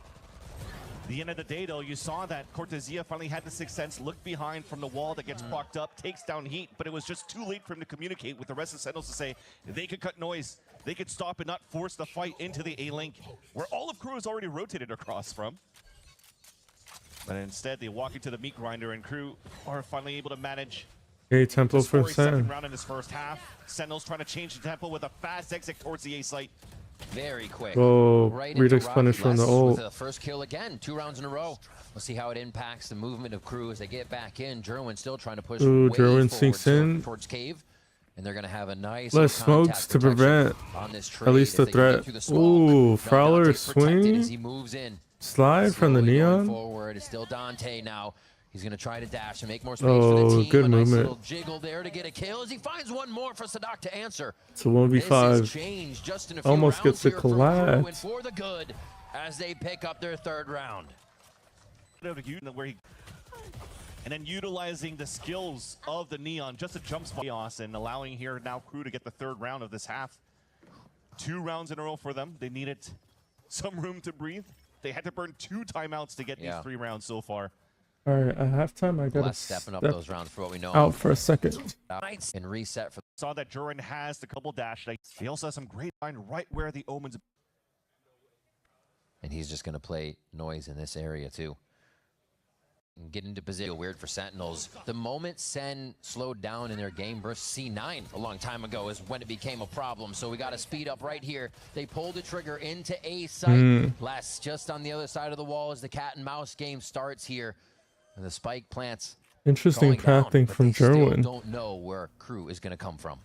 The end of the day, though, you saw that Cortezia finally had the sixth sense, looked behind from the wall that gets procked up, takes down heat, but it was just too late for him to communicate with the rest of Sentinels to say they could cut noise, they could stop and not force the fight into the A-Link, where all of KRU is already rotated across from. But instead, they walk into the meat grinder, and KRU are finally able to manage A tempo for second Sen. round in his first half. Sentinels trying to change the tempo with a fast exit towards the A site. Very quick. Oh, right Redux punish from the ult. The first kill again, 2 rounds in a row. We'll see how it impacts the movement of KRU as they get back in. Jerwin still trying to push Jerwin sinks in towards cave, and they're going to have a nice less smokes to prevent at least the threat. Ooh, Fowler swing. He moves in. Slide from the neon. Forward is still Dante now. He's going to try to dash and make more space for the team. Good a nice movement. Little jiggle there to get a kill as he finds one more for Sadak to answer. It's a 1v5. Almost gets a collapse. For the good as they pick up their third round. And then utilizing the skills of the Neon just to jump chaos and allowing here now KRU to get the third round of this half. 2 rounds in a row for them. They needed some room to breathe. They had to burn 2 timeouts to get these 3 rounds so far. All right, at halftime, I gotta stepping up those rounds for what we know. Out for a second. And reset for. Saw that Jerwin has the couple dash. He also has some great line right where the Omens. And he's just gonna play noise in this area too. And get into position. Weird for Sentinels. The moment Sen slowed down in their game versus C9 a long time ago is when it became a problem. So we got to speed up right here. They pulled the trigger into A site. Less just on the other side of the wall as the cat and mouse game starts here. And the spike plants. Interesting pathing from Jerwin. Don't know where KRU is going to come from.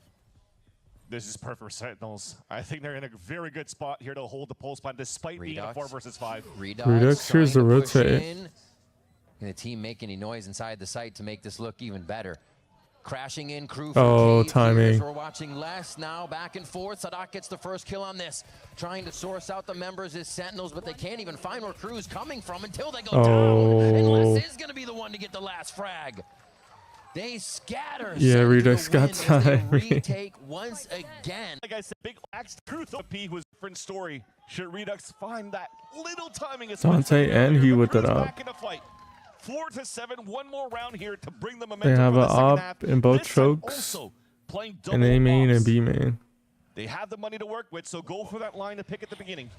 This is perfect for Sentinels. I think they're in a very good spot here to hold the pole spot despite being a 4 versus 5. Redux here's the rotate. And the team make any noise inside the site to make this look even better. Crashing in KRU. Oh, timing. We're watching less now, back and forth. Sadak gets the first kill on this. Trying to source out the members as Sentinels, but they can't even find where KRU's coming from until they go down. And Les is going to be the one to get the last frag. They scatter. Yeah, Redux got time. Retake once again. Like I said, big axe KRU P was a different story. Should Redux find that little timing? Dante and he with it up. 4-7, 1 more round here to bring the momentum. They have an op in both chokes, and A main and B main. They have the money to work with, so go for that line to pick at the beginning.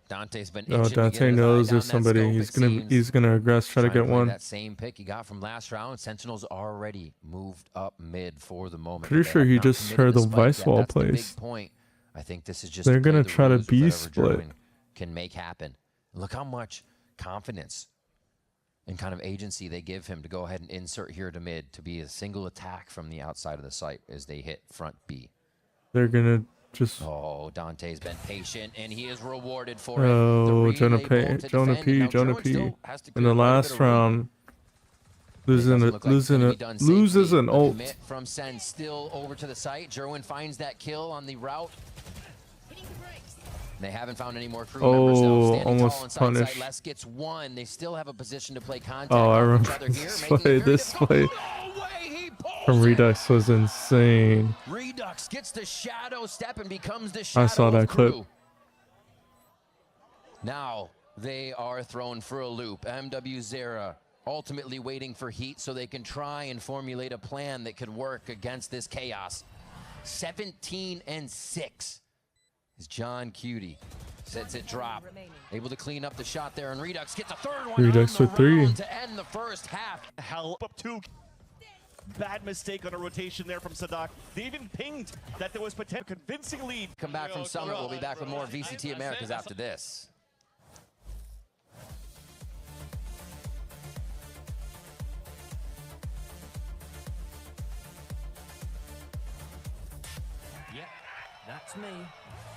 Dante's been Dante knows there's somebody. He's gonna aggress, try to get one. That same pick he got from last round. Sentinels already moved up mid for the moment. Pretty sure he just heard the vice wall plays. I think this is just they're gonna try to B split. Can make happen. Look how much confidence and kind of agency they give him to go ahead and insert here to mid to be a single attack from the outside of the site as they hit front B. They're gonna just. Oh, Dante's been patient and he is rewarded for it. Jonah P. In the last round, loses an ult. From Sen still over to the site. Jerwin finds that kill on the route. They haven't found any more KRU members though. Standing almost tall punished. Les gets one. They still have a position to play contact. I remember this play. This play from Redux was insane. Redux gets the shadow step and becomes the shadow. I saw that clip. Now they are thrown for a loop. MW Zera ultimately waiting for heat so they can try and formulate a plan that could work against this chaos. 17-6. John Cutie sets it drop, able to clean up the shot there, and Redux gets a third one. Redux with 3 to end the first half. Hell up 2. Bad mistake on a rotation there from Sadak. They even pinged that there was potential convincing lead. Come back from Summit. We'll be back with more VCT Americas after this. That's me.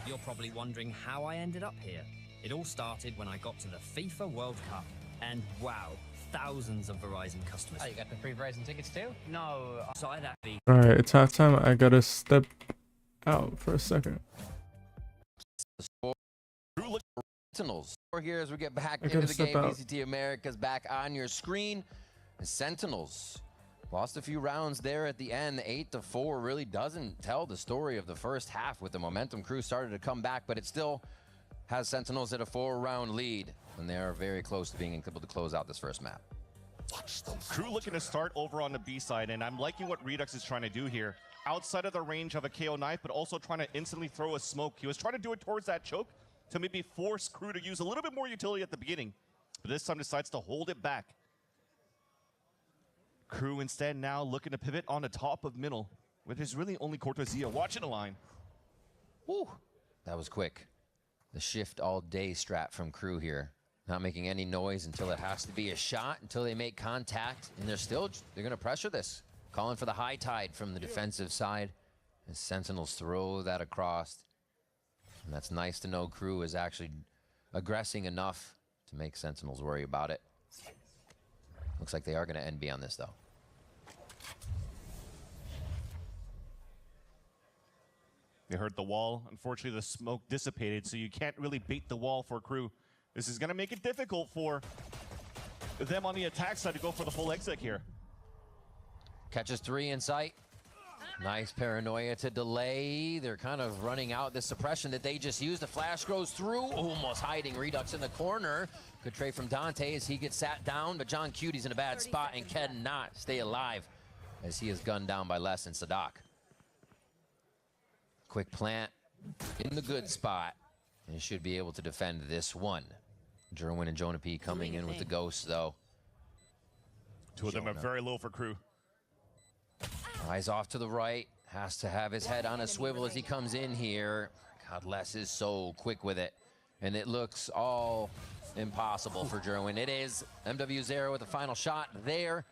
You're probably wondering how I ended up here. It all started when I got to the FIFA World Cup. And wow, thousands of Verizon customers. Oh, you got the free Verizon tickets too? No, so I'd actually... Alright, it's halftime. I gotta step out for a second. Sentinels. Here as we get back into the game, VCT Americas back on your screen. The Sentinels lost a few rounds there at the end. The 8-4 really doesn't tell the story of the first half with the momentum. Crew started to come back, but it still has Sentinels at a 4-round lead, and they are very close to being able to close out this first map. Crew looking to start over on the B side, and I'm liking what Redux is trying to do here. Outside of the range of a KO knife, but also trying to instantly throw a smoke. He was trying to do it towards that choke to maybe force Crew to use a little bit more utility at the beginning, but this time decides to hold it back. Crew instead now looking to pivot on the top of middle, where there's really only Cortezia watching the line. Woo, that was quick. The shift all day strat from Crew here. Not making any noise until it has to be a shot, until they make contact, and they're gonna pressure this. Calling for the high tide from the defensive side, and Sentinels throw that across. And that's nice to know Crew is actually aggressing enough to make Sentinels worry about it. Looks like they are gonna NB on this though. They heard the wall. Unfortunately, the smoke dissipated, so you can't really bait the wall for Crew. This is gonna make it difficult for them on the attack side to go for the full exit here. Catches 3 in sight. Nice paranoia to delay. They're kind of running out this suppression that they just used. The flash goes through, almost hiding Redux in the corner. Good trade from Dante as he gets sat down, but John Cutie's in a bad spot and cannot stay alive as he is gunned down by Les and Sadak. Quick plant in the good spot and should be able to defend this one. Jerwin and Jonah P coming in with the ghosts though. Two of them are very low for Crew. Eyes off to the right, has to have his head on a swivel as he comes in here. God, Les is so quick with it, and it looks all impossible for Jerwin. It is MW0 with the final shot there,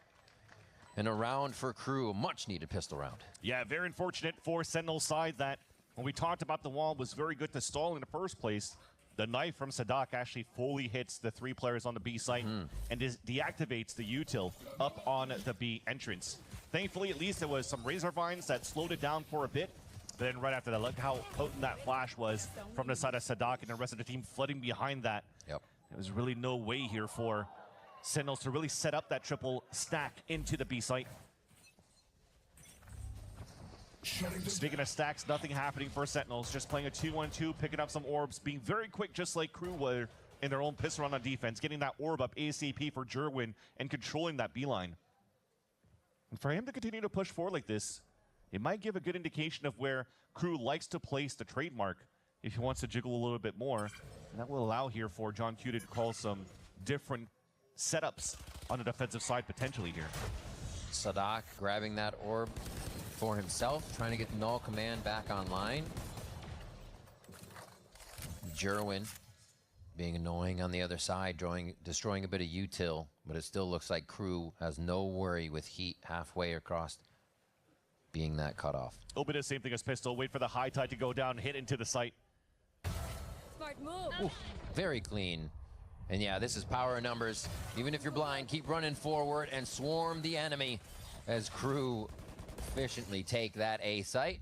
and a round for Crew, a much needed pistol round. Yeah, very unfortunate for Sentinel's side that when we talked about the wall was very good to stall in the first place. The knife from Sadak actually fully hits the 3 players on the B site and deactivates the util up on the B entrance. Thankfully, at least there was some razor vines that slowed it down for a bit. But then right after that, look how potent that flash was from the side of Sadak and the rest of the team flooding behind that. Yep. There was really no way here for Sentinels to really set up that triple stack into the B site. Speaking of stacks, nothing happening for Sentinels. Just playing a 2-1-2, picking up some orbs, being very quick just like Crew were in their own pistol run on defense, getting that orb up ASAP for Jerwin and controlling that B line. And for him to continue to push forward like this, it might give a good indication of where Crew likes to place the trademark if he wants to jiggle a little bit more. And that will allow here for John Cutie to call some different setups on the defensive side potentially here. Sadak grabbing that orb for himself, trying to get Null Command back online. Jerwin being annoying on the other side, destroying a bit of util, but it still looks like Crew has no worry with heat halfway across being that cut off. A little bit of the same thing as Pistol. Wait for the high tide to go down, hit into the site. Smart move. Ooh, very clean. And yeah, this is power in numbers. Even if you're blind, keep running forward and swarm the enemy as Crew efficiently take that A site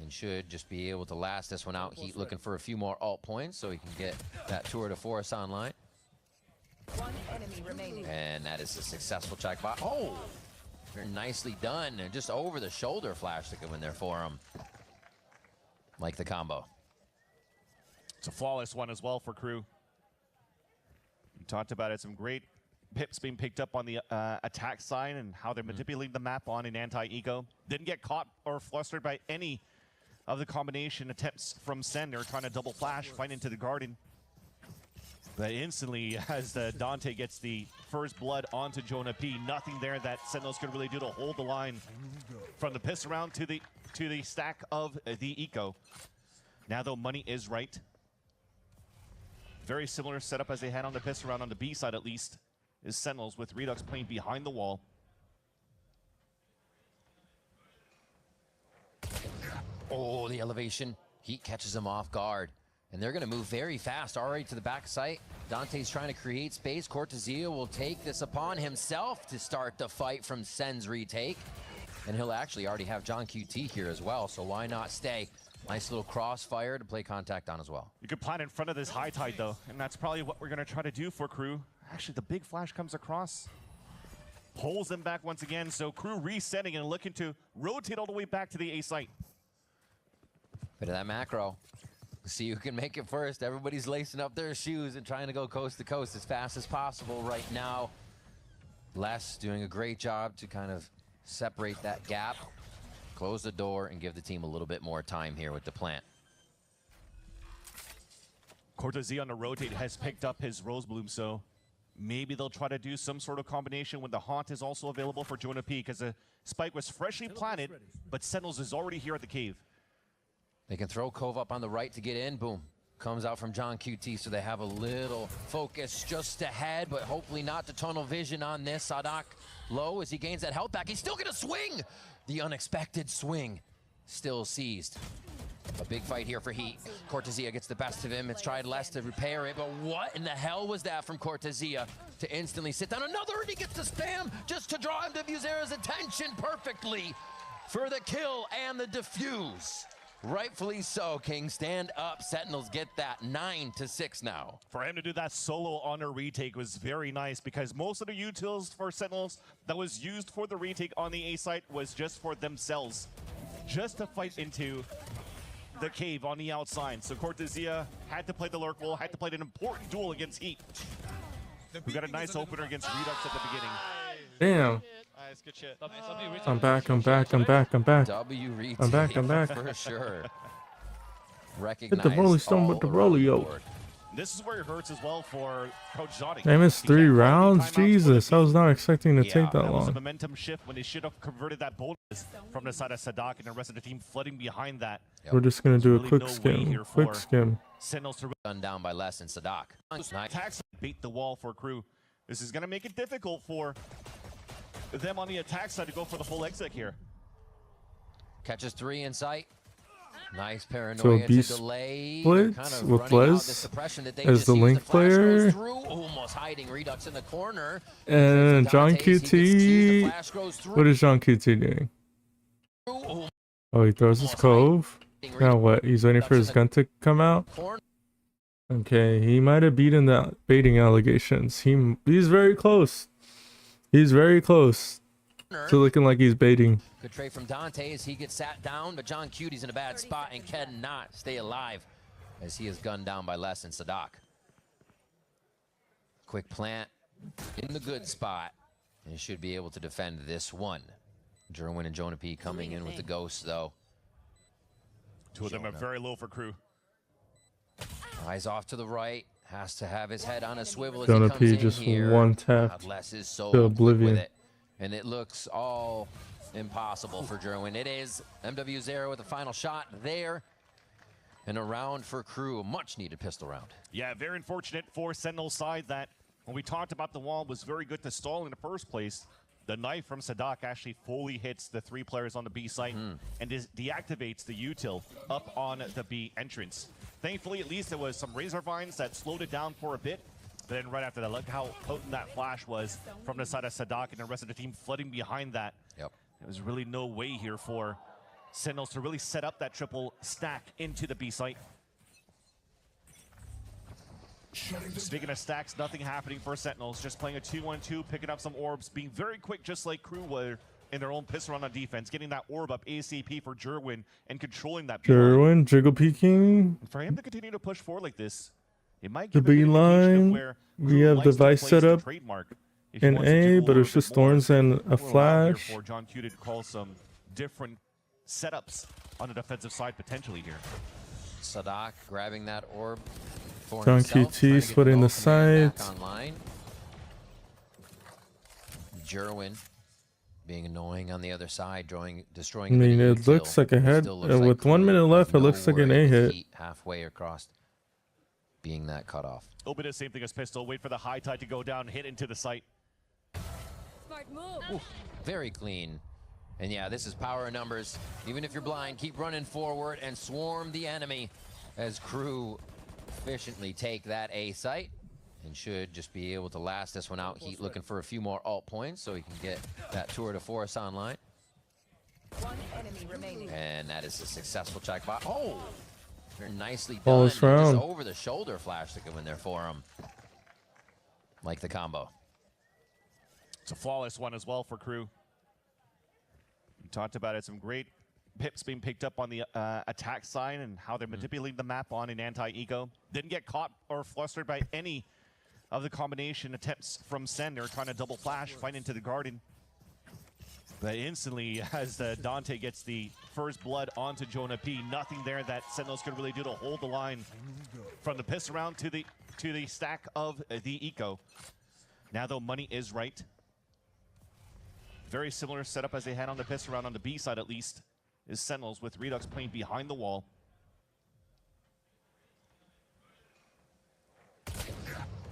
and should just be able to last this one out. Heat looking for a few more alt points so he can get that tour de force online. One enemy remaining. And that is a successful checkbot. Oh, very nicely done. And just over the shoulder flash to come in there for him. Like the combo. It's a flawless one as well for Crew. We talked about it, some great pips being picked up on the attack side and how they're manipulating the map on an anti-eco. Didn't get caught or flustered by any of the combination attempts from SEN. They're trying to double flash, fight into the garden. But instantly, as Dante gets the first blood onto Jonah P, nothing there that Sentinels could really do to hold the line from the piss around to the stack of the eco. Now though, money is right. Very similar setup as they had on the piss around on the B side at least, is Sentinels with Redux playing behind the wall. Oh, the elevation. Heat catches him off guard. And they're going to move very fast already to the back site. Dante's trying to create space. Cortezia will take this upon himself to start the fight from Sen's retake. And he'll actually already have John QT here as well, so why not stay? Nice little crossfire to play contact on as well. You could plan in front of this high tide though, and that's probably what we're going to try to do for Crew. Actually, the big flash comes across, pulls them back once again, so Crew resetting and looking to rotate all the way back to the A site. Bit of that macro. See who can make it first. Everybody's lacing up their shoes and trying to go coast to coast as fast as possible right now. Les doing a great job to kind of separate that gap, close the door, and give the team a little bit more time here with the plant. Cortezia on the rotate has picked up his Rose Bloom, so maybe they'll try to do some sort of combination when the Haunt is also available for Jonah P, because the spike was freshly planted, but Sentinels is already here at the cave. They can throw Cove up on the right to get in. Boom. Comes out from John QT, so they have a little focus just ahead, but hopefully not to tunnel vision on this. Sadak low as he gains that health back. He's still going to swing. The unexpected swing still seized. A big fight here for Heat. Cortezia gets the best of him. It's tried less to repair it, but what in the hell was that from Cortezia to instantly sit down? Another, and he gets the spam just to draw him to Buzera's attention perfectly for the kill and the defuse. Rightfully so, King. Stand up. Sentinels get that 9-6 now. For him to do that solo on a retake was very nice, because most of the utils for Sentinels that was used for the retake on the A site was just for themselves, just to fight into the cave on the outside. So Cortezia had to play the lurk roll, had to play an important duel against Heat, who got a nice opener against Redux at the beginning. Damn. Nice, good shit. I'm back, I'm back, I'm back, I'm back. W retake I'm back, I'm back. for sure. Hit the Rolling Stone with the Rolio. This is where it hurts as well for Coach Zodic. I missed 3 rounds? Jesus, I was not expecting to take that was a long. momentum shift when they should have converted that bonus from the side of Sadak, and the rest of the team flooding behind that. We're just going to do a quick skim. Quick skim. Sentinels to Done down by Les and Sadak. attacks bait the wall for Crew. This is going to make it difficult for them on the attack side to go for the full exit here. Catches 3 in sight. Nice paranoia So B to delay. split Kind of with Les as the link player. Almost hiding Redux in the corner. And John QT. What is John QT doing? Oh, he throws his Cove. Now what? He's waiting for his gun to come out? Okay, he might have beaten the baiting allegations. He's very close. He's very close to looking like he's baiting. Good trade from Dante as he gets sat down, but John Cutie's in a bad spot and cannot stay alive as he is gunned down by Les and Sadak. Quick plant in the good spot, and he should be able to defend this one. Jerwin and Jonah P coming in with the ghosts, though. Two of them are very low for Crew. Eyes off to the right. Has to have his head on a swivel as Jonah he comes P in just here. one tap Les is so to quick oblivion. with it. And it looks all impossible for Jerwin. It is MW0 with the final shot there. And a round for Crew, a much needed pistol round. Yeah, very unfortunate for Sentinel's side that when we talked about the wall was very good to stall in the first place. The knife from Sadak actually fully hits the 3 players on the B site and deactivates the util up on the B entrance. Thankfully, at least there was some razor vines that slowed it down for a bit. Then right after that, look how potent that flash was from the side of Sadak and the rest of the team flooding behind that. Yep. There was really no way here for Sentinels to really set up that triple stack into the B site. Speaking of stacks, nothing happening for Sentinels. Just playing a 2-1-2, picking up some orbs, being very quick, just like Crew were in their own pistol run on defense, getting that orb up ASAP for Jerwin and controlling that. Jerwin, jiggle peeking. For him to continue to push forward like this, it might The give B line. We have device set up in A, but it's just thorns and a flash. For John Q to call some different setups on the defensive side potentially here. Sadak grabbing that orb for John himself, QT splitting the side. Jerwin being annoying on the other side, destroying. I mean, it looks like a head. With 1 minute left, it looks like an A hit. Halfway across, being that cutoff. A little bit of the same thing as Pistol. Wait for the high tide to go down, hit into the site. Ooh, very clean And yeah, this is power in numbers. Even if you're blind, keep running forward and swarm the enemy as KRU efficiently take that A site and should just be able to last this one out. Heat looking for a few more alt points so he can get that tour de force online. One enemy remaining. And that is a successful check by. Oh, very nicely done. Flawless round. Just over the shoulder flash to go in there for him. Like the combo. It's a flawless one as well for KRU. We talked about it, some great pips being picked up on the attack side and how they're manipulating the map on an anti-eco. Didn't get caught or flustered by any of the combination attempts from SEN. They were trying to double flash, fight into the garden. But instantly, as Dante gets the first blood onto Jonah P, nothing there that Sentinels could really do to hold the line from the piss around to the stack of the eco. Now though, money is right. Very similar setup as they had on the piss around on the B side at least, is Sentinels with Redux playing behind the wall.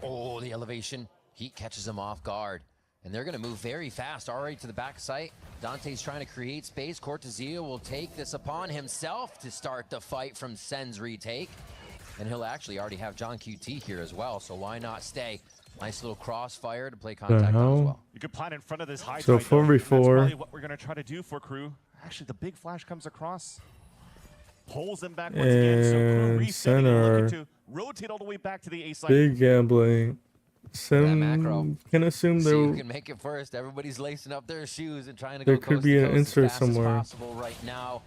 Oh, the elevation. Heat catches him off guard. And they're going to move very fast already to the back site. Dante's trying to create space. Cortezia will take this upon himself to start the fight from Sen's retake. And he'll actually already have John QT here as well, so why not stay? Nice little crossfire to play contact on as well. You could plan in front of this high. So 4v4. That's probably what we're going to try to do for KRU. Actually, the big flash comes across. Pulls them back once again. So KRU resetting, looking to rotate all the way back to the A side. Big gambling. SEN can assume See who can make it first. Everybody's lacing up their shoes and trying to there go could coast be to an coast insert as fast somewhere. as possible right now.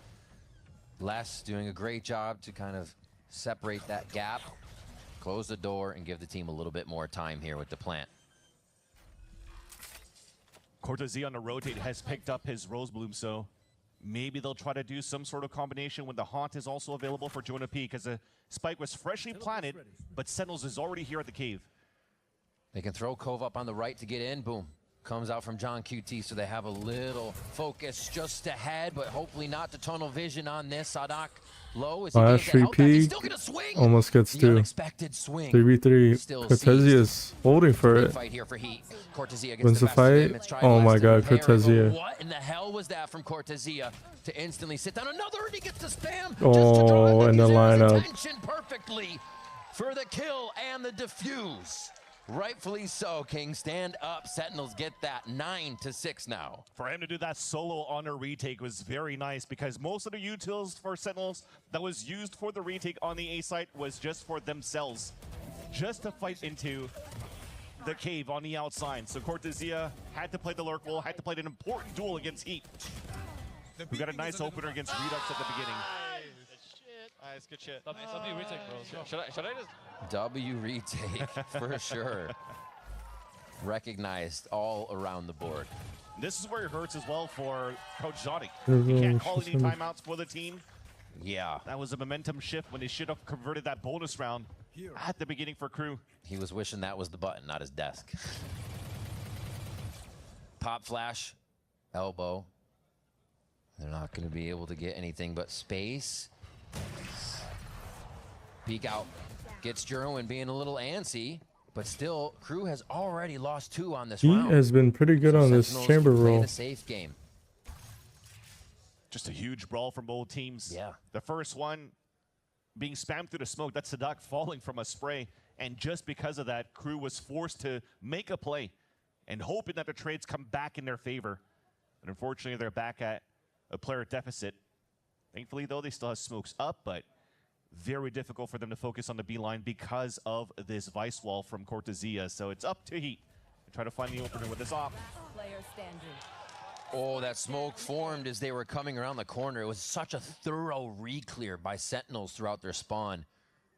Les doing a great job to kind of separate that gap, close the door, and give the team a little bit more time here with the plant. Cortezia on the rotate has picked up his Rose Bloom, so maybe they'll try to do some sort of combination when the Haunt is also available for Jonah P, because the spike was freshly planted, but Sentinels is already here at the cave. They can throw Cove up on the right to get in. Boom. Comes out from John QT, so they have a little focus just ahead, but hopefully not the tunnel vision on this. Sadak low as he Flash gets the help back. He's still repeat. gonna swing. Almost gets The two. unexpected swing. 3v3. Cortezia is holding for Big it. fight here for Heat. Cortezia gets Wins the best of him. fight. It's tried Oh my last god, to repair it, but Cortezia. What in the hell was that from Cortezia to instantly sit down another, and he gets the spam. Oh, in the lineup. Attention perfectly for the kill and the defuse. Rightfully so, King. Stand up. Sentinels get that 9-6 now. For him to do that solo on a retake was very nice, because most of the utils for Sentinels that was used for the retake on the A site was just for themselves, just to fight into the cave on the outside. So Cortezia had to play the lurk role, had to play an important duel against Heat, who got a nice opener against Redux at the beginning. Nice, good shit. W retake, bro. Should I just... W retake, for sure. Recognized all around the board. This is where it hurts as well for Coach Johnny. He can't call any timeouts for the team. Yeah. That was a momentum shift when they should have converted that bonus round at the beginning for KRU. He was wishing that was the button, not his desk. Pop flash, elbow. They're not going to be able to get anything but space. Peek out. Gets Jerwin being a little antsy, but still, KRU has already lost 2 on this He round. has been pretty good on this Sentinels chamber can play roll. the safe game. Just a huge brawl from both teams. Yeah. The first one being spammed through the smoke. That's Sadak falling from a spray. And just because of that, KRU was forced to make a play and hoping that the trades come back in their favor. And unfortunately, they're back at a player deficit. Thankfully, though, they still have smokes up, but very difficult for them to focus on the B line because of this vice wall from Cortezia. So it's up to Heat to try to find the opener with this op. Player standing. Oh, that smoke formed as they were coming around the corner. It was such a thorough re-clear by Sentinels throughout their spawn,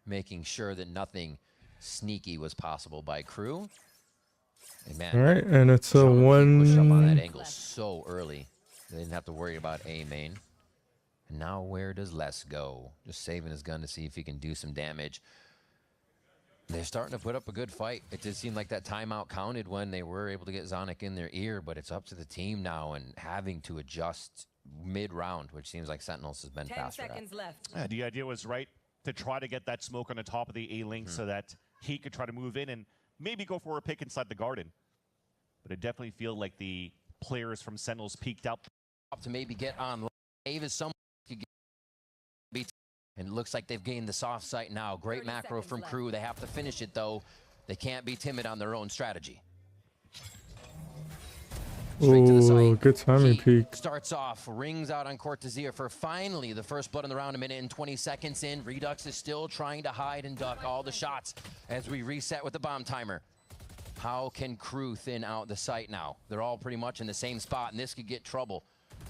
making sure that nothing sneaky was possible by KRU. And man, All right, and it's a push up on that 1. angle so early. They didn't have to worry about A main. And now where does Les go? Just saving his gun to see if he can do some damage. They're starting to put up a good fight. It did seem like that timeout counted when they were able to get Zonic in their ear, but it's up to the team now and having to adjust mid-round, which seems like Sentinels has been 10 faster seconds at. left. The idea was right to try to get that smoke on the top of the A-link so that he could try to move in and maybe go for a pick inside the garden. But I definitely feel like the players from Sentinels peaked out to maybe get on. Cave is someone who could be, and it looks like they've gained the soft site now. Great macro from Crew. They have to finish it though. They can't be timid on their own strategy. Oh, good timing peek. Starts off, rings out on Cortezia for finally the first blood in the round, a minute and 20 seconds in. Redux is still trying to hide and duck all the shots as we reset with the bomb timer. How can Crew thin out the site now? They're all pretty much in the same spot, and this could get trouble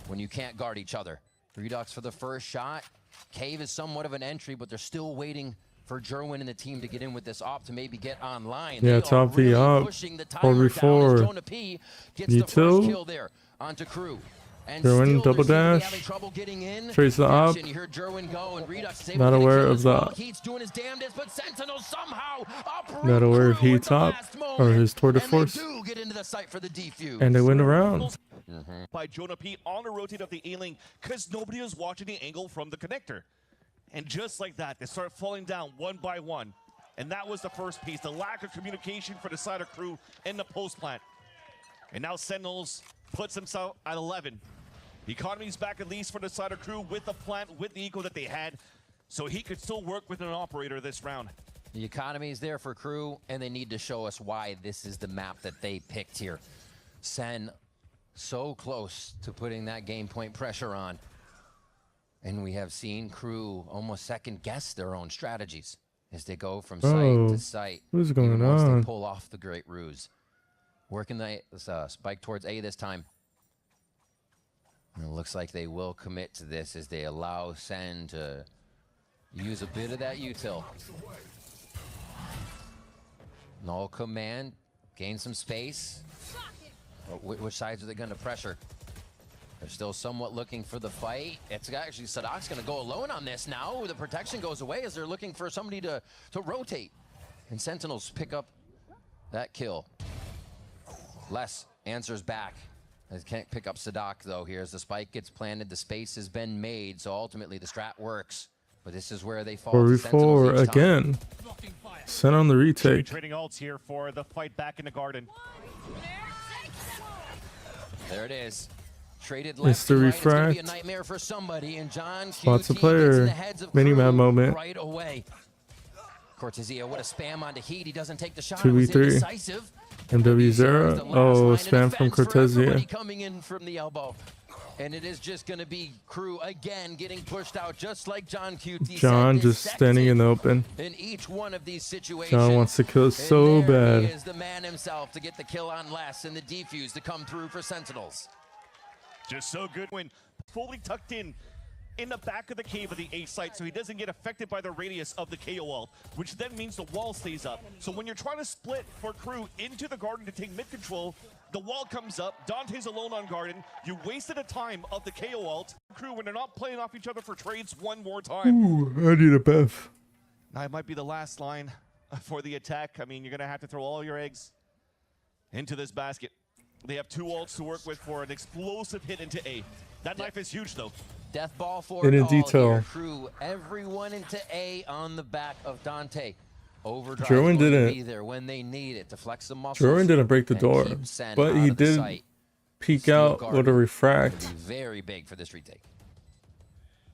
when you can't guard each other. Redux for the first shot. Cave is somewhat of an entry, but they're still waiting for Jerwin and the team to get in with this op to maybe get online. Yeah, top V up. 4v4. Util. Kill there onto Crew. And Jerwin double dash. Trace the op. Not aware of the. Not aware of Heat's op or his tour de force. And they win the round. By Jonah P on the rotate of the A-Link because nobody was watching the angle from the connector. And just like that, they start falling down one by one. And that was the first piece, the lack of communication for the side of Crew in the post plant. And now Sentinels puts himself at 11. The economy's back at least for the side of Crew with the plant, with the eco that they had. So he could still work with an operator this round. The economy is there for Crew, and they need to show us why this is the map that they picked here. Sen so close to putting that game point pressure on. And we have seen Crew almost second guess their own strategies as they go from site to site. What's going on? They pull off the great ruse. Working the spike towards A this time. And it looks like they will commit to this as they allow Sen to use a bit of that util. Null command, gain some space. Which sides are they going to pressure? They're still somewhat looking for the fight. It's actually Sadok's going to go alone on this now. The protection goes away as they're looking for somebody to rotate. And Sentinels pick up that kill. Les answers back. They can't pick up Sadok though here as the spike gets planted. The space has been made, so ultimately the strat works. But this is where they fall. 4v4 again. Sen on the retake. Trading ults here for the fight back in the garden. There it is. Traded left to right. It's gonna be a nightmare for somebody, and John Lots of player mini-map moment. Right away. Cortezia, what a spam onto Heat. He doesn't take the shot. 2v3. MW0. Oh, spam from Cortezia. Coming in from the elbow. And it is just going to be Crew again getting pushed out, just like John QT John said, just standing in the open. In each one of these situations. John wants to kill so bad. He is the man himself to get the kill on Les and the defuse to come through for Sentinels. Just so good when fully tucked in the back of the cave of the A site, so he doesn't get affected by the radius of the KO wall, which then means the wall stays up. So when you're trying to split for Crew into the garden to take mid control, the wall comes up, Dante's alone on garden, you wasted a time of the KO ult. Crew, when they're not playing off each other for trades one more time. Ooh, I need a buff. Now it might be the last line for the attack. I mean, you're gonna have to throw all your eggs into this basket. They have two ults to work with for an explosive hit into A. That knife is huge though. Death ball for in detail. Here. Crew, everyone into A on the back of Dante. Overdrive Jerwin didn't be there when they need it to flex the muscles. Jerwin didn't break the door, but he did peek out with a refract. Very big for this retake.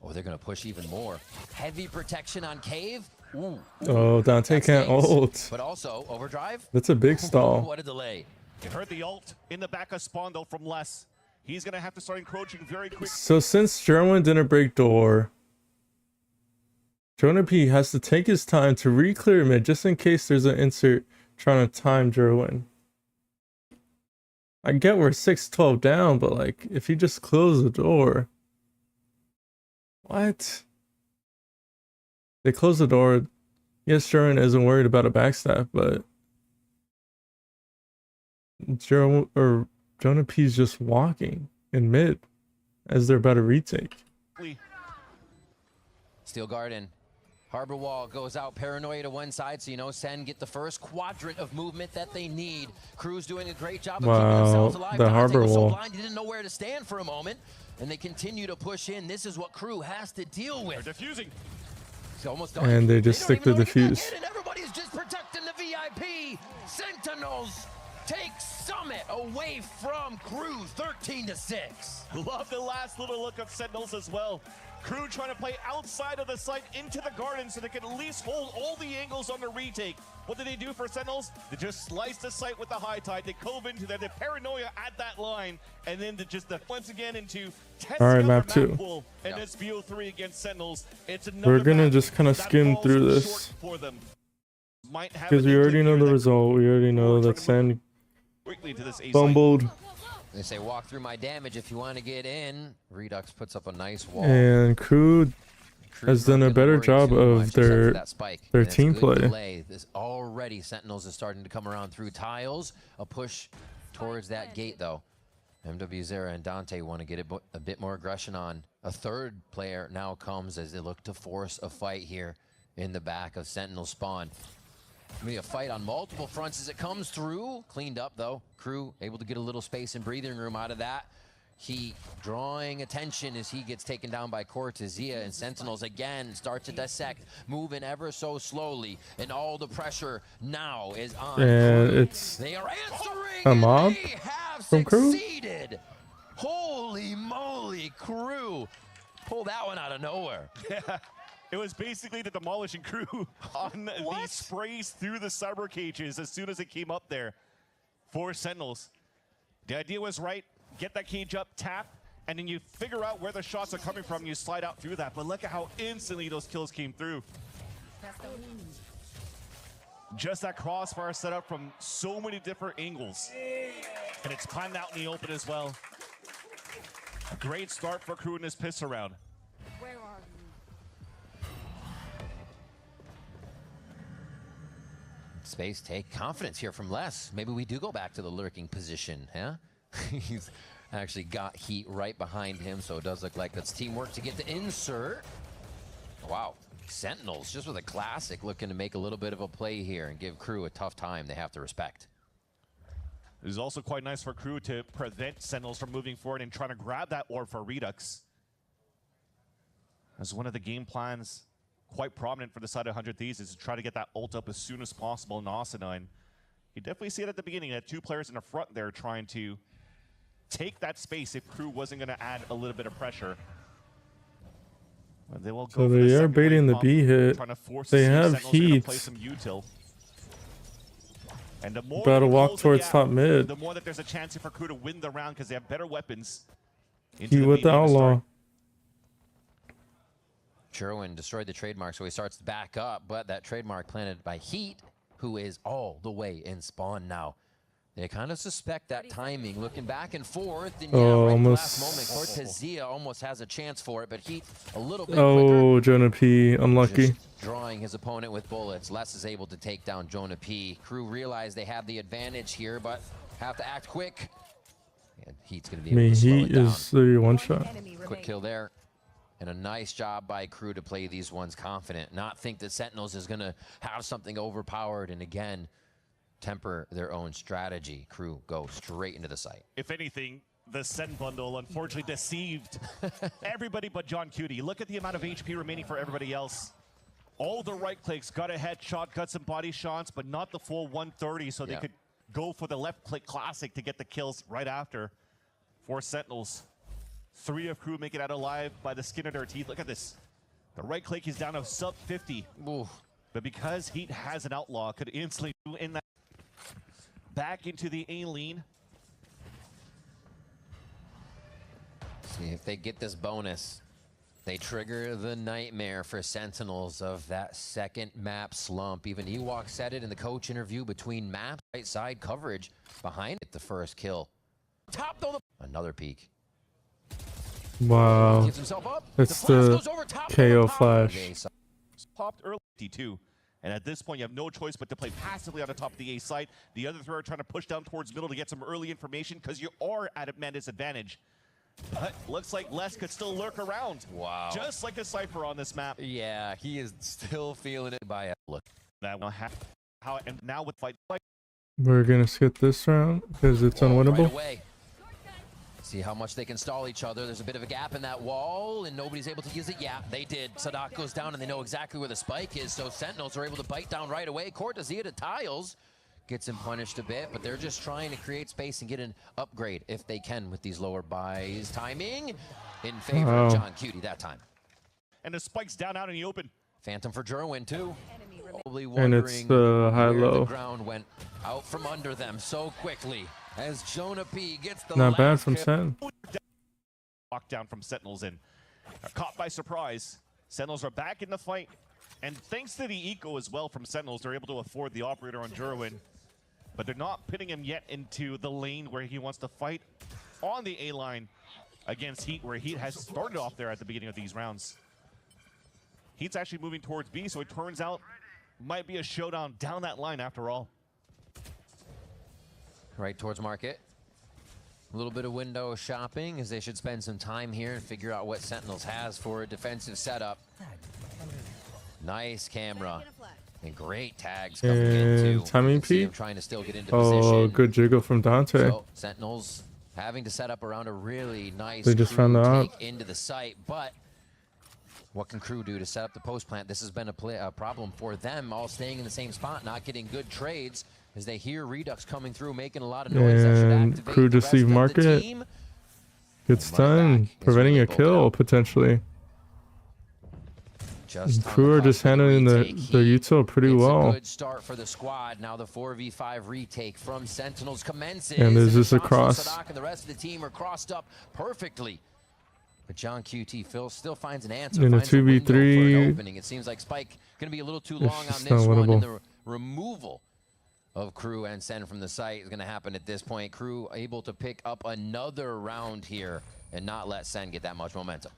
Oh, they're gonna push even more. Heavy protection on Cave. Ooh. Oh, Dante can't ult. But also overdrive. That's a big stall. What a delay. You heard the ult in the back of Spawn though from Les. He's gonna have to start encroaching very quick. So since Jerwin didn't break door, Jonah P has to take his time to re-clear mid just in case there's an insert trying to time Jerwin. I get we're 6-12 down, but like if you just close the door. What? They close the door. Yes, Jerwin isn't worried about a backstab, but Jonah P's just walking in mid as they're about to retake. Steel Garden. Harbor Wall goes out, Paranoia to one side, so you know Sen get the first quadrant of movement that they need. Crew's doing a great job of keeping themselves alive. The Harbor was Wall. So blind, he didn't know where to stand for a moment, and they continue to push in. This is what Crew has to deal with. They're defusing. It's almost done. And they just stick to defuse. And everybody's just protecting the VIP. Sentinels takes Summit away from KRU 13-6. Love the last little look of Sentinels as well. KRU trying to play outside of the site into the garden so they can at least hold all the angles on the retake. What did they do for Sentinels? They just sliced the site with the high tide. They cove into there. The paranoia at that line. And then once again into all right, map 2. Pool, and it's VO3 against Sentinels. It's another We're gonna map just kind of skim through this because we already know the result. We already know that SEN fumbled. They say walk through my damage if you want to get in. Redux puts up a nice wall. And KRU has done a better job of their team play. This already Sentinels is starting to come around through tiles. A push towards that gate though. MW Zera and Dante want to get a bit more aggression on. A third player now comes as they look to force a fight here in the back of Sentinel spawn. Maybe a fight on multiple fronts as it comes through. Cleaned up though. KRU able to get a little space and breathing room out of that. He drawing attention as he gets taken down by Cortezia, and Sentinels again start to dissect, moving ever so slowly, and all the pressure now is on. And it's they are answering, a mob from KRU. Holy moly, KRU pull that one out of nowhere. Yeah. It was basically the demolishing crew on the sprays through the cyber cages as soon as it came up there for Sentinels. The idea was right. Get that cage up, tap, and then you figure out where the shots are coming from. You slide out through that. But look at how instantly those kills came through. Just that crossfire set up from so many different angles. And it's timed out in the open as well. A great start for KRU in this piss around. Where are you? Space take confidence here from Les. Maybe we do go back to the lurking position, huh? He's actually got heat right behind him, so it does look like that's teamwork to get the insert. Wow, Sentinels just with a classic looking to make a little bit of a play here and give KRU a tough time they have to respect. It is also quite nice for KRU to prevent Sentinels from moving forward and trying to grab that orb for Redux. As one of the game plans quite prominent for the side of 100 Thieves is to try to get that ult up as soon as possible in Asinine. You definitely see it at the beginning, that 2 players in the front there trying to take that space if KRU wasn't going to add a little bit of pressure. They will go so they are baiting the B hit. They have heat. And the more about to walk towards top mid. The more that there's a chance for KRU to win the round because they have better weapons. He with the outlaw. Jerwin destroyed the trademark, so he starts to back up, but that trademark planted by Heat, who is all the way in spawn now. They kind of suspect that timing, looking back and forth, and right last moment, Cortezia almost has a chance for it, but Heat a little bit quicker. Jonah P, unlucky. Just drawing his opponent with bullets. Les is able to take down Jonah P. KRU realize they have the advantage here, but have to act quick. And Heat's going to be able to slow it down. Heat is the one shot. Quick kill there. And a nice job by KRU to play these ones confident. Not think that Sentinels is going to have something overpowered and again, temper their own strategy. KRU go straight into the site. If anything, the SEN bundle unfortunately deceived everybody but John Cutie. Look at the amount of HP remaining for everybody else. All the right clicks, got a headshot, got some body shots, but not the full 130, so they could go for the left click classic to get the kills right after for Sentinels. 3 of KRU make it out alive by the skin of their teeth. Look at this. The right click is down to sub 50. Ooh. But because Heat has an outlaw, could instantly in that back into the A lean. See if they get this bonus. They trigger the nightmare for Sentinels of that second map slump. Even Ewok said it in the coach interview between maps, right side coverage behind it, the first kill. Top though, another peek. Wow. It's the KO flash. Popped early too. And at this point, you have no choice but to play passively on the top of the A site. The other 3 are trying to push down towards middle to get some early information because you are at a man disadvantage. But looks like Les could still lurk around. Wow. Just like the Cypher on this map. Yeah, he is still feeling it by a look. That will have how and now with fight. We're gonna skip this round because it's unwinnable. Right away. See how much they can stall each other. There's a bit of a gap in that wall, and nobody's able to use it. Yeah, they did. Sadak goes down, and they know exactly where the spike is, so Sentinels are able to bite down right away. Cortezia to tiles. gets him punished a bit, but they're just trying to create space and get an upgrade if they can with these lower buys. Timing in favor of John Cutie that time. And the spike's down out in the open. Phantom for Jerwin too. Probably And it's wondering the where high-low. the ground went out from under them so quickly as Jonah P gets the Not bad last from kill. Sen. Lockdown from Sentinels in. Caught by surprise. Sentinels are back in the fight. And thanks to the eco as well from Sentinels, they're able to afford the operator on Jerwin. But they're not pitting him yet into the lane where he wants to fight on the A line against Heat, where Heat has started off there at the beginning of these rounds. Heat's actually moving towards B, so it turns out might be a showdown down that line after all. Right towards market. A little bit of window shopping as they should spend some time here and figure out what Sentinels has for a defensive setup. Nice camera. And great tags coming in too. Timing peak. Trying to still get into position. Good jiggle from Dante. So Sentinels having to set up around a really nice They just found out. take into the site, but what can Crew do to set up the post plant? This has been a problem for them, all staying in the same spot, not getting good trades as they hear Redux coming through, making a lot of noise. That should And activate Crew the just rest leave of the market. team. Gets done, preventing a kill potentially. Crew are just handling their util pretty well. Good start for the squad. Now the 4v5 retake from Sentinels commences. And there's this the shots from across. Sadak and the rest of the team are crossed up perfectly. But John QT Phil still finds an answer. In a finds window for 2v3. an opening. It seems like Spike going to be a little too It's long on just this not one. winnable. And the removal of Crew and Sen from the site is going to happen at this point. Crew able to pick up another round here and not let Sen get that much momentum.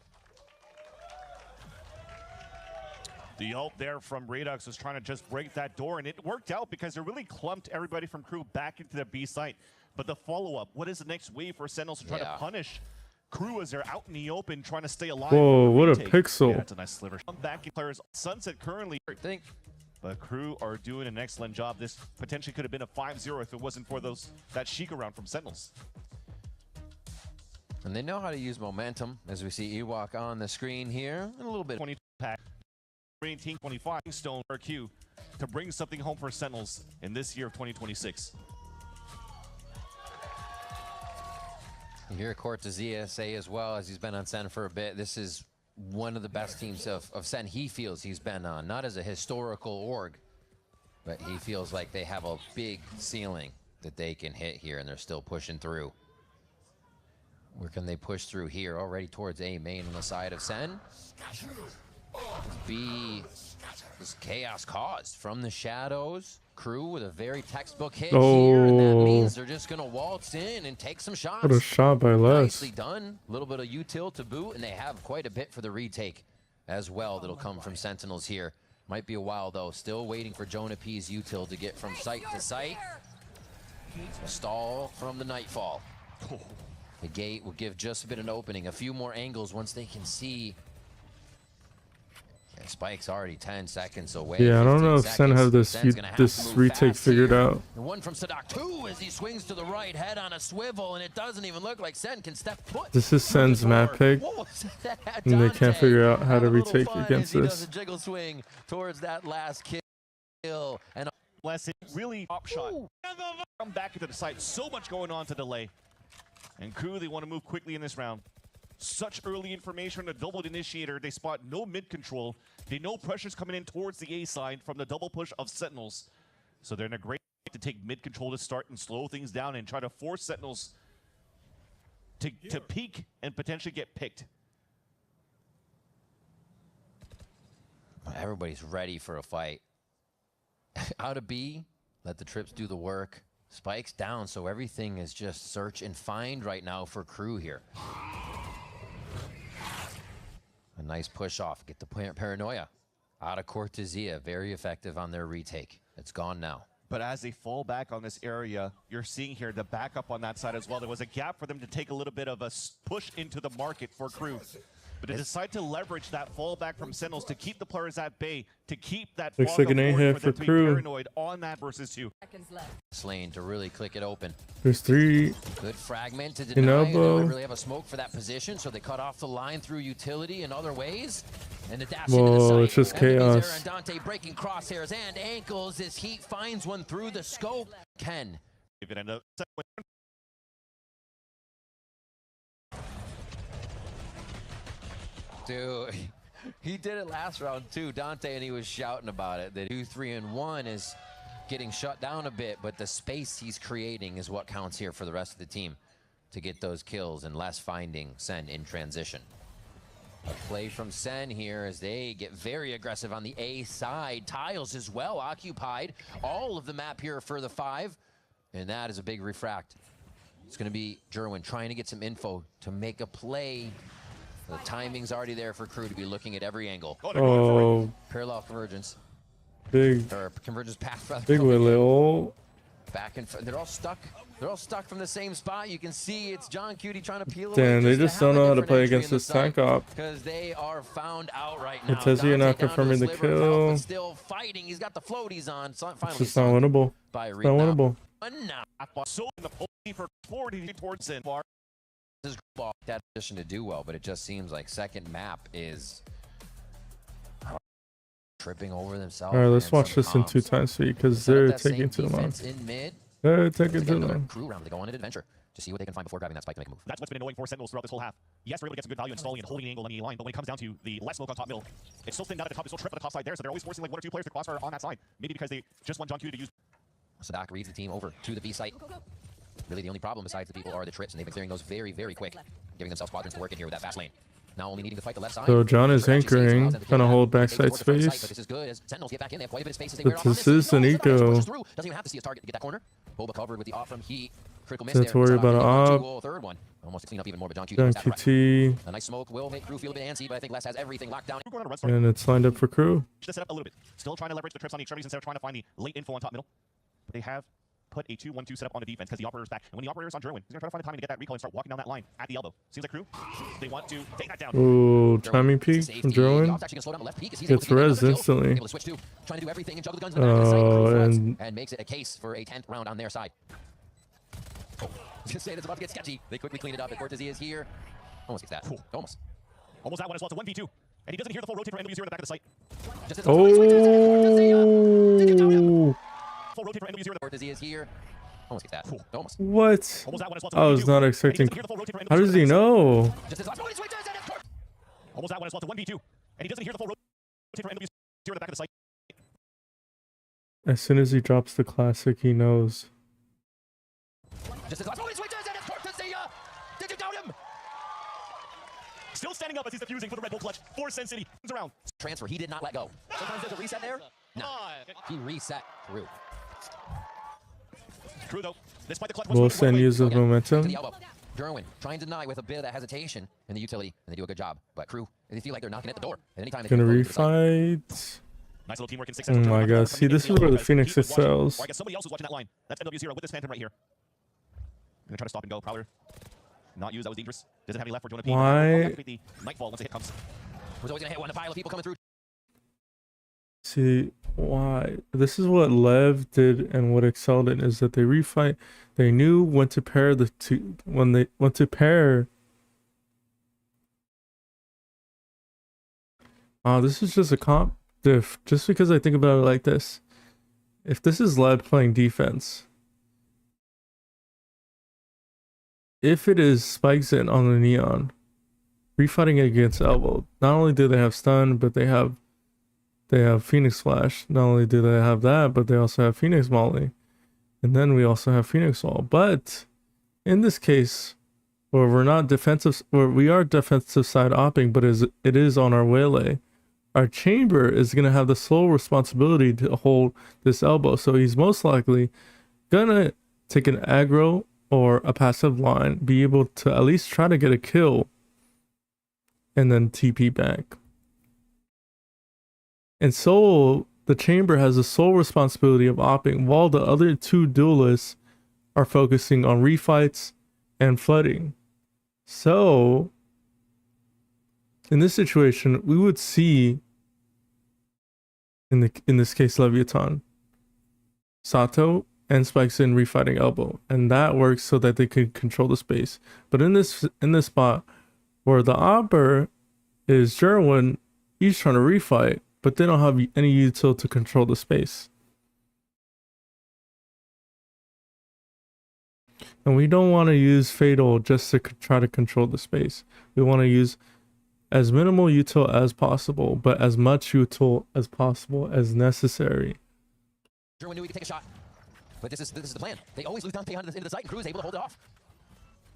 The ult there from Redux was trying to just break that door, and it worked out because it really clumped everybody from Crew back into the B site. But the follow-up, what is the next wave for Sentinels to try to punish Crew as they're out in the open trying to stay alive? Whoa, what a retake? pixel. Yeah, that's a nice sliver. Back in players, Sunset currently, but Crew are doing an excellent job. This potentially could have been a 5-0 if it wasn't for that Sheik round from Sentinels. And they know how to use momentum, as we see Ewok on the screen here. And a little bit 20 pack. 1825 Stone for Q to bring something home for Sentinels in this year of 2026. You hear Cortezia say as well, as he's been on Sen for a bit, this is one of the best teams of Sen he feels he's been on. Not as a historical org, but he feels like they have a big ceiling that they can hit here, and they're still pushing through. Where can they push through here? Already towards A main on the side of Sen. B is chaos caused from the shadows. Crew with a very textbook hit here, and that means they're just gonna waltz in and take some shots. What a shot by Les. Nicely done. A little bit of util to boot, and they have quite a bit for the retake as well that'll come from Sentinels here. Might be a while though. Still waiting for Jonah P's util to get from site to site. A stall from the Nightfall. The gate will give just a bit of an opening. A few more angles once they can see. And Spike's already 10 seconds away. Yeah, I don't know if Sen have this this retake figured out. The one from Sadak 2 as he swings to the right, head on a swivel, and it doesn't even look like Sen can step foot. This is Sen's map pick, and they can't figure out how to retake against He this. does a jiggle swing towards that last kill, and Lesson really top shot. Come back into the site. So much going on to delay. And Crew, they want to move quickly in this round. Such early information on the doubled initiator. They spot no mid control. They know pressure's coming in towards the A side from the double push of Sentinels. So they're in a great to take mid control to start and slow things down and try to force Sentinels to peak and potentially get picked. everybody's ready for a fight. Out of B, let the trips do the work. Spike's down, so everything is just search and find right now for Crew here. A nice push off, get the paranoia. Out of Cortezia, very effective on their retake. It's gone now. But as they fall back on this area, you're seeing here the backup on that side as well. There was a gap for them to take a little bit of a push into the market for Crew. But they decide to leverage that fallback from Sentinels to keep the players at bay, to keep that Looks fog like an of A war here for for them to be Crew. paranoid on that versus 2. Lane to really click it open. There's 3. Good fragment to In deny. They elbow. don't really have a smoke for that position, so they cut off the line through utility in other ways. And the dash into the Whoa, site. it's just Enemies there, chaos. and Dante breaking crosshairs and ankles as Heat finds one through the scope. Ken. If it ended up Dude, he did it last round too, Dante, and he was shouting about it. The 2-3-1 is getting shut down a bit, but the space he's creating is what counts here for the rest of the team to get those kills and less finding Sen in transition. A play from Sen here as they get very aggressive on the A side. Tiles as well occupied all of the map here for the 5, and that is a big refract. It's going to be Jerwin trying to get some info to make a play. The timing's already there for Crew to be looking at every angle. Oh, Parallel convergence. big. Or convergence path rather. Big Willow. Back and they're all stuck. They're all stuck from the same spot. You can see it's John Cutie trying to peel away. Damn, they just don't know how to play against this tank op. Because they are found out right now. It says you're not confirming the kill. Still fighting. He's got the floaties on. So It's just not winnable. It's not winnable. So in the pulley for 40 towards in far. This is that position to do well, but it just seems like second map is tripping over themselves. All right, let's watch this in 2 times speed because they're taking too long. They're taking too long. Crew round to go on an adventure to see what they can find before grabbing that spike to make a move. That's what's been annoying for Sentinels throughout this whole half. Yes, they're able to get some good value installing and holding an angle on the A line, but when it comes down to the less smoke on top middle, it's still thinned out at the top, it's still tripped on the top side there, so they're always forcing like 1 or 2 players to crossfire on that side. Maybe because they just want John Q to use. Sadak reads the team over to the B site. Really the only problem besides the people are the trips, and they've been clearing those very, very quick, giving themselves quadrants to work in here with that fast lane. Now only needing to fight the left side. So John is anchoring, trying to hold backside space. But this is good as Sentinels get back in. They have quite a bit of space as they But wear off on this is an eco. Doesn't even have to see a target to get that corner. Boba covered with the off from Heat. Critical miss Let's there. worry about an op. Third one. Almost to clean up even more, but John QT. A nice smoke will make Crew feel a bit antsy, but I think Les has everything locked down. And it's lined up for Crew. Just set up a little bit. Still trying to leverage the trips on the extremities instead of trying to find the late info on top middle. But they have put a 2-1-2 setup on the defense because the operator's back. And when the operator's on Jerwin, he's going to try to find the timing to get that recoil and start walking down that line at the elbow. Seems like Crew, they want to take that down. Ooh, timing peak from Jerwin. Gets res instantly. Oh, and makes it a case for a 10th round on their side. Just saying it's about to get sketchy. They quickly clean it up. And Cortez is here. Almost gets that. Almost. Almost that one as well. It's a 1v2. And he doesn't hear the full rotate from NW0 at the back of the site. Oh. Full rotate from NW0. Cortez is here. Almost gets that. Almost. What? I was not expecting. How does he know? Almost that one as well. It's a 1v2. And he doesn't hear the full rotate from NW0 at the back of the site. As soon as he drops the classic, he knows. Did you doubt him? Still standing up as he's defusing for the Red Bull clutch for Sen City. Around. Transfer. He did not let go. Sometimes there's a reset there. No. He reset through. Crew though, despite the clutch. Will Sen use the momentum? Derwin trying to deny with a bit of hesitation in the utility, and they do a good job. But Crew, they feel like they're knocking at the door at any time. Gonna refight. Nice little teamwork in 6 Oh my god, see, this is where the Phoenix excels. I guess somebody else is watching that line. That's NW0 with this phantom right here. Gonna try to stop and go. Prowler. Not used, that was dangerous. Doesn't have any left for Jonah P. Why? The nightfall once the hit comes. Was always gonna hit one. A pile of people coming through. See, why? This is what Lev did and what excelled in is that they refight. They knew when to pair the two. When they went to pair. This is just a comp diff. Just because I think about it like this. If this is Lev playing defense. If it is Spikes in on the Neon, refighting against Elbow, not only do they have stun, but they have Phoenix Flash. Not only do they have that, but they also have Phoenix Molly. And then we also have Phoenix Wall. But in this case, where we're not defensive, where we are defensive side opping, but it is on our waylay, our Chamber is going to have the sole responsibility to hold this elbow. So he's most likely going to take an aggro or a passive line, be able to at least try to get a kill, and then TP back. And so the Chamber has the sole responsibility of opping, while the other two duelists are focusing on refights and flooding. So in this situation, we would see in this case Leviathan, Sato and Spikes in refighting elbow, and that works so that they could control the space. But in this spot where the Opper is Jerwin, he's trying to refight, but they don't have any util to control the space. And we don't want to use Fatal just to try to control the space. We want to use as minimal util as possible, but as much util as possible as necessary. Jerwin knew he could take a shot, but this is the plan. They always lose Dante into the site, and Crew is able to hold it off.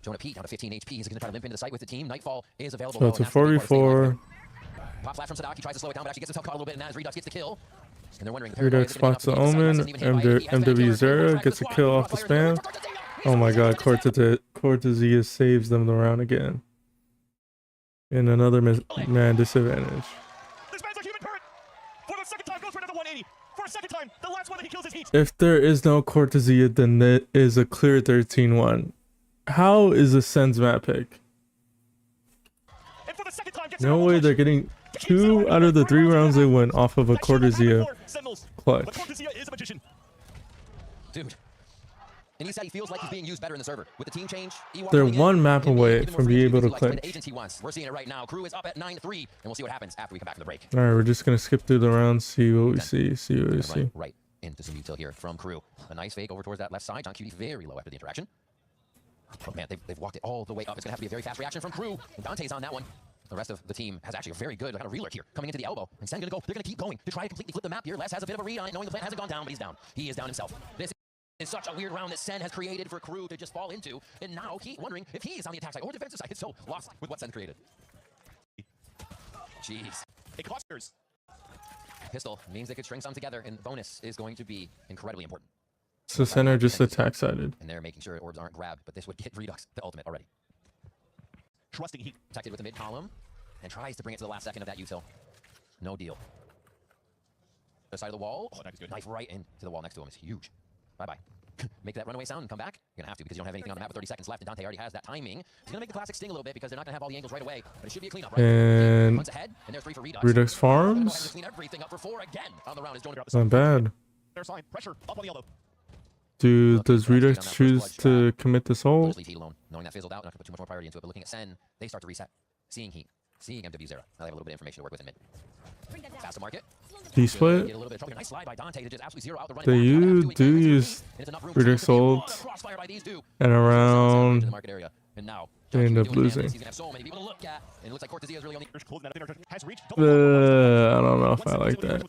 Jonah Pete down to 15 HP. He's going to try to limp into the site with the team. Nightfall is available. So it's a 4v4. Pop flash from Sadak. He tries to slow it down, but actually gets himself caught a little bit, and as Redux gets the kill. And they're wondering. Redux spots the Omen. MW0 gets a kill off the spam. Oh my god, Cortezia saves them the round again. And another man disadvantage. This man's a human turret. For the second time, goes for another 180. For a second time, the last one that he kills is Heat. If there is no Cortezia, then it is a clear 13-1. How is a Sen's map pick? No way they're getting 2 out of the 3 rounds they win off of a Cortezia clutch. Dude. And he said he feels like he's being used better in the server. With the team change, They're one map away from being able to clinch. We're seeing it right now. Crew is up at 9-3, and we'll see what happens after we come back from the break. Alright, we're just gonna skip through the rounds, see what we see. Right into some util here from Crew. A nice fake over towards that left side. John QD very low after the interaction. Oh man, they've walked it all the way up. It's gonna have to be a very fast reaction from Crew. And Dante's on that one. The rest of the team has actually a very good kind of relurk here, coming into the elbow. And Sen gonna go. They're gonna keep going to try to completely flip the map here. Les has a bit of a read on it, knowing the plan hasn't gone down, but he's down. He is down himself. This is such a weird round that Sen has created for Crew to just fall into, and now he wondering if he is on the attack side or defensive side. It's so lost with what Sen created. Jeez. It clusters. Pistol means they could string some together, and bonus is going to be incredibly important. So Center just attack sided. And they're making sure orbs aren't grabbed, but this would get Redux the ultimate already. Trusting Heat. Protected with the mid column, and tries to bring it to the last second of that util. No deal. The side of the wall. Oh, that is good. Knife right into the wall next to him is huge. Bye-bye. Make that runaway sound and come back. You're going to have to because you don't have anything on the map with 30 seconds left, and Dante already has that timing. He's going to make the classic sting a little bit because they're not going to have all the angles right away, but it should be a cleanup, right? And Runs ahead, and there's 3 for Redux. Redux farms. Clean everything up for 4 again on the round. Not bad. Their sign. Pressure up on the elbow. Does Redux choose to commit this ult? Leave Heat alone. Knowing that fizzled out, not going to put too much more priority into it, but looking at Sen, they start to reset. Seeing Heat. Seeing MW0. Now they have a little bit of information to work with in mid. Fast to market. D-split. Get a little bit of trouble. Nice slide by Dante to just absolutely zero out the They do use Redux ult and around they end up losing. I don't know if I like that.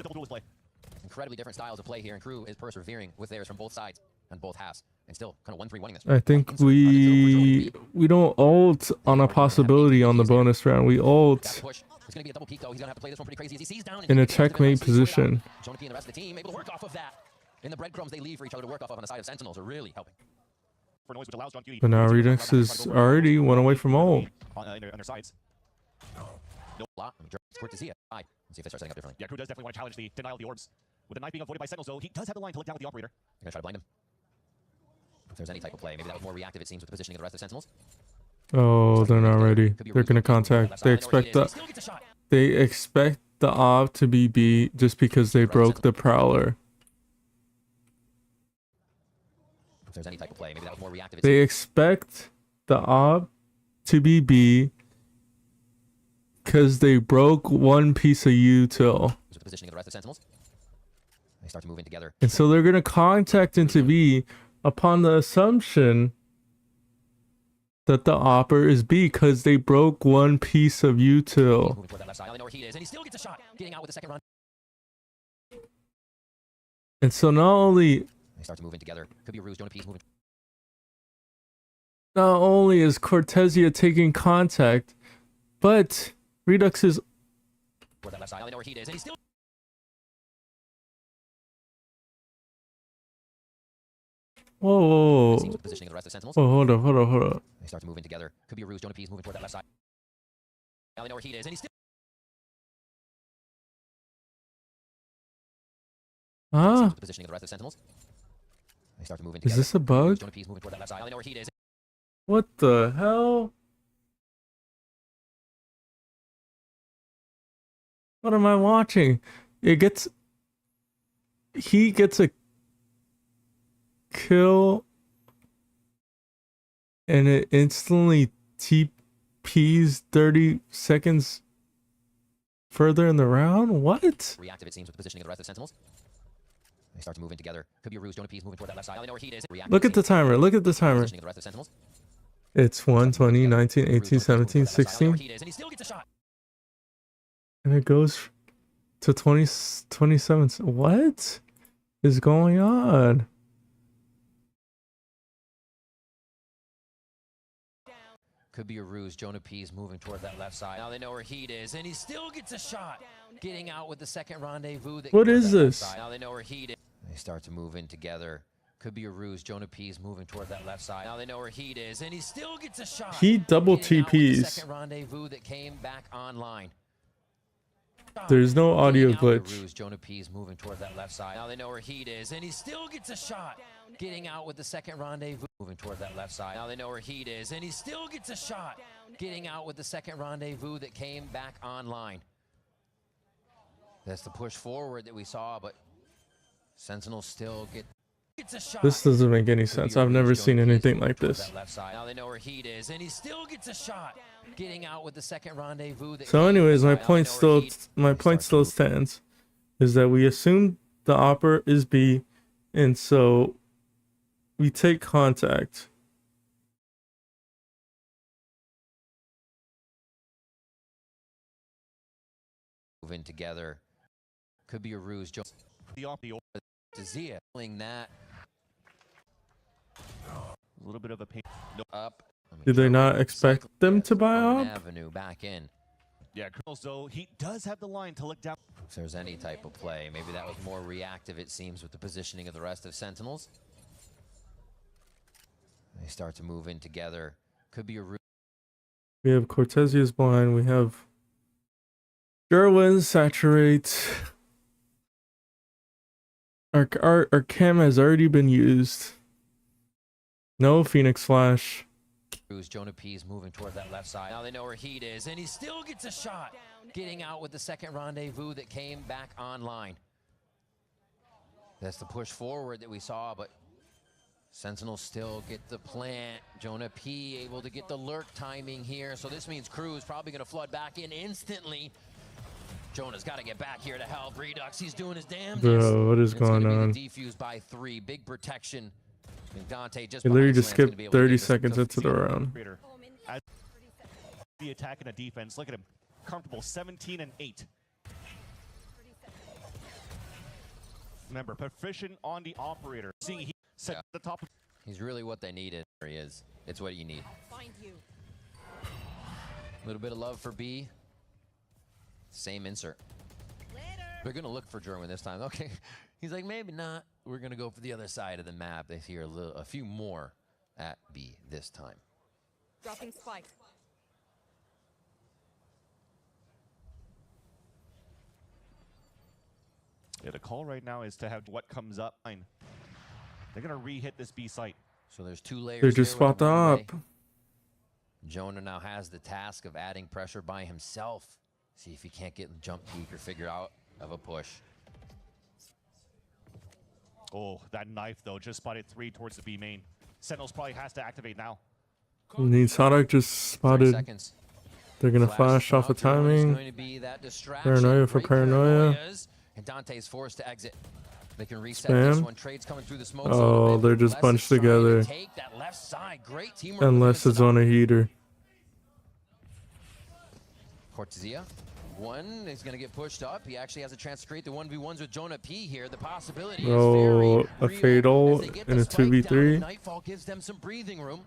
Incredibly different styles of play here, and Crew is persevering with theirs from both sides and both halves, and still kind of 1-3 winning this. I think we don't ult on a possibility on the bonus round. We ult It's going to be a double peak, though. He's going to have to play this one pretty crazy as he sees down in a checkmate position. Jonah P and the rest of the team able to work off of that. And the breadcrumbs they leave for each other to work off of on the side of Sentinels are really helping. But now Redux is already 1 away from ult. On their sides. No lot. Cortezia. Let's see if they start setting up differently. Yeah, Crew does definitely want to challenge the denial of the orbs. With the knife being avoided by Sentinels, though, he does have the line to let down with the operator. They're going to try to blind him. If there's any type of play, maybe that was more reactive, it seems, with the positioning of the rest of the Sentinels. Oh, they're not ready. They're going to contact. They expect the op to be B just because they broke the Prowler. If there's any type of play, maybe that was more reactive. They expect the op to be B because they broke one piece of util. The positioning of the rest of the Sentinels. They start to move in together. And so they're going to contact into B upon the assumption that the opper is B because they broke one piece of util. And so not only they start to move in together. Could be a ruse. Jonah P's moving. Not only is Cortezia taking contact, but Redux is Whoa. Oh, hold up. They start to move in together. Could be a ruse. Jonah P's moving toward that left side. Now they know where Heat is, and he's still. Positioning of the rest of the Sentinels. They start to move in together. Is this a bug? Jonah P's moving toward that left side. Now they know where Heat is. What the hell? What am I watching? He gets a kill and it instantly TPs 30 seconds further in the round? What? Reactive, it seems, with the positioning of the rest of the Sentinels. They start to move in together. Could be a ruse. Jonah P's moving toward that left side. Now they know where Heat is. Look at the timer. Look at the timer. Positioning of the rest of the Sentinels. It's 1, 20, 19, 18, 17, 16. And he still gets a shot. And it goes to 20, 27. What is going on? Could be a ruse. Jonah P's moving toward that left side. Now they know where Heat is, and he still gets a shot. Getting out with the second rendezvous. What is this? Now they know where Heat is. They start to move in together. Could be a ruse. Jonah P's moving toward that left side. Now they know where Heat is, and he still gets a shot. He double Getting out with the TPs. second rendezvous that came back online. There's no audio glitch. Ruse. Jonah P's moving toward that left side. Now they know where Heat is, and he still gets a shot. Getting out with the second rendezvous. Moving toward that left side. Now they know where Heat is, and he still gets a shot. Getting out with the second rendezvous that came back online. That's the push forward that we saw, but Sentinels still get. This doesn't make any sense. I've never seen anything like this. Now they know where Heat is, and he still gets a shot. Getting out with the second rendezvous. So anyways, my point still stands, is that we assume the opera is B, and so we take contact. Moving together. Could be a ruse. Zia pulling that. A little bit of a pain. Up. Did they not expect them to buy up? Avenue back in. Yeah, Colonel, so he does have the line to look down. If there's any type of play, maybe that was more reactive, it seems, with the positioning of the rest of Sentinels. They start to move in together. Could be a ruse. We have Cortesia's blind. We have Gerwin saturate. Our cam has already been used. No Phoenix Flash. Jonah P's moving toward that left side. Now they know where Heat is, and he still gets a shot. Getting out with the second rendezvous that came back online. That's the push forward that we saw, but Sentinels still get the plant. Jonah P able to get the lurk timing here, so this means KRU is probably going to flood back in instantly. Jonah's got to get back here to help. Redux, he's doing his damnedest. Bro, what is going on? Defused by 3, big protection. Dante just he literally just skipped 30 seconds into the round. As the attack and a defense, look at him, comfortable 17 and 8. Remember, proficient on the operator. Seeing he set the top. He's really what they needed. There he is. It's what you need. Find you. A little bit of love for B. Same insert. They're gonna look for German this time. Okay, he's like, maybe not. We're gonna go for the other side of the map. They hear a few more at B this time. Dropping spike. Yeah, the call right now is to have what comes up. They're gonna re-hit this B site. So there's 2 layers. They just spot the up. Jonah now has the task of adding pressure by himself. See if he can't get jump peek or figure out of a push. Oh, that knife though just spotted 3 towards the B main. Sentinels probably has to activate now. Sadok just spotted. They're gonna flash off of timing. Paranoia for paranoia. And Dante's forced to exit. They can reset Spam. this one. Trades coming through the smoke. Oh, they're just bunched together. Take that left side. Great teamwork. Unless it's on a heater. Cortesia. One is going to get pushed up. He actually has a chance to create the 1v1s with Jonah P here. The possibility is very a fatal in a 2v3. Nightfall gives them some breathing room.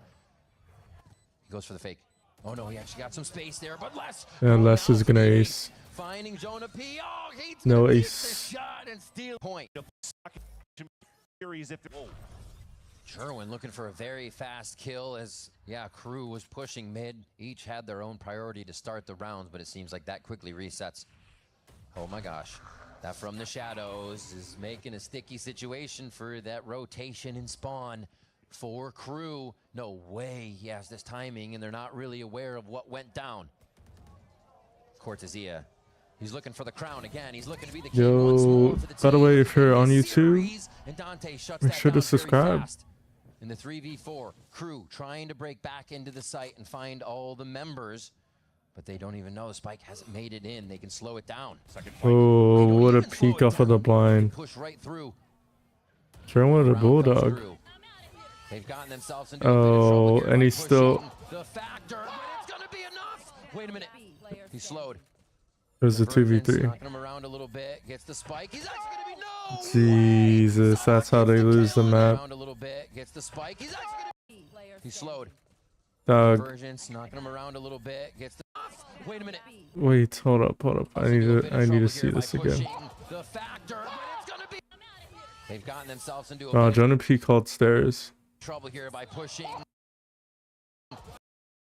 He goes for the fake. Oh no, he actually got some space there, but Les. And Les is gonna ace. Finding Jonah P. Oh, he's no ace. Shot and steal point. Sherwin looking for a very fast kill as, yeah, KRU was pushing mid. Each had their own priority to start the rounds, but it seems like that quickly resets. Oh my gosh. That from the shadows is making a sticky situation for that rotation in spawn for KRU. No way he has this timing, and they're not really aware of what went down. Cortesia He's looking for the crown again. He's looking to be the king once Yo, more for the by the team way, if you're in on this YouTube, series, and Dante shuts make that sure down to very subscribe. fast. In the 3v4, Crew trying to break back into the site and find all the members, but they don't even know the spike hasn't made it in. They can slow it down. Oh, what a peek off of the blind. Push right through. Turn with a bulldog. They've gotten themselves into a bit of trouble here and by he's still. pushing the factor, but it's gonna be enough. Wait a minute. He's slowed. There's a 2v3. Knocking him around a little bit. Gets the spike. He's actually gonna be no. Jesus, that's how they lose the map. Around a little bit. Gets the spike. He's actually gonna be. He's slowed. Dog. Convergence, knocking him around a little bit. Gets the. Wait a minute. Wait, hold up. I need to see this again. The factor, but it's gonna be. They've gotten themselves into a Oh, Jonah P called stairs. trouble here by pushing.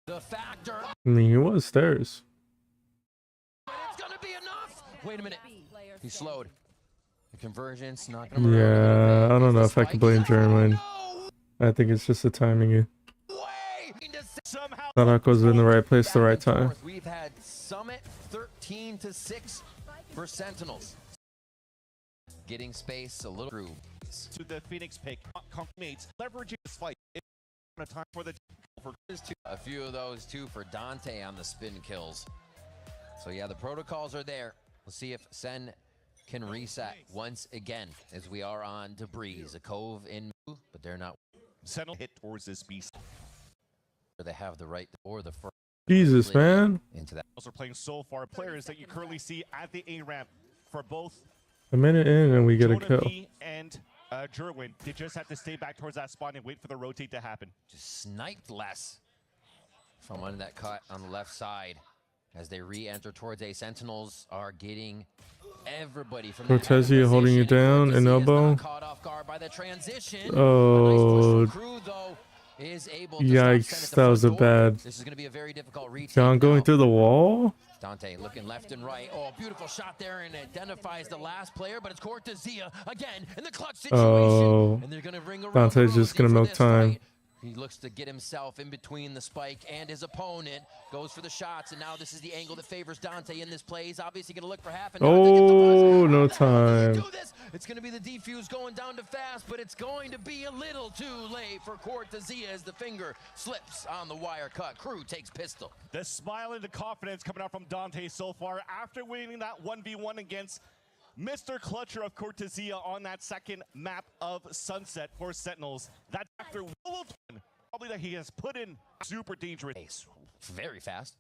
The factor. I mean, he was stairs. It's gonna be enough. Wait a minute. He's slowed. The convergence, knocking him around. Yeah, I don't know if I can blame German. I think it's just the timing. Thought was in the right place, the right time. We've had Summit 13-6 for Sentinels. Getting space a little through. To the Phoenix pick, mates leveraging this fight. It's a time for the a few of those too for Dante on the spin kills. So yeah, the protocols are there. We'll see if Sen can reset once again as we are on debris. A cove in, but they're not. Sentinel hit towards this beast. They have the right or the first. Jesus, man. Into that. Also playing so far players that you currently see at the A ramp for both. A minute in and we get a Jonah kill. P and Jerwin, they just have to stay back towards that spot and wait for the rotate to happen. Just sniped less from under that cut on the left side as they re-enter towards A. Sentinels are getting everybody from Cortezia holding you down, an elbow. caught off guard by the transition. Oh, Crew, though, is able to yikes, that was a bad. This is going to be a very difficult retake. John going through the wall. Dante looking left and right. Oh, beautiful shot there and identifies the last player, but it's Cortezia again in the clutch situation. Oh, and they're going to ring around Dante's just going to milk time. He looks to get himself in between the spike and his opponent. Goes for the shots, and now this is the angle that favors Dante in this play. He's obviously going to look for half. And oh, no time. It's going to be the defuse going down to fast, but it's going to be a little too late for Cortezia as the finger slips on the wire cut. Crew takes pistol. The smile and the confidence coming out from Dante so far after winning that 1v1 against Mr. Clutcher of Cortezia on that second map of Sunset for Sentinels. That after probably that he has put in super dangerous. Very fast.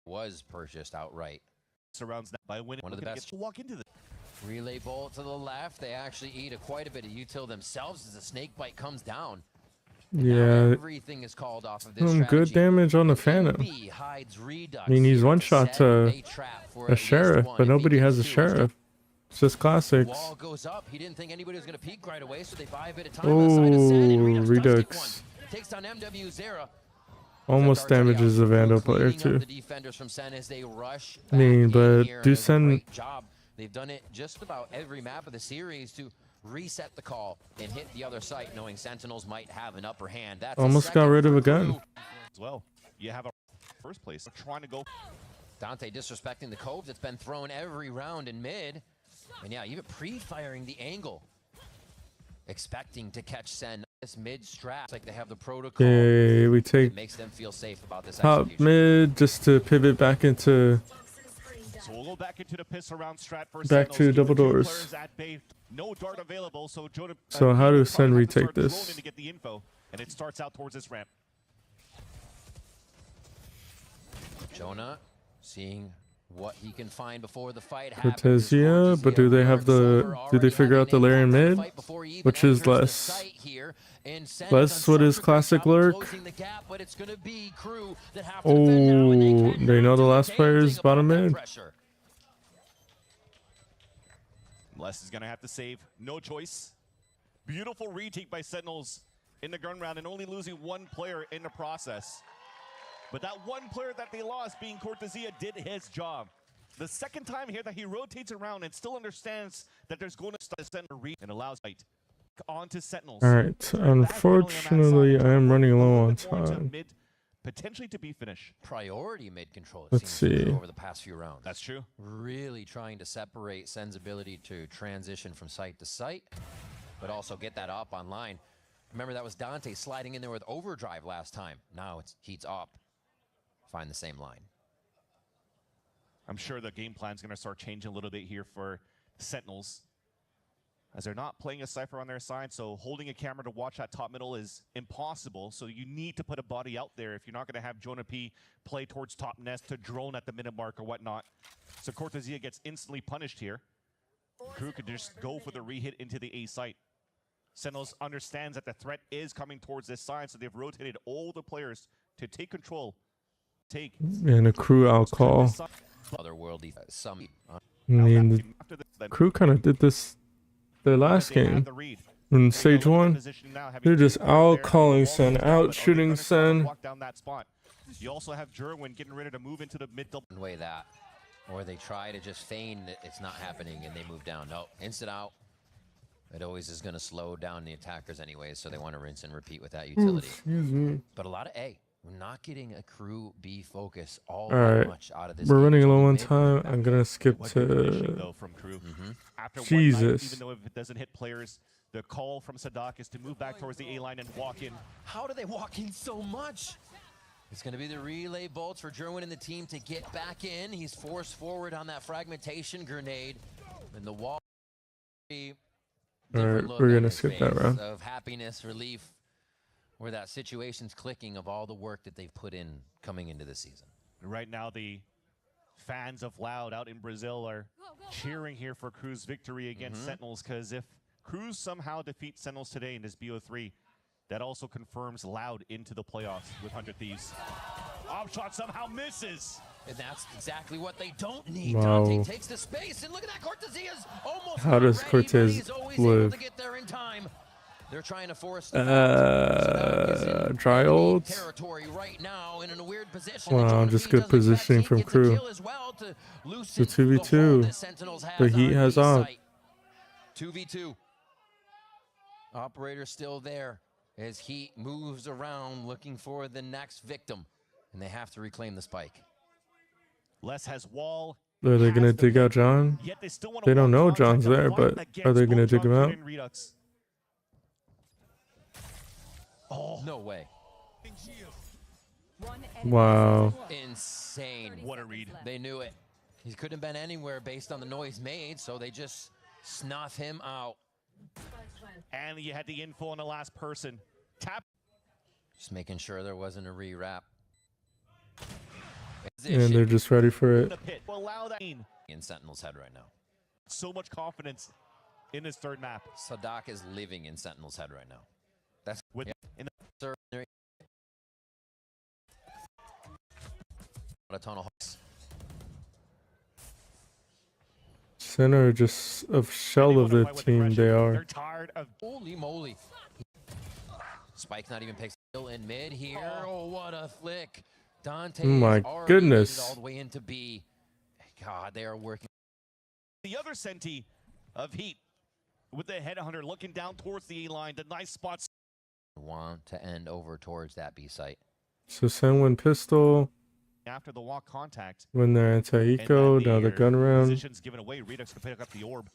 Was purchased outright. Surrounds that by winning. One of the best. Walk into the relay bolt to the left. They actually eat quite a bit of util themselves as the snake bite comes down. Yeah, everything is called off of this some good damage on the Phantom. I mean, he's one shot to a sheriff, but nobody has a sheriff. It's just classics. Wall goes up. He didn't think anybody was going to peek right away, so they buy a bit of time. Oh, Redux. Takes down MW Zera. Almost damages the Vandal player too. The defenders from Sen as they rush. I mean, but do Sen. They've done it just about every map of the series to reset the call and hit the other site, knowing Sentinels might have an upper hand. That's almost got rid of a gun. As well, you have a first place trying to go. Dante disrespecting the cove that's been thrown every round in mid. And yeah, even pre-firing the angle. Expecting to catch Sen this mid strap. Like they have the protocol. Okay, we take it makes them feel safe about this top mid just to pivot back into. So we'll go back into the piss around strat for back to double doors. No dart available, so Jonah, so how do Sen retake this? To get the info, and it starts out towards this ramp. Jonah seeing what he can find before the fight Cortezia, but do they have the? Do they figure out the layer in mid, which is less? Less what is classic lurk. Oh, they know the last player is bottom mid. Les is gonna have to save. No choice. Beautiful retake by Sentinels in the gun round and only losing one player in the process. But that one player that they lost, being Cortezia, did his job. The second time here that he rotates around and still understands that there's going to send a read and allows fight on to Sentinels. All right. Unfortunately, I am running low on time. potentially to be finished. Priority mid-control, it Let's seems, see. over the past few rounds. That's true. Really trying to separate Sen's ability to transition from site to site, but also get that up online. Remember, that was Dante sliding in there with overdrive last time. Now it's Heat's up. Find the same line. I'm sure the game plan's going to start changing a little bit here for Sentinels, as they're not playing a Cypher on their side, so holding a camera to watch that top middle is impossible. So you need to put a body out there if you're not going to have Jonah P play towards top nest to drone at the minute mark or whatnot. So Cortezia gets instantly punished here. Crew could just go for the rehit into the A site. Sentinels understands that the threat is coming towards this side, so they've rotated all the players to take control. And a crew outcall. Otherworldly some. I mean, the crew kind of did this their last game. In stage 1, they're just out calling Sen, out shooting Sen. You also have Jerwin getting ready to move into the mid double. Way that. Or they try to just feign that it's not happening and they move down. No, instant out. It always is going to slow down the attackers anyways, so they want to rinse and repeat with that utility. Excuse me. But a lot of A. We're not getting a crew B focus all right, much out of this. We're running low on time. I'm gonna skip to from Crew. After Jesus. Even though if it doesn't hit players, the call from Sadak is to move back towards the A line and walk in. How do they walk in so much? It's going to be the relay bolts for Jerwin and the team to get back in. He's forced forward on that fragmentation grenade, and the wall. All right, we're gonna skip that round. Of happiness, relief, where that situation's clicking of all the work that they've put in coming into the season. Right now, the fans of Loud out in Brazil are cheering here for Crew's victory against Sentinels, because if Crew somehow defeats Sentinels today in this BO3, that also confirms Loud into the playoffs with 100 Thieves. Opshot somehow misses. And that's exactly what they don't need. Wow. Dante takes the space, and look at that. Cortezia's almost How does ready, Cortez but he's always live? able to get there in time. They're trying to force dry olds. Territory right now in a weird position. Wow, just good positioning from Crew. The 2v2. The Heat has op. 2v2. Operator still there as Heat moves around looking for the next victim, and they have to reclaim the spike. Les has wall. Are they gonna dig out John? They don't know John's there, but are they gonna dig him out? Oh, no way. Wow. Insane. What a read. They knew it. He couldn't have been anywhere based on the noise made, so they just snuff him out. And you had the info on the last person. Tap. Just making sure there wasn't a rewrap. And they're just ready for it. In Sentinel's head right now. So much confidence in this third map. Sadak is living in Sentinel's head right now. That's with in the third. A ton of hooks. Center just a shell of the team they are. They're tired of holy moly. Spike's not even picked still in mid here. Oh, what a flick. Dante my goodness. All the way into B. God, they are working. The other Senti of Heat with the headhunter looking down towards the A line. The nice spots. Want to end over towards that B site. So Sen win pistol. After the walk contact. When they're anti-eco, now the gun round. Positions given away. Redux can pick up the orb.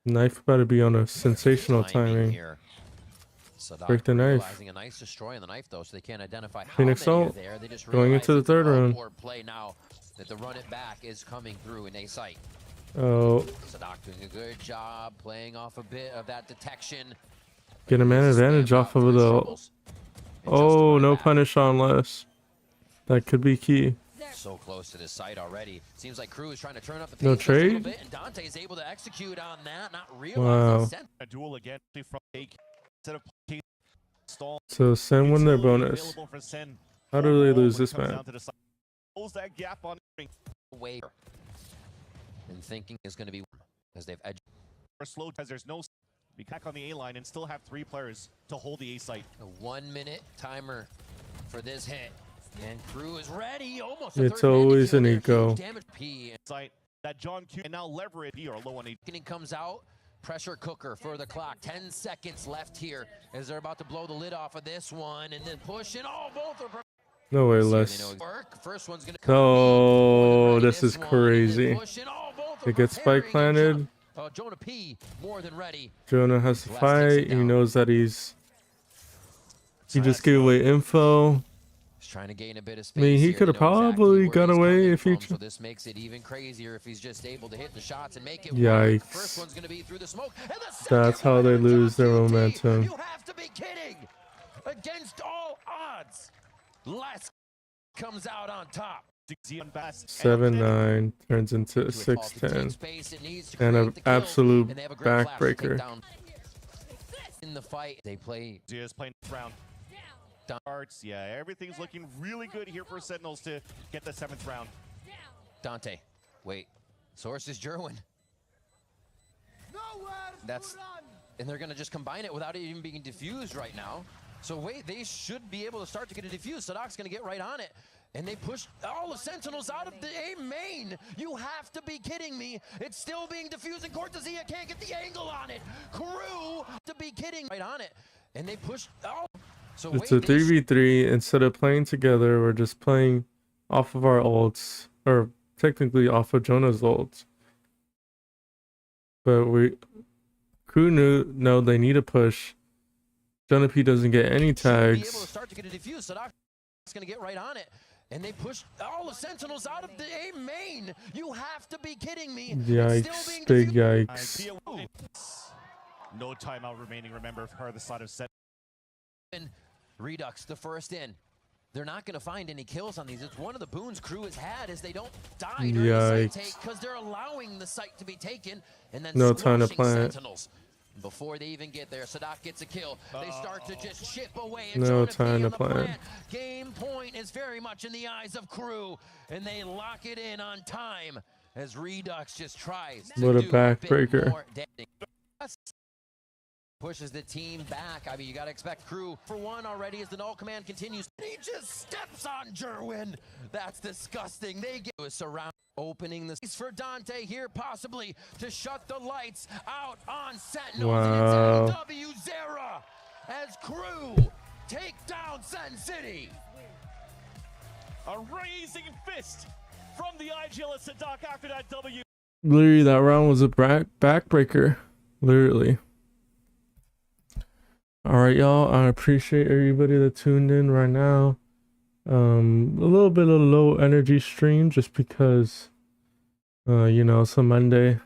Knife about to be on a sensational timing. Break the knife. A nice destroy on the knife though, so they can't identify how Phoenix many are ult. there. They just Going into the third round. Play now that the run it back is coming through in A site. Oh. Sadak doing a good job playing off a bit of that detection. Get a man advantage off of the. Oh, no punish on less. That could be key. So close to this site already. Seems like Crew is trying to turn up the pace no a little trade. bit, and Dante is able to execute on that. Not Wow. A duel again from Take. Instead of stall. So Sen won their bonus. How do they lose this man? Close that gap on way. And thinking is going to be as they've edged. Slow as there's no. Be back on the A line and still have 3 players to hold the A site. A 1-minute timer for this hit. And Crew is ready. Almost it's always an eco. Damage P site that John Q and now leverage P are low on A. Comes out. Pressure cooker for the clock. 10 seconds left here as they're about to blow the lid off of this one and then push it. Oh, both are. No way less. Oh, this is crazy. It gets spike planted. Jonah P more than ready. Jonah has to fight. He knows that he just gave away info. He's trying to gain a bit of space. I mean, he could have probably got away if he. So this makes it even crazier if he's just able to hit the shots and make it Yikes. work. First one's going to be through the smoke. That's how they lose their momentum. You have to be kidding. Against all odds, Les comes out on top. 7-9 turns into 6-10 and an absolute backbreaker. In the fight, they play. Zia's playing round. Darts, yeah, everything's looking really good here for Sentinels to get the 7th round. Dante, wait, source is Jerwin. And they're gonna just combine it without it even being diffused right now. So wait, they should be able to start to get it diffused. Sadok's gonna get right on it. And they push all the Sentinels out of the A main. You have to be kidding me. It's still being diffused and Cortezia can't get the angle on it. KRU to be kidding right on it. And they push all. So it's a 3v3. Instead of playing together, we're just playing off of our ults, or technically off of Jonah's ults. But KRU know they need a push. Jonah P doesn't get any tags. Be able to start to get it diffused. Sadok's gonna get right on it. And they push all the Sentinels out of the A main. You have to be kidding me. Yikes, big yikes. No timeout remaining, remember, for the side of set. Redux, the first in. They're not going to find any kills on these. It's one of the boons KRU has had is they don't die during the site take because they're allowing the site to be taken and then no time to plant. Sentinels. Before they even get there, Sadok gets a kill. They start to just chip away. No time to plant. Game point is very much in the eyes of KRU, and they lock it in on time as Redux just tries to what a do backbreaker. A bit more damage. Pushes the team back. I mean, you got to expect KRU for one already as the null command continues. He just steps on Jerwin. That's disgusting. They get a surround. Opening the space for Dante here, possibly to shut the lights out on Sentinels. Wow. And it's W0 as KRU take down Sen City. A raising fist from the IGL Sadok after that W. Literally, that round was a backbreaker. Literally. All right, y'all. I appreciate everybody that tuned in right now. A little bit of low energy stream just because you know, it's a Monday.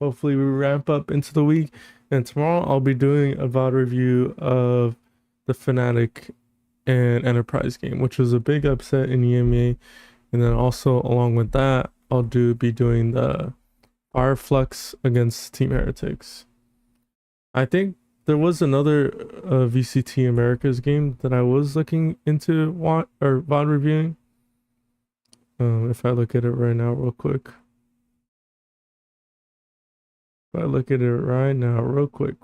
Hopefully we ramp up into the week, and tomorrow I'll be doing a VOD review of the Fnatic and Enterprise game, which was a big upset in EMEA. And then also along with that, I'll be doing the FALLOFF against Team Heretics. I think there was another VCT Americas game that I was looking into VOD reviewing. If I look at it right now real quick.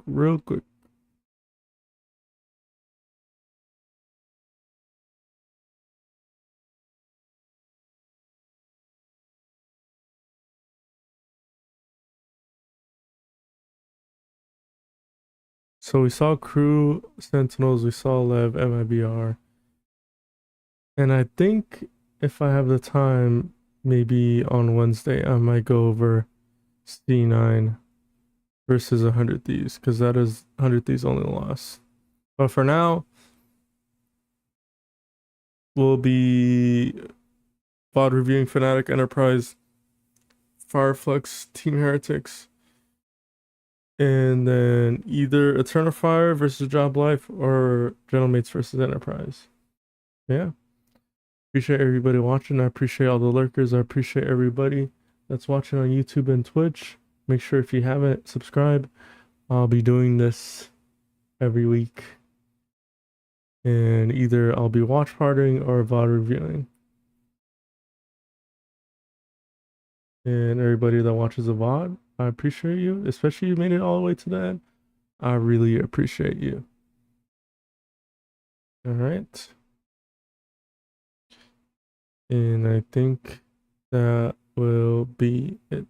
Real quick. So we saw KRU, Sentinels, we saw Lev, MIBR. And I think if I have the time, maybe on Wednesday, I might go over C9 versus 100 Thieves, because that is 100 Thieves' only loss. But for now, we'll be VOD reviewing Fnatic, Enterprise, FALLOFF, Team Heretics, and then either Eternal Fire versus Job Life or Gentlemates versus Enterprise. Yeah. Appreciate everybody watching. I appreciate all the lurkers. I appreciate everybody that's watching on YouTube and Twitch. Make sure if you haven't, subscribe. I'll be doing this every week. And either I'll be watch partying or VOD reviewing. And everybody that watches a VOD, I appreciate you. Especially you made it all the way to the end. I really appreciate you. Alright. And I think that will be it.